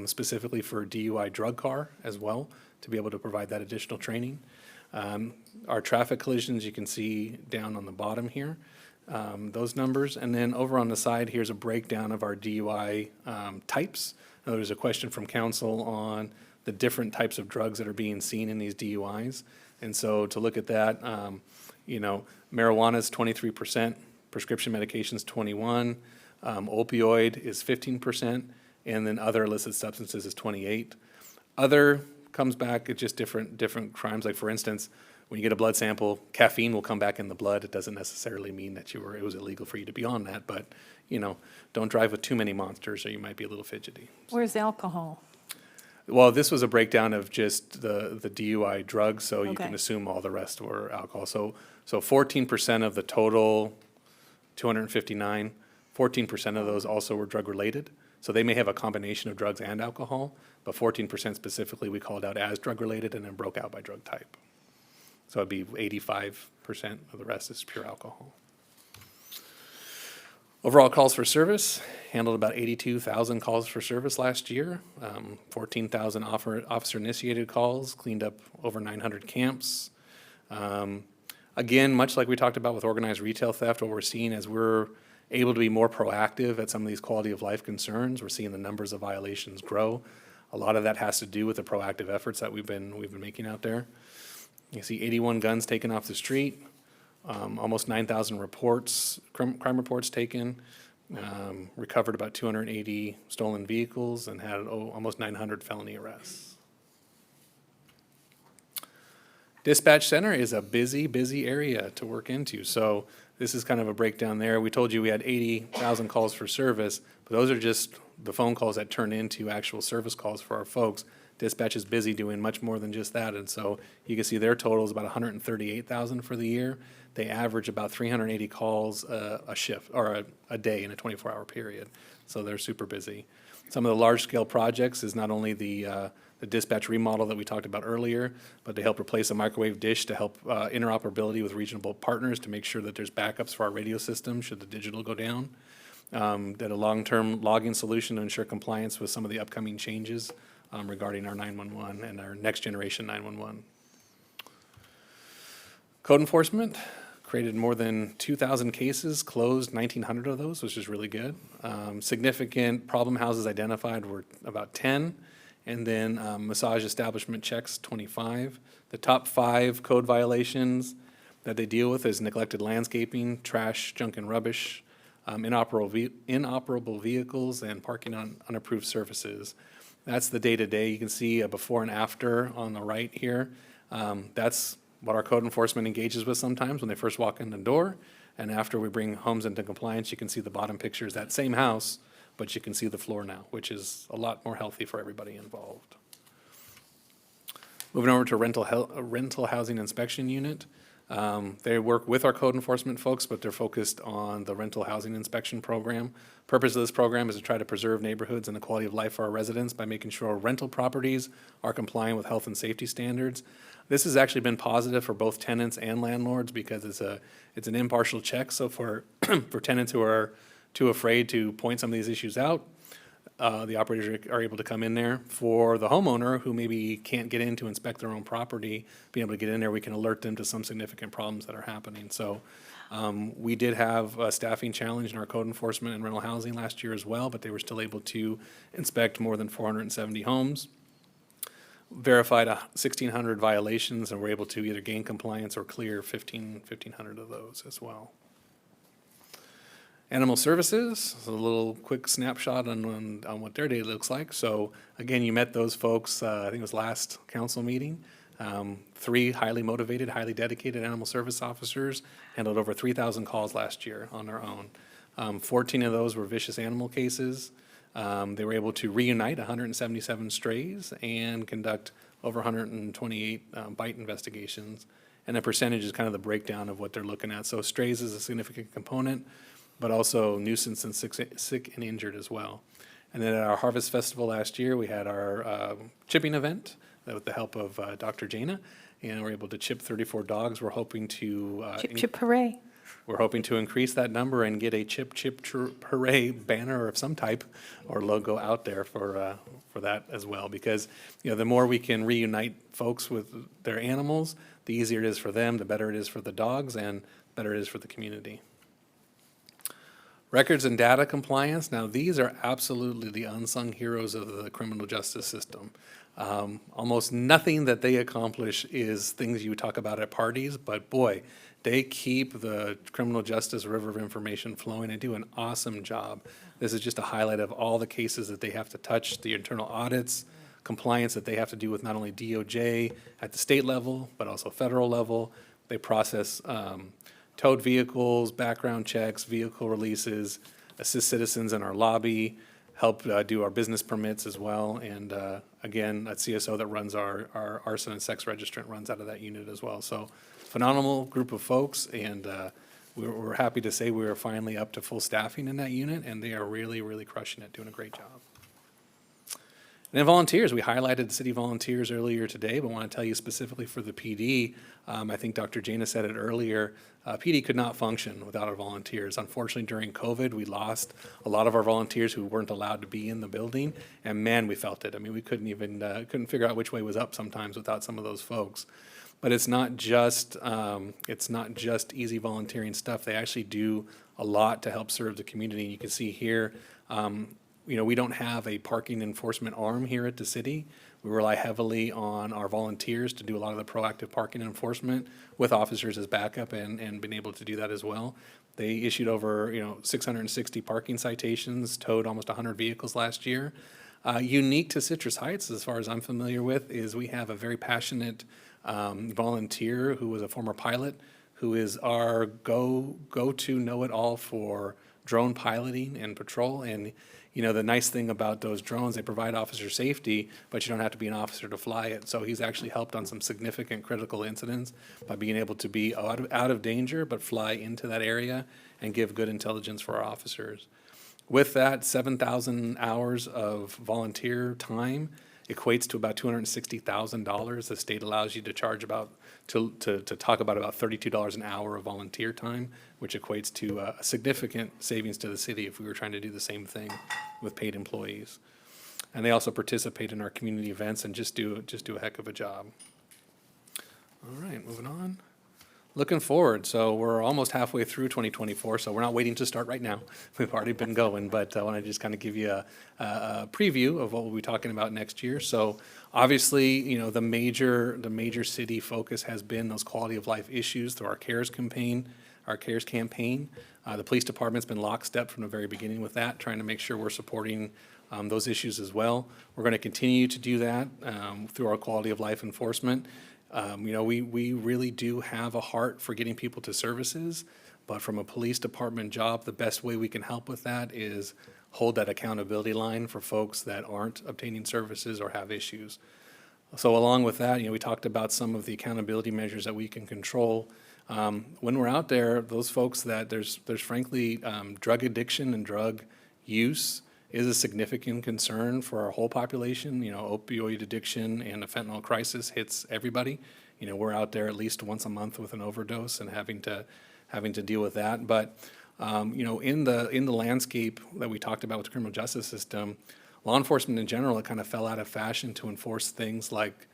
specifically for DUI drug car as well, to be able to provide that additional training. Our traffic collisions, you can see down on the bottom here, those numbers. And then over on the side, here's a breakdown of our DUI types. Now, there's a question from council on the different types of drugs that are being seen in these DUIs. And so to look at that, marijuana is 23%, prescription medications 21%, opioid is 15%, and then other illicit substances is 28%. Other comes back at just different crimes. Like, for instance, when you get a blood sample, caffeine will come back in the blood. It doesn't necessarily mean that it was illegal for you to be on that, but don't drive with too many monsters or you might be a little fidgety. Where's alcohol? Well, this was a breakdown of just the DUI drugs, so you Okay. can assume all the rest were alcohol. So 14% of the total 259, 14% of those also were drug-related. So they may have a combination of drugs and alcohol, but 14% specifically we called out as drug-related and then broke out by drug type. So it'd be 85% of the rest is pure alcohol. Overall calls for service, handled about 82,000 calls for service last year, 14,000 officer-initiated calls, cleaned up over 900 camps. Again, much like we talked about with organized retail theft, what we're seeing is we're able to be more proactive at some of these quality of life concerns. We're seeing the numbers of violations grow. A lot of that has to do with the proactive efforts that we've been making out there. You see 81 guns taken off the street, almost 9,000 reports, crime reports taken, recovered about 280 stolen vehicles, and had almost 900 felony arrests. Dispatch center is a busy area to work into. So this is kind of a breakdown there. We told you we had 80,000 calls for service, but those are just the phone calls that turn into actual service calls for our folks. Dispatch is busy doing much more than just that. And so you can see their total is about 138,000 for the year. They average about 380 calls a shift or a day in a 24-hour period. So they're super busy. Some of the large-scale projects is not only the dispatch remodel that we talked about earlier, but they help replace a microwave dish to help interoperability with regional partners to make sure that there's backups for our radio system should the digital go down. Did a long-term logging solution to ensure compliance with some of the upcoming changes regarding our 911 and our next generation 911. Code enforcement created more than 2,000 cases, closed 1,900 of those, which is really good. Significant problem houses identified were about 10. And then massage establishment checks, 25. The top 5 code violations that they deal with is neglected landscaping, trash, junk and rubbish, inoperable vehicles, and parking on unapproved surfaces. That's the day-to-day. You can see a before and after on the right here. That's what our code enforcement engages with sometimes when they first walk in the door. And after we bring homes into compliance, you can see the bottom picture is that same house, but you can see the floor now, which is a lot more healthy for everybody involved. Moving over to rental housing inspection unit. They work with our code enforcement folks, but they're focused on the rental housing inspection program. Purpose of this program is to try to preserve neighborhoods and the quality of life for our residents by making sure rental properties are compliant with health and safety standards. This has actually been positive for both tenants and landlords because it's an impartial check. So for tenants who are too afraid to point some of these issues out, the operators are able to come in there. For the homeowner who maybe can't get in to inspect their own property, being able to get in there, we can alert them to some significant problems that are happening. So we did have a staffing challenge in our code enforcement and rental housing last year as well, but they were still able to inspect more than 470 homes, verified 1,600 violations, and were able to either gain compliance or clear 1,500 of those as well. Animal Services, a little quick snapshot on what their day looks like. So again, you met those folks, I think it was last council meeting. 3 highly motivated, highly dedicated animal service officers handled over 3,000 calls last year on their own. 14 of those were vicious animal cases. They were able to reunite 177 strays and conduct over 128 bite investigations. And the percentage is kind of the breakdown of what they're looking at. So strays is a significant component, but also nuisance and sick and injured as well. And then at our Harvest Festival last year, we had our chipping event with the help of Dr. Jana, and we're able to chip 34 dogs. We're hoping to Chip, chip, hooray. we're hoping to increase that number and get a chip hooray banner of some type or logo out there for that as well. Because the more we can reunite folks with their animals, the easier it is for them, the better it is for the dogs, and better it is for the community. Records and data compliance. Now, these are absolutely the unsung heroes of the criminal justice system. Almost nothing that they accomplish is things you talk about at parties, but boy, they keep the criminal justice river of information flowing and do an awesome job. This is just a highlight of all the cases that they have to touch, the internal audits, compliance that they have to do with not only DOJ at the state level, but also federal level. They process towed vehicles, background checks, vehicle releases, assist citizens in our lobby, help do our business permits as well. And again, that CSO that runs our arson and sex registrant runs out of that unit as well. So phenomenal group of folks, and we're happy to say we are finally up to full staffing in that unit, and they are really, really crushing it, doing a great job. And then volunteers, we highlighted city volunteers earlier today, but want to tell you specifically for the PD, I think Dr. Jana said it earlier, PD could not function without our volunteers. Unfortunately, during COVID, we lost a lot of our volunteers who weren't allowed to be in the building, and man, we felt it. I mean, we couldn't even, couldn't figure out which way was up sometimes without some of those folks. But it's not just easy volunteering stuff. They actually do a lot to help serve the community. You can see here, we don't have a parking enforcement arm here at the city. We rely heavily on our volunteers to do a lot of the proactive parking enforcement with officers as backup and been able to do that as well. They issued over, 660 parking citations, towed almost 100 vehicles last year. Unique to Citrus Heights, as far as I'm familiar with, is we have a very passionate volunteer who was a former pilot, who is our go-to know-it-all for drone piloting and patrol. And the nice thing about those drones, they provide officer safety, but you don't have to be an officer to fly it. So he's actually helped on some significant critical incidents by being able to be out of danger, but fly into that area and give good intelligence for our officers. With that, 7,000 hours of volunteer time equates to about $260,000. The state allows you to charge to talk about $32 an hour of volunteer time, which equates to a significant savings to the city if we were trying to do the same thing with paid employees. And they also participate in our community events and just do a heck of a job. All right, moving on. Looking forward, so we're almost halfway through 2024, so we're not waiting to start right now. We've already been going, but I want to just kind of give you a preview of what we'll be talking about next year. So obviously, the major city focus has been those quality of life issues through our CARES campaign. The police department's been lockstep from the very beginning with that, trying to make sure we're supporting those issues as well. We're going to continue to do that through our quality of life enforcement. We really do have a heart for getting people to services, but from a police department job, the best way we can help with that is hold that accountability line for folks that aren't obtaining services or have issues. So along with that, we talked about some of the accountability measures that we can control. When we're out there, those folks that there's frankly drug addiction and drug use is a significant concern for our whole population. Opioid addiction and the fentanyl crisis hits everybody. We're out there at least once a month with an overdose and having to deal with that. But in the landscape that we talked about with the criminal justice system, law enforcement in general, it kind of fell out of fashion to enforce things like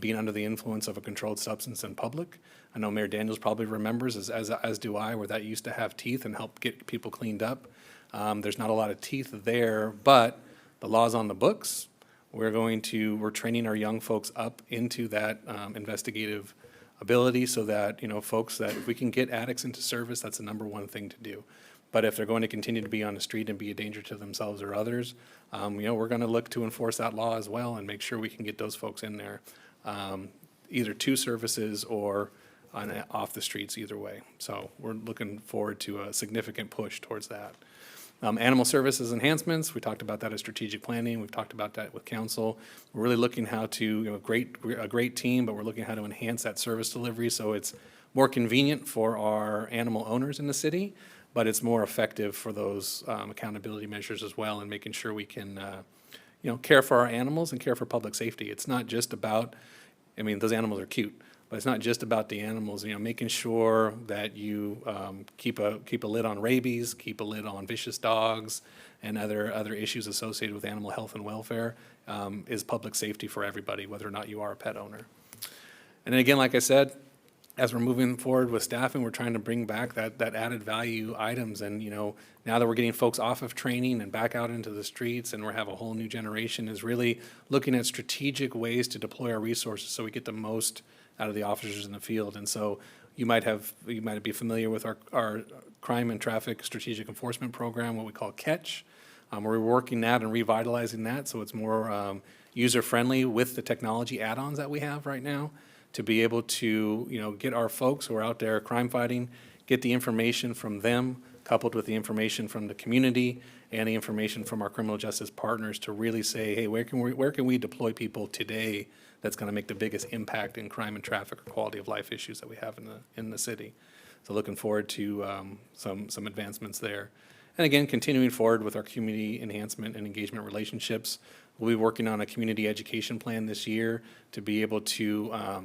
being under the influence of a controlled substance in public. I know Mayor Daniels probably remembers, as do I, where that used to have teeth and help get people cleaned up. There's not a lot of teeth there, but the law's on the books. We're training our young folks up into that investigative ability so that, folks, that if we can get addicts into service, that's the number one thing to do. But if they're going to continue to be on the street and be a danger to themselves or others, we're going to look to enforce that law as well and make sure we can get those folks in there, either to services or off the streets, either way. So we're looking forward to a significant push towards that. Animal services enhancements, we talked about that as strategic planning. We've talked about that with council. We're really looking how to, a great team, but we're looking how to enhance that service delivery so it's more convenient for our animal owners in the city, but it's more effective for those accountability measures as well and making sure we can, care for our animals and care for public safety. It's not just about, those animals are cute, but it's not just about the animals, making sure that you keep a lid on rabies, keep a lid on vicious dogs, and other issues associated with animal health and welfare is public safety for everybody, whether or not you are a pet owner. And then again, like I said, as we're moving forward with staffing, we're trying to bring back that added value items. And, now that we're getting folks off of training and back out into the streets and we have a whole new generation is really looking at strategic ways to deploy our resources so we get the most out of the officers in the field. And so you might be familiar with our crime and traffic strategic enforcement program, what we call CATCH. We're working that and revitalizing that so it's more user-friendly with the technology add-ons that we have right now to be able to, get our folks who are out there crime fighting, get the information from them, coupled with the information from the community and the information from our criminal justice partners to really say, hey, where can we deploy people today that's going to make the biggest impact in crime and traffic or quality of life issues that we have in the city. So looking forward to some advancements there. And again, continuing forward with our community enhancement and engagement relationships. We'll be working on a community education plan this year to be able to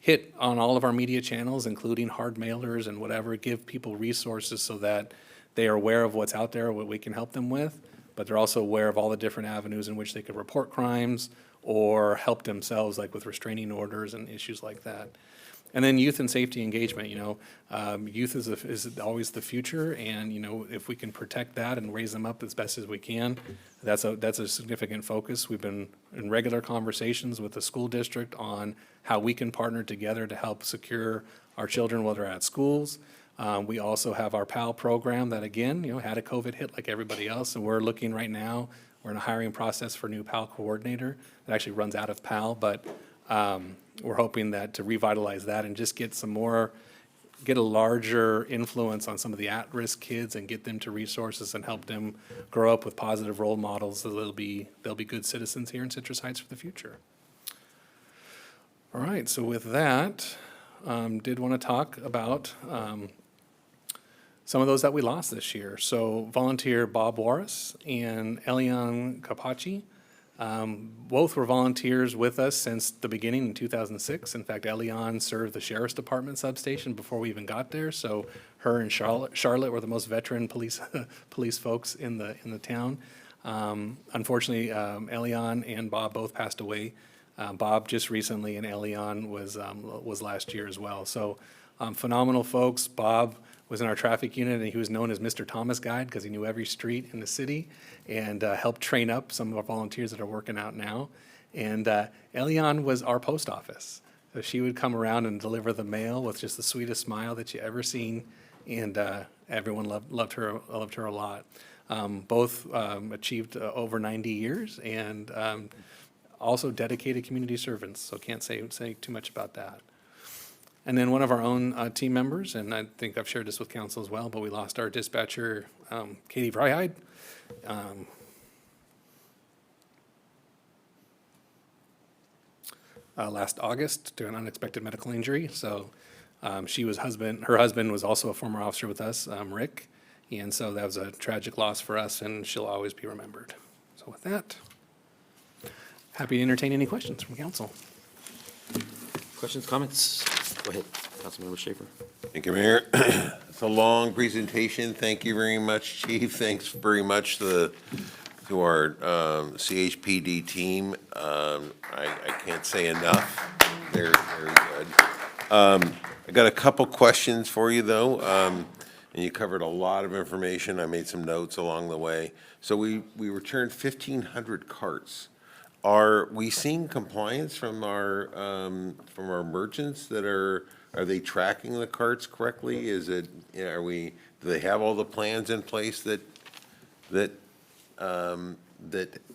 hit on all of our media channels, including hard mailers and whatever, give people resources so that they are aware of what's out there, what we can help them with, but they're also aware of all the different avenues in which they could report crimes or help themselves, like with restraining orders and issues like that. And then youth and safety engagement, youth is always the future, and, if we can protect that and raise them up as best as we can, that's a significant focus. We've been in regular conversations with the school district on how we can partner together to help secure our children while they're at schools. We also have our PAL program that, again, had a COVID hit like everybody else, and we're looking right now, we're in a hiring process for a new PAL coordinator that actually runs out of PAL, but we're hoping that to revitalize that and just get a larger influence on some of the at-risk kids and get them to resources and help them grow up with positive role models so they'll be good citizens here in Citrus Heights for the future. All right, so with that, did want to talk about some of those that we lost this year. So volunteer Bob Warris and Elian Kapachi. Both were volunteers with us since the beginning in 2006. In fact, Elian served the Sheriff's Department substation before we even got there. So her and Charlotte were the most veteran police folks in the town. Unfortunately, Elian and Bob both passed away. Bob just recently, and Elian was last year as well. So phenomenal folks. Bob was in our traffic unit, and he was known as Mr. Thomas Guide because he knew every street in the city and helped train up some of our volunteers that are working out now. And Elian was our post office. So she would come around and deliver the mail with just the sweetest smile that you ever seen, and everyone loved her a lot. Both achieved over 90 years and also dedicated community servants, so can't say too much about that. And then one of our own team members, and I think I've shared this with council as well, but we lost our dispatcher, Katie Vryheid. Last August to an unexpected medical injury. So her husband was also a former officer with us, Rick. And so that was a tragic loss for us, and she'll always be remembered. So with that, happy to entertain any questions from council. Questions, comments? Go ahead, Councilmember Schaefer. Thank you, Mayor. It's a long presentation. Thank you very much, Chief. Thanks very much to our CHPD team. I can't say enough. They're very good. I got a couple questions for you, though. And you covered a lot of information. I made some notes along the way. So we returned 1,500 carts. Are we seeing compliance from our merchants that are they tracking the carts correctly? Do they have all the plans in place that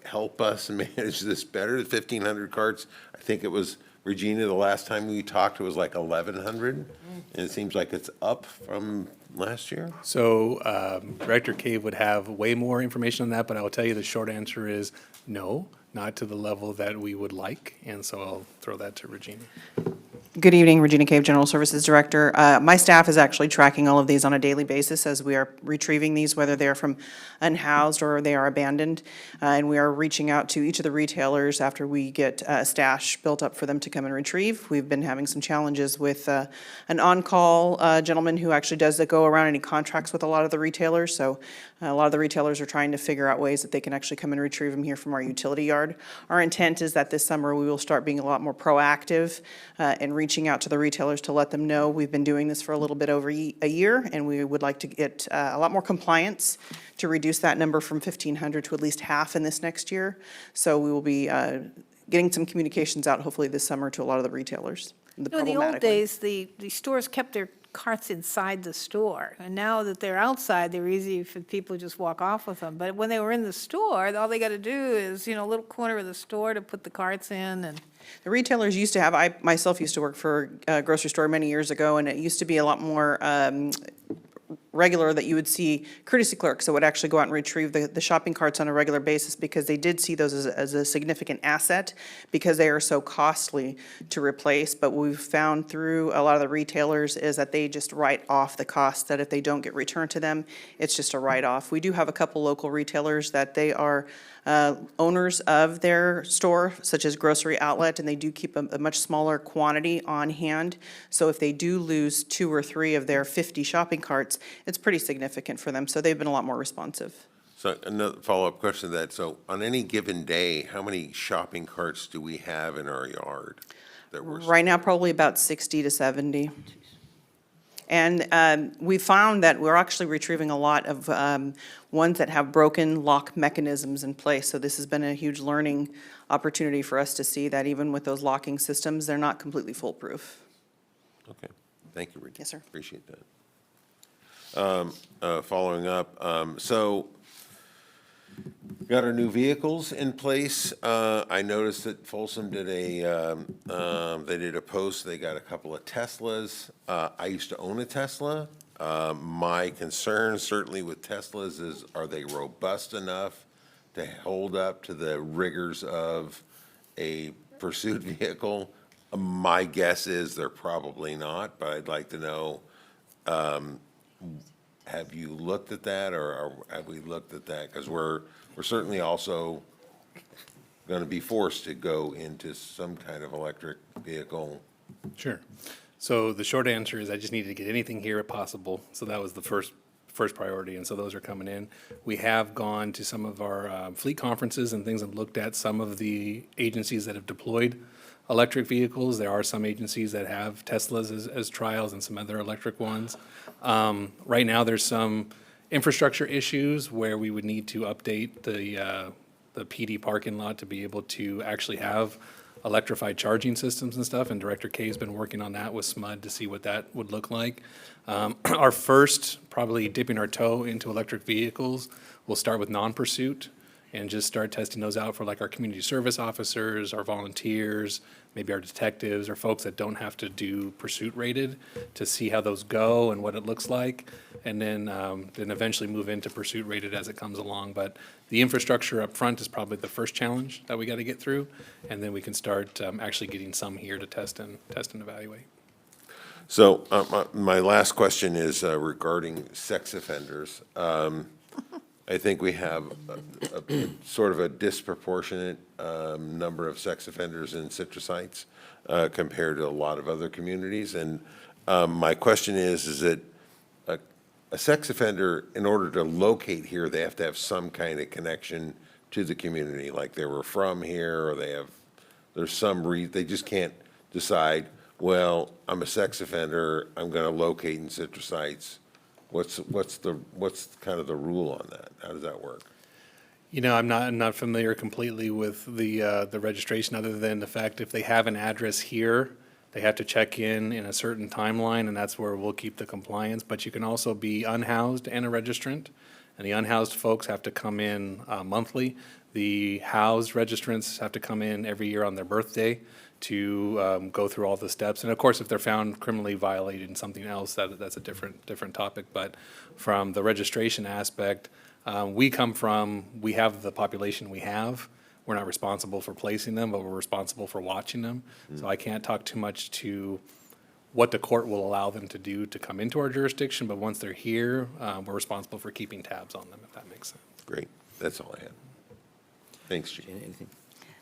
help us manage this better? The 1,500 carts, I think it was, Regina, the last time we talked, it was like 1,100, and it seems like it's up from last year. So Director Cave would have way more information on that, but I will tell you the short answer is no, not to the level that we would like, and so I'll throw that to Regina. Good evening, Regina Cave, General Services Director. My staff is actually tracking all of these on a daily basis as we are retrieving these, whether they're from unhoused or they are abandoned. And we are reaching out to each of the retailers after we get a stash built up for them to come and retrieve. We've been having some challenges with an on-call gentleman who actually does go around and he contracts with a lot of the retailers. So a lot of the retailers are trying to figure out ways that they can actually come and retrieve them here from our utility yard. Our intent is that this summer we will start being a lot more proactive and reaching out to the retailers to let them know we've been doing this for a little bit over a year, and we would like to get a lot more compliance to reduce that number from 1,500 to at least half in this next year. So we will be getting some communications out hopefully this summer to a lot of the retailers. In the old days, the stores kept their carts inside the store, and now that they're outside, they're easy for people to just walk off with them. But when they were in the store, all they got to do is, a little corner of the store to put the carts in. And the retailers used to have, I myself used to work for a grocery store many years ago, and it used to be a lot more regular that you would see courtesy clerks that would actually go out and retrieve the shopping carts on a regular basis because they did see those as a significant asset because they are so costly to replace. But what we've found through a lot of the retailers is that they just write off the cost, that if they don't get returned to them, it's just a write-off. We do have a couple local retailers that they are owners of their store, such as grocery outlet, and they do keep a much smaller quantity on hand. So if they do lose 2 or 3 of their 50 shopping carts, it's pretty significant for them. So they've been a lot more responsive. So another follow-up question to that. So on any given day, how many shopping carts do we have in our yard? That we're Right now, probably about 60 to 70. And we found that we're actually retrieving a lot of ones that have broken lock mechanisms in place. So this has been a huge learning opportunity for us to see that even with those locking systems, they're not completely foolproof. Okay, thank you, Regina. Yes, sir. Appreciate that. Following up, so got our new vehicles in place. I noticed that Folsom did they did a post, they got a couple of Teslas. I used to own a Tesla. My concern certainly with Teslas is, are they robust enough to hold up to the rigors of a pursuit vehicle? My guess is they're probably not, but I'd like to know, have you looked at that, or have we looked at that? Because we're certainly also going to be forced to go into some kind of electric vehicle. Sure. So the short answer is I just needed to get anything here if possible. So that was the first priority, and so those are coming in. We have gone to some of our fleet conferences and things and looked at some of the agencies that have deployed electric vehicles. There are some agencies that have Teslas as trials and some other electric ones. Right now, there's some infrastructure issues where we would need to update the PD parking lot to be able to actually have electrified charging systems and stuff, and Director Kay's been working on that with SMUD to see what that would look like. Our first, probably dipping our toe into electric vehicles, we'll start with non-pursuit and just start testing those out for like our community service officers, our volunteers, maybe our detectives, or folks that don't have to do pursuit rated, to see how those go and what it looks like, and then eventually move into pursuit rated as it comes along. But the infrastructure up front is probably the first challenge that we got to get through, and then we can start actually getting some here to test and evaluate. So my last question is regarding sex offenders. I think we have a sort of a disproportionate number of sex offenders in Citrus Heights compared to a lot of other communities. And my question is that a sex offender, in order to locate here, they have to have some kind of connection to the community, like they were from here, or there's some reason, they just can't decide, well, I'm a sex offender, I'm going to locate in Citrus Heights. What's kind of the rule on that? How does that work? You know, I'm not familiar completely with the registration, other than the fact if they have an address here, they have to check in a certain timeline, and that's where we'll keep the compliance. But you can also be unhoused and a registrant, and the unhoused folks have to come in monthly. The housed registrants have to come in every year on their birthday to go through all the steps. And of course, if they're found criminally violated in something else, that's a different topic. But from the registration aspect, we have the population we have. We're not responsible for placing them, but we're responsible for watching them. So I can't talk too much to what the court will allow them to do to come into our jurisdiction, but once they're here, we're responsible for keeping tabs on them, if that makes sense. Great, that's all I had. Thanks, Gene. Anything?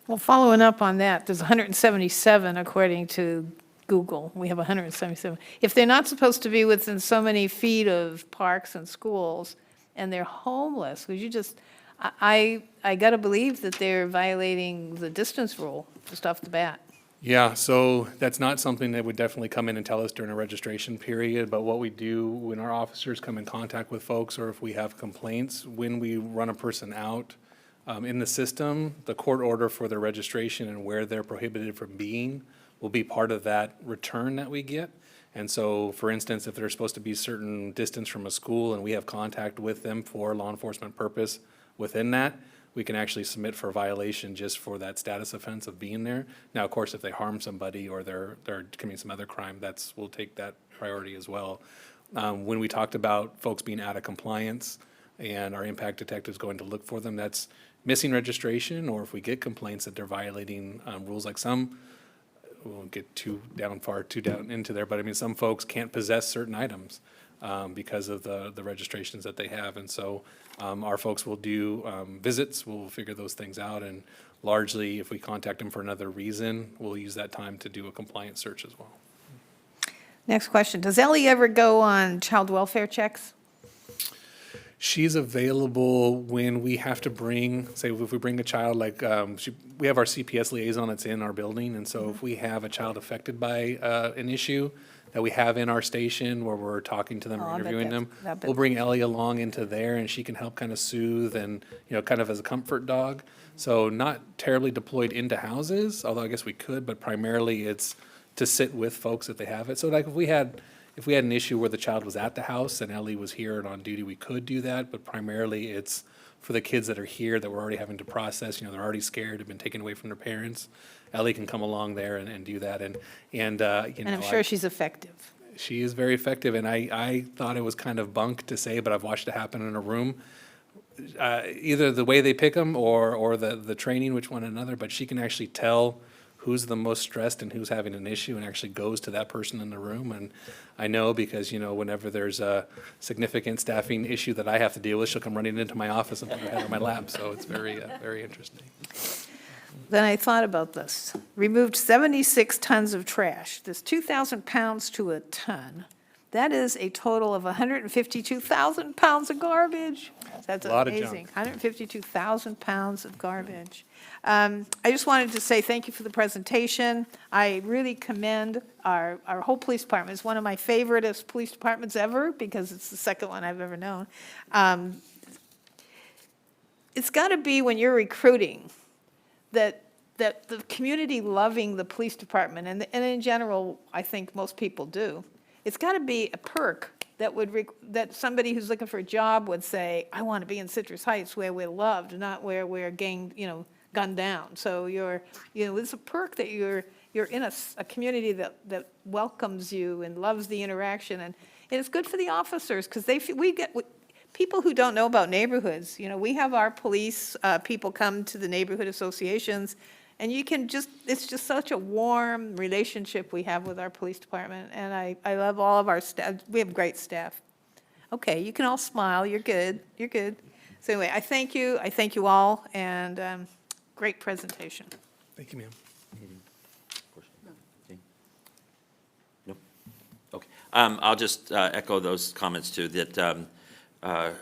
Well, following up on that, there's 177 according to Google. We have 177. If they're not supposed to be within so many feet of parks and schools, and they're homeless, would you just, I got to believe that they're violating the distance rule just off the bat. Yeah, so that's not something that would definitely come in and tell us during a registration period, but what we do when our officers come in contact with folks, or if we have complaints, when we run a person out in the system, the court order for their registration and where they're prohibited from being will be part of that return that we get. And so, for instance, if they're supposed to be certain distance from a school and we have contact with them for law enforcement purpose within that, we can actually submit for a violation just for that status offense of being there. Now, of course, if they harm somebody or they're committing some other crime, we'll take that priority as well. When we talked about folks being out of compliance and our impact detectives going to look for them, that's missing registration, or if we get complaints that they're violating rules, like some, we won't get too down into there, but I mean, some folks can't possess certain items. because of the registrations that they have. And so our folks will do visits, we'll figure those things out, and largely, if we contact them for another reason, we'll use that time to do a compliance search as well. Next question. Does Ellie ever go on child welfare checks? She's available when we have to bring, say, if we bring a child, like, we have our CPS liaison that's in our building, and so if we have a child affected by an issue that we have in our station where we're talking to them Oh, or I bet interviewing them, that's- I bet we'll bring Ellie along into there, and she can help kind of soothe and, kind of as a comfort dog. So not terribly deployed into houses, although I guess we could, but primarily it's to sit with folks if they have it. So like if we had an issue where the child was at the house and Ellie was here and on duty, we could do that, but primarily it's for the kids that are here that we're already having to process, they're already scared, have been taken away from their parents. Ellie can come along there and do that, and And I'm sure she's effective. she is very effective, and I thought it was kind of bunk to say, but I've watched it happen in a room. Either the way they pick them or the training which one another, but she can actually tell who's the most stressed and who's having an issue and actually goes to that person in the room. And I know because, whenever there's a significant staffing issue that I have to deal with, she'll come running into my office and put her head on my lap. So it's very, very interesting. Then I thought about this. Removed 76 tons of trash. There's 2,000 pounds to a ton. That is a total of 152,000 pounds of garbage. That's A lot of amazing. junk. 152,000 pounds of garbage. I just wanted to say thank you for the presentation. I really commend our whole police department. It's one of my favoriteest police departments ever because it's the second one I've ever known. It's got to be when you're recruiting that the community loving the police department, and in general, I think most people do. It's got to be a perk that somebody who's looking for a job would say, I want to be in Citrus Heights where we're loved, not where we're gunned down. So it's a perk that you're in a community that welcomes you and loves the interaction, and it's good for the officers because people who don't know about neighborhoods, we have our police people come to the neighborhood associations, and it's just such a warm relationship we have with our police department, and I love all of our staff. We have great staff. Okay, you can all smile, you're good. So anyway, I thank you all, and great presentation. Thank you, ma'am. No? Okay. I'll just echo those comments too, that,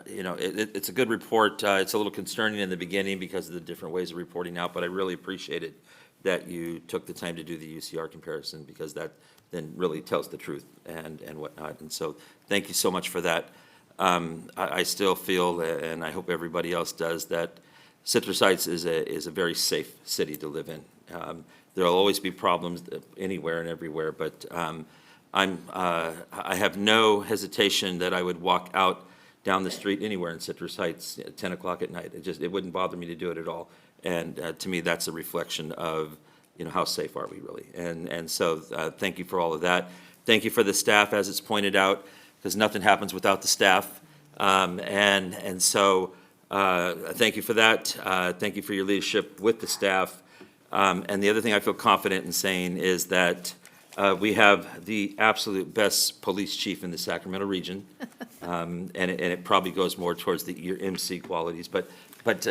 it's a good report. It's a little concerning in the beginning because of the different ways of reporting out, but I really appreciated that you took the time to do the UCR comparison because that then really tells the truth and whatnot. And so thank you so much for that. I still feel, and I hope everybody else does, that Citrus Heights is a very safe city to live in. There'll always be problems anywhere and everywhere, but I have no hesitation that I would walk out down the street anywhere in Citrus Heights at 10 o'clock at night. It wouldn't bother me to do it at all. And to me, that's a reflection of, how safe are we really? And so thank you for all of that. Thank you for the staff, as it's pointed out, because nothing happens without the staff. And so thank you for that. Thank you for your leadership with the staff. And the other thing I feel confident in saying is that we have the absolute best police chief in the Sacramento region. And it probably goes more towards your MC qualities, but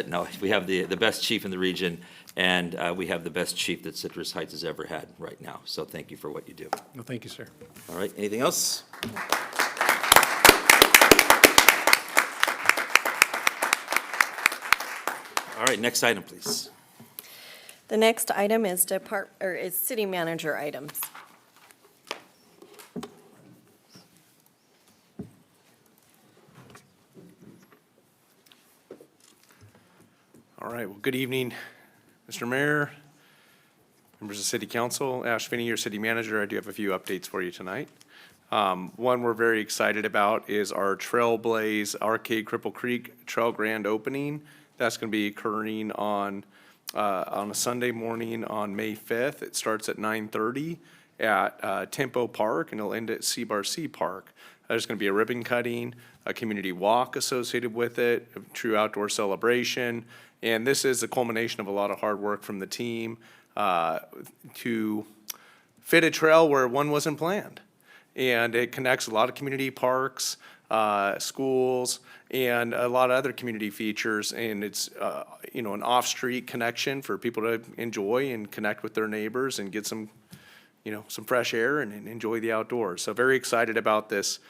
no, we have the best chief in the region, and we have the best chief that Citrus Heights has ever had right now. So thank you for what you do. No, thank you, sir. All right, anything else? All right, next item, please. The next item is city manager items. All right, well, good evening, Mr. Mayor, members of City Council. Ash Finney, your city manager. I do have a few updates for you tonight. One we're very excited about is our Trailblaze Arcade Cripple Creek Trail Grand Opening. That's going to be occurring on a Sunday morning on May 5th. It starts at 9:30 at Tempo Park, and it'll end at C-Bar-C Park. There's going to be a ribbon cutting, a community walk associated with it, a true outdoor celebration. And this is a culmination of a lot of hard work from the team to fit a trail where one wasn't planned. and it connects a lot of community parks, schools, and a lot of other community features, and it's, an off-street connection for people to enjoy and connect with their neighbors and get some fresh air and enjoy the outdoors. So very excited about this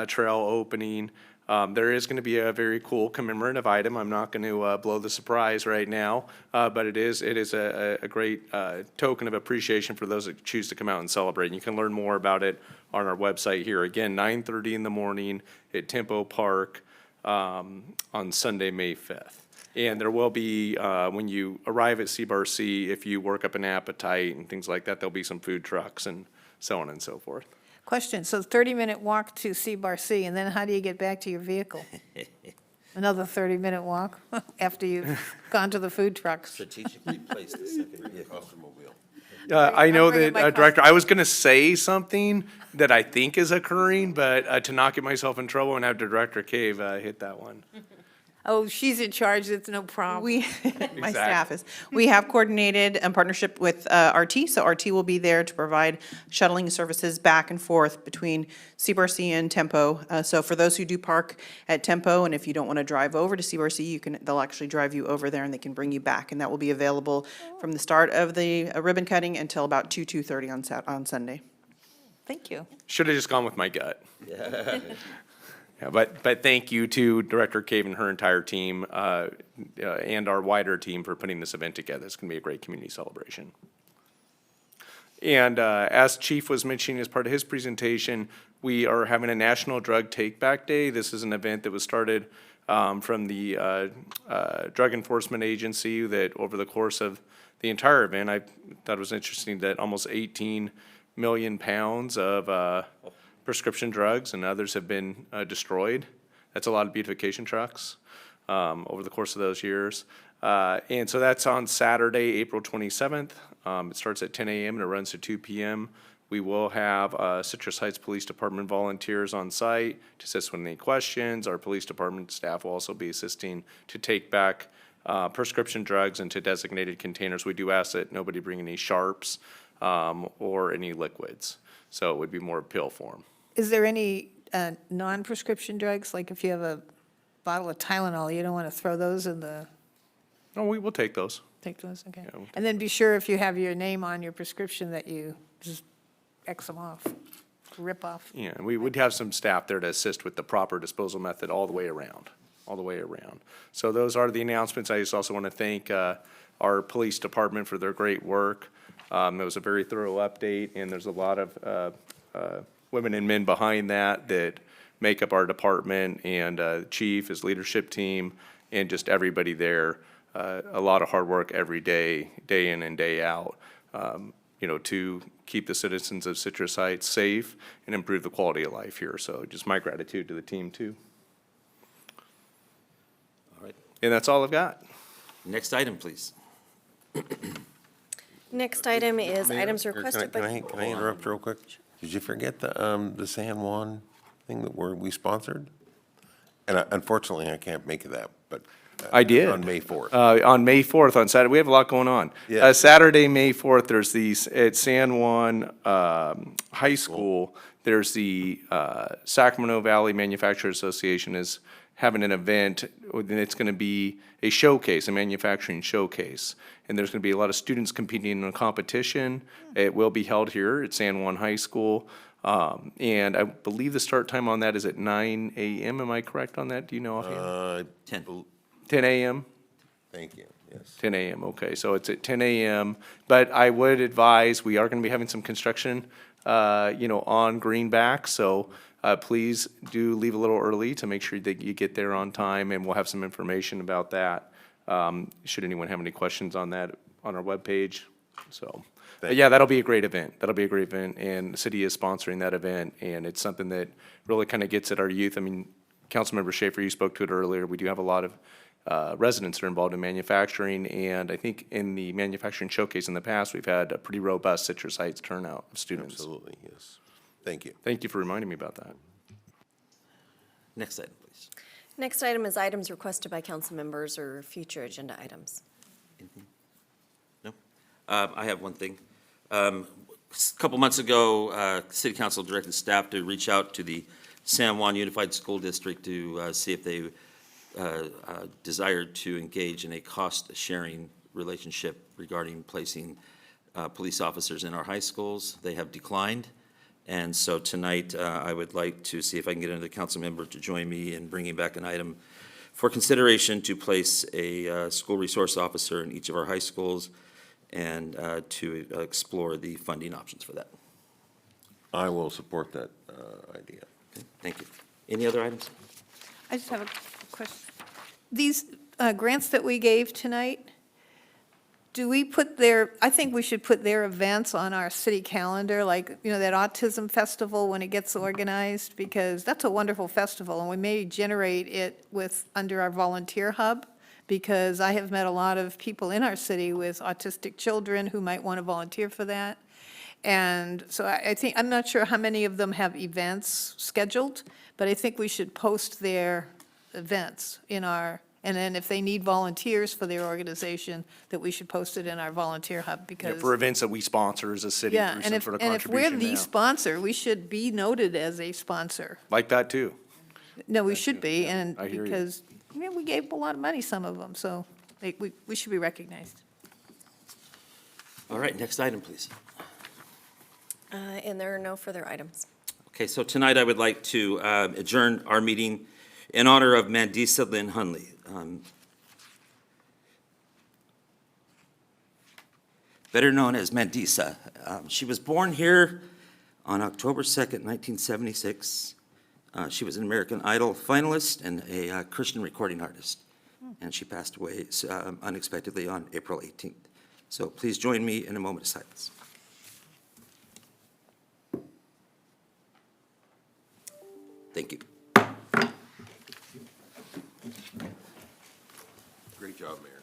trail opening. There is going to be a very cool commemorative item. I'm not going to blow the surprise right now, but it is a great token of appreciation for those that choose to come out and celebrate. And you can learn more about it on our website here. Again, 9:30 in the morning at Tempo Park on Sunday, May 5th. And there will be, when you arrive at CBRC, if you work up an appetite and things like that, there'll be some food trucks and so on and so forth. Question, so 30-minute walk to CBRC, and then how do you get back to your vehicle? Another 30-minute walk after you've gone to the food trucks? Strategically placed the second vehicle. I know I'm bringing that, my Director, I was going to say something that I think is occurring, but to not get myself in trouble and have Director Cave hit that one. Oh, she's in charge, it's no problem. My staff is. We have coordinated in partnership with RT, so RT will be there to provide shuttling services back and forth between CBRC and Tempo. So for those who do park at Tempo, and if you don't want to drive over to CBRC, they'll actually drive you over there and they can bring you back. And that will be available from the start of the ribbon cutting until about 2:30 on Sunday. Thank you. Should have just gone with my gut. Yeah, but thank you to Director Cave and her entire team, and our wider team for putting this event together. It's going to be a great community celebration. And as Chief was mentioning as part of his presentation, we are having a National Drug Take Back Day. This is an event that was started from the Drug Enforcement Agency that over the course of the entire event, I thought it was interesting that almost 18 million pounds of prescription drugs and others have been destroyed. That's a lot of beautification trucks over the course of those years. And so that's on Saturday, April 27th. It starts at 10 a.m. and it runs to 2 p.m. We will have Citrus Heights Police Department volunteers on site to assist with any questions. Our police department staff will also be assisting to take back prescription drugs into designated containers. We do ask that nobody bring any sharps or any liquids. So it would be more pill form. Is there any non-prescription drugs? Like if you have a bottle of Tylenol, you don't want to throw those in the, No, we will take those. take those, okay? Yeah, we'll And then be sure if you have your name on your prescription that you just X them off, rip off. Yeah, and we would have some staff there to assist with the proper disposal method all the way around. So those are the announcements. I just also want to thank our police department for their great work. It was a very thorough update, and there's a lot of women and men behind that make up our department, and chief, his leadership team, and just everybody there. A lot of hard work every day, day in and day out, to keep the citizens of Citrus Heights safe and improve the quality of life here. So just my gratitude to the team, too. All right. And that's all I've got. Next item, please. Next item is Mayor, items or requested by. Can I interrupt real quick? Did you forget the San Juan thing that we sponsored? And unfortunately, I can't make that, but. I did. On May 4th. On May 4th, on Saturday, we have a lot going on. Yeah. Saturday, May 4th, there's at San Juan High School, there's the Sacramento Valley Manufacturers Association is having an event, and it's going to be a showcase, a manufacturing showcase. And there's going to be a lot of students competing in a competition. It will be held here at San Juan High School. And I believe the start time on that is at 9 a.m. Am I correct on that? Do you know offhand? 10 a.m.? Thank you, yes. 10 a.m., okay, so it's at 10 a.m. But I would advise, we are going to be having some construction, on Greenback, so please do leave a little early to make sure that you get there on time, and we'll have some information about that. Should anyone have any questions on that on our webpage, so. But yeah, that'll be a great event. And the city is sponsoring that event, and it's something that really kind of gets at our youth. I mean, Councilmember Schaefer, you spoke to it earlier. We do have a lot of residents that are involved in manufacturing, and I think in the manufacturing showcase in the past, we've had a pretty robust Citrus Heights turnout of students. Absolutely, yes. Thank you. Thank you for reminding me about that. Next item, please. Next item is items requested by council members or future agenda items. No? I have one thing. couple months ago, City Council directed staff to reach out to the San Juan Unified School District to see if they desired to engage in a cost-sharing relationship regarding placing police officers in our high schools. They have declined. And so tonight, I would like to see if I can get another council member to join me in bringing back an item for consideration to place a school resource officer in each of our high schools and to explore the funding options for that. I will support that idea. Okay, thank you. Any other items? I just have a question. These grants that we gave tonight, do we put I think we should put their events on our city calendar, like, you know, that autism festival when it gets organized, because that's a wonderful festival, and we may generate it under our volunteer hub, because I have met a lot of people in our city with autistic children who might want to volunteer for that. And so I think, I'm not sure how many of them have events scheduled, but I think we should post their events in our, and then if they need volunteers for their organization, that we should post it in our volunteer hub, Yeah, because. for events that we sponsor as a city, Yeah, through and some if, sort of and if we're contribution. the yeah. sponsor, we should be noted as a sponsor. Like that too. No, we should be, and I hear you. because, we gave a lot of money, some of them, so we should be recognized. All right, next item, please. And there are no further items. Okay, so tonight I would like to adjourn our meeting in honor of Mandisa Lynn Hunley. Better known as Mandisa. She was born here on October 2nd, 1976. She was an American Idol finalist and a Christian recording artist. And she passed away unexpectedly on April 18th. So please join me in a moment of silence. Thank you. Great job, Mayor.